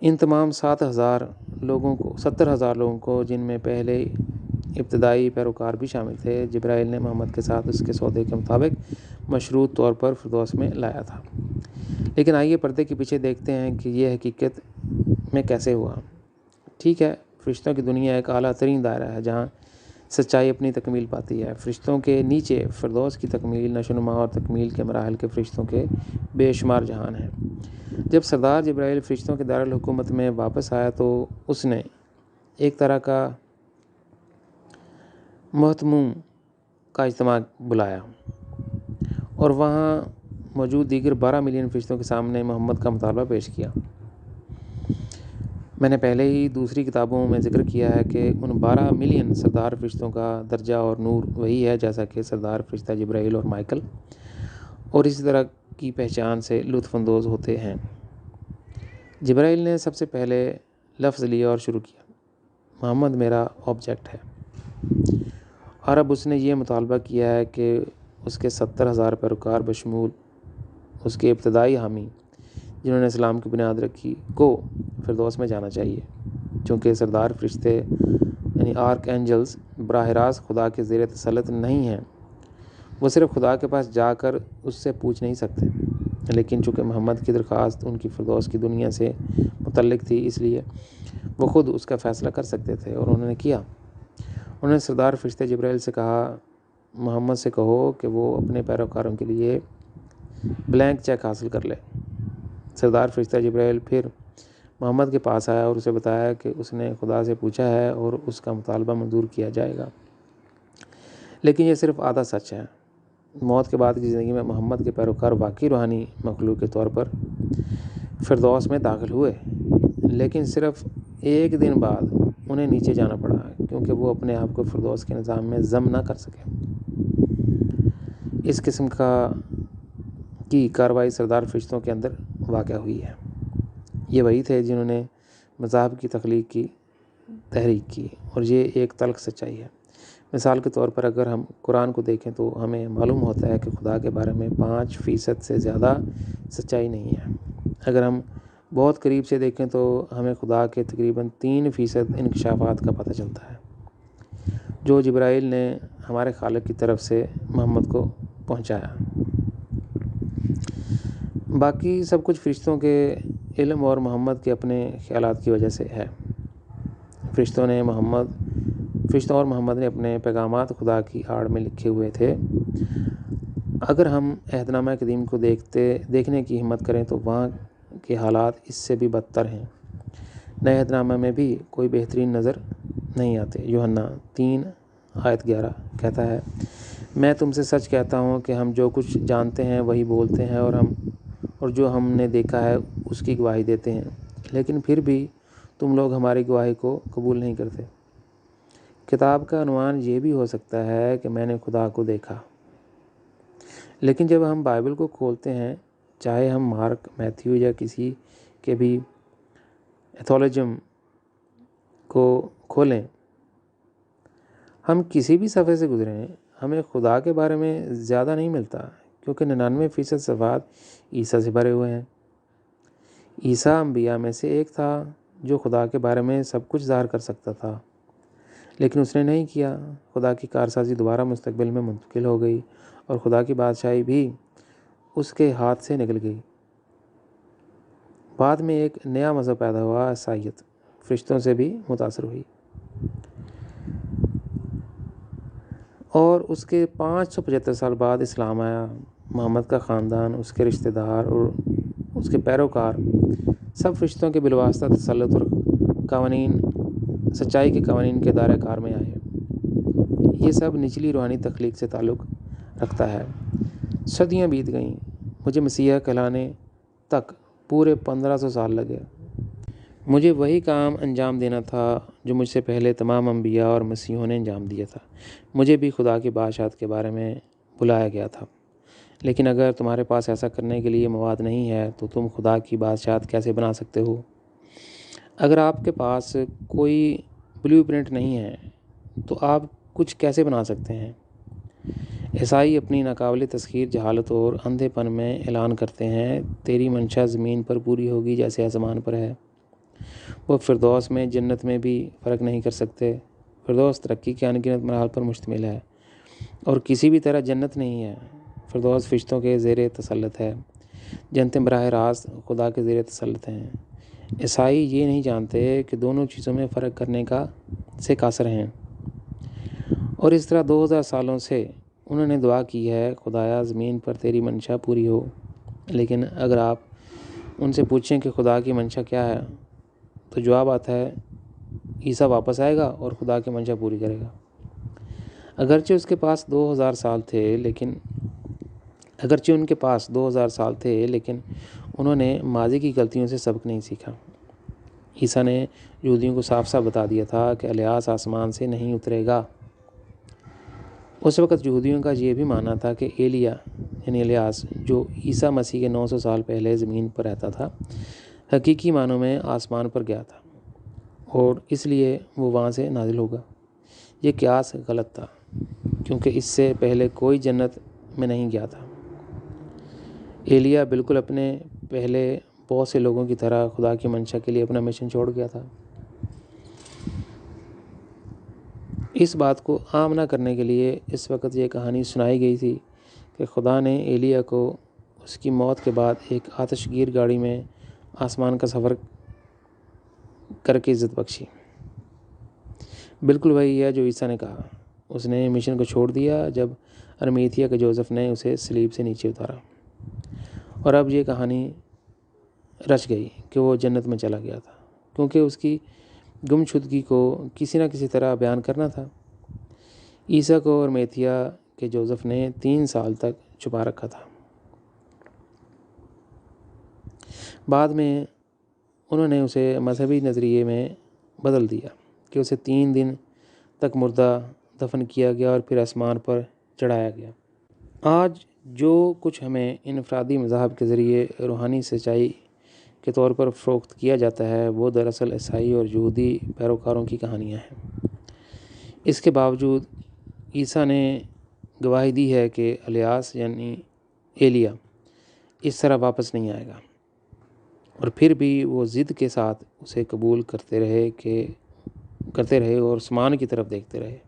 ان تمام 70,000 لوگوں کو، جن میں پہلے ابتدائی پیروکار بھی شامل تھے، جبرائیل نے محمد کے ساتھ اس کے سودے کے مطابق مشروط طور پر فردوس میں لایا تھا۔ لیکن آئیے پردے کے پیچھے دیکھتے ہیں کہ یہ حقیقت میں کیسے ہوا۔ ٹھیک ہے، فرشتوں کی دنیا ایک اعلیٰ ترین دائرہ ہے جہاں سچائی اپنی تکمیل پاتی ہے۔ فرشتوں کے نیچے فردوس کی تکمیل، نشوونما اور تکمیل کے مراحل کے فرشتوں کے بے شمار جہان ہیں۔ جب سردار جبرائیل فرشتوں کے دارالحکومت میں واپس آیا تو اس نے ایک طرح کا محتموم کا اجتماع بلایا اور وہاں موجود دیگر 12 ملین فرشتوں کے سامنے محمد کا مطالبہ پیش کیا۔ میں نے پہلے ہی دوسری کتابوں میں ذکر کیا ہے کہ ان 12 ملین سردار فرشتوں کا درجہ اور نور وہی ہے جیسا کہ سردار فرشتہ جبرائیل اور مائیکل اور اسی طرح کی پہچان سے لطف اندوز ہوتے ہیں۔ جبرائیل نے سب سے پہلے لفظ لیا اور شروع کیا، محمد میرا آبجیکٹ ہے، اور اب اس نے یہ مطالبہ کیا ہے کہ اس کے 70,000 پیروکار بشمول اس کے ابتدائی حامی جنہوں نے اسلام کی بنیاد رکھی کو فردوس میں جانا چاہیے، چونکہ سردار فرشتے یعنی آرک اینجلز براہ راست خدا کے زیر تسلط نہیں ہیں، وہ صرف خدا کے پاس جا کر اس سے پوچھ نہیں سکتے، لیکن چونکہ محمد کی درخواست ان کی فردوس کی دنیا سے متعلق تھی اس لیے وہ خود اس کا فیصلہ کر سکتے تھے، اور انہوں نے کیا۔ انہوں نے سردار فرشتے جبرائیل سے کہا، محمد سے کہو کہ وہ اپنے پیروکاروں کے لیے بلینک چیک حاصل کر لے۔ سردار فرشتہ جبرائیل پھر محمد کے پاس آیا اور اسے بتایا کہ اس نے خدا سے پوچھا ہے اور اس کا مطالبہ منظور کیا جائے گا، لیکن یہ صرف آدھا سچ ہے۔ موت کے بعد کی زندگی میں محمد کے پیروکار واقعی روحانی مخلوق کے طور پر فردوس میں داخل ہوئے، لیکن صرف ایک دن بعد انہیں نیچے جانا پڑا کیونکہ وہ اپنے آپ کو فردوس کے نظام میں ضم نہ کر سکے۔ اس قسم کی کارروائی سردار فرشتوں کے اندر واقع ہوئی ہے۔ یہ وہی تھے جنہوں نے مذاہب کی تخلیق کی تحریک کی، اور یہ ایک تلخ سچائی ہے۔ مثال کے طور پر اگر ہم قرآن کو دیکھیں تو ہمیں معلوم ہوتا ہے کہ خدا کے بارے میں 5% سے زیادہ سچائی نہیں ہے۔ اگر ہم بہت قریب سے دیکھیں تو ہمیں خدا کے تقریباً 3% انکشافات کا پتہ چلتا ہے جو جبرائیل نے ہمارے خالق کی طرف سے محمد کو پہنچایا۔ باقی سب کچھ فرشتوں کے علم اور محمد کے اپنے خیالات کی وجہ سے ہے۔ فرشتوں اور محمد نے اپنے پیغامات خدا کی آڑ میں لکھے ہوئے تھے۔ اگر ہم عہد نامہ قدیم کو دیکھنے کی ہمت کریں تو وہاں کے حالات اس سے بھی بدتر ہیں۔ نئے عہد نامہ میں بھی کوئی بہترین نظر نہیں آتے۔ یوحنا 3:11 کہتا ہے، میں تم سے سچ کہتا ہوں کہ ہم جو کچھ جانتے ہیں وہی بولتے ہیں اور جو ہم نے دیکھا ہے اس کی گواہی دیتے ہیں، لیکن پھر بھی تم لوگ ہماری گواہی کو قبول نہیں کرتے۔ کتاب کا عنوان یہ بھی ہو سکتا ہے کہ میں نے خدا کو دیکھا، لیکن جب ہم بائبل کو کھولتے ہیں، چاہے ہم مارک، میتھیو یا کسی کے بھی ایتھولوجم کو کھولیں، ہم کسی بھی صفحے سے گزریں، ہمیں خدا کے بارے میں زیادہ نہیں ملتا، کیونکہ 99% صفحات عیسیٰ سے بھرے ہوئے ہیں۔ عیسیٰ انبیاء میں سے ایک تھا جو خدا کے بارے میں سب کچھ ظاہر کر سکتا تھا، لیکن اس نے نہیں کیا۔ خدا کی کارسازی دوبارہ مستقبل میں منتقل ہو گئی اور خدا کی بادشاہی بھی اس کے ہاتھ سے نکل گئی۔ بعد میں ایک نیا مذہب پیدا ہوا، عیسائیت، فرشتوں سے بھی متاثر ہوئی، اور اس کے 575 سال بعد اسلام آیا۔ محمد کا خاندان، اس کے رشتہ دار اور اس کے پیروکار سب فرشتوں کے بالواسطہ تسلط اور سچائی کے قوانین کے دائرہ کار میں آئے۔ یہ سب نچلی روحانی تخلیق سے تعلق رکھتا ہے۔ صدیاں بیت گئیں، مجھے مسیح کہلانے تک پورے 1500 سال لگے۔ مجھے وہی کام انجام دینا تھا جو مجھ سے پہلے تمام انبیاء اور مسیحوں نے انجام دیا تھا۔ مجھے بھی خدا کی بادشاہت کے بارے میں بلایا گیا تھا، لیکن اگر تمہارے پاس ایسا کرنے کے لیے مواد نہیں ہے تو تم خدا کی بادشاہت کیسے بنا سکتے ہو؟ اگر آپ کے پاس کوئی بلیو پرنٹ نہیں ہے تو آپ کچھ کیسے بنا سکتے ہیں؟ عیسائی اپنی ناقابل تسخیر جہالت اور اندھے پن میں اعلان کرتے ہیں، تیری منشا زمین پر پوری ہوگی جیسے آسمان پر ہے۔ وہ فردوس میں جنت میں بھی فرق نہیں کر سکتے۔ فردوس ترقی کے انگنت مراحل پر مشتمل ہے اور کسی بھی طرح جنت نہیں ہے۔ فردوس فرشتوں کے زیر تسلط ہے، جنتیں براہ راست خدا کے زیر تسلط ہیں۔ عیسائی یہ نہیں جانتے کہ دونوں چیزوں میں فرق کرنے سے قاصر ہیں، اور اس طرح 2000 سالوں سے انہوں نے دعا کی ہے، خدایا زمین پر تیری منشا پوری ہو۔ لیکن اگر آپ ان سے پوچھیں کہ خدا کی منشا کیا ہے، تو جواب آتا ہے عیسیٰ واپس آئے گا اور خدا کی منشا پوری کرے گا۔ اگرچہ ان کے پاس 2000 سال تھے لیکن انہوں نے ماضی کی غلطیوں سے سبق نہیں سیکھا۔ عیسیٰ نے یہودیوں کو صاف صاف بتا دیا تھا کہ الیاس آسمان سے نہیں اترے گا۔ اس وقت یہودیوں کا یہ بھی ماننا تھا کہ ایلیا یعنی الیاس جو عیسیٰ مسیح کے 900 سال پہلے زمین پر رہتا تھا، حقیقی معنوں میں آسمان پر گیا تھا اور اس لیے وہ وہاں سے نازل ہوگا۔ یہ قیاس غلط تھا کیونکہ اس سے پہلے کوئی جنت میں نہیں گیا تھا۔ ایلیا بالکل اپنے پہلے بہت سے لوگوں کی طرح خدا کی منشا کے لیے اپنا مشن چھوڑ گیا تھا۔ اس بات کو عام نہ کرنے کے لیے اس وقت یہ کہانی سنائی گئی تھی کہ خدا نے ایلیا کو اس کی موت کے بعد ایک آتش گیر گاڑی میں آسمان کا سفر کر کے عزت بخشی۔ بالکل وہی ہے جو عیسیٰ نے کہا۔ اس نے مشن کو چھوڑ دیا جب ارمیتھیا کے جوزف نے اسے صلیب سے نیچے اتارا، اور اب یہ کہانی رچ گئی کہ وہ جنت میں چلا گیا تھا کیونکہ اس کی گمشدگی کو کسی نہ کسی طرح بیان کرنا تھا۔ عیسیٰ کو ارمیتھیا کے جوزف نے 3 سال تک چھپا رکھا تھا۔ بعد میں انہوں نے اسے مذہبی نظریے میں بدل دیا کہ اسے 3 دن تک مردہ دفن کیا گیا اور پھر آسمان پر چڑھایا گیا۔ آج جو کچھ ہمیں انفرادی مذاہب کے ذریعے روحانی سچائی کے طور پر فروخت کیا جاتا ہے، وہ دراصل عیسائی اور یہودی پیروکاروں کی کہانیاں ہیں۔ اس کے باوجود عیسیٰ نے گواہی دی ہے کہ الیاس یعنی ایلیا اس طرح واپس نہیں آئے گا، اور پھر بھی وہ ضد کے ساتھ اسے قبول کرتے رہے اور آسمان کی طرف دیکھتے رہے۔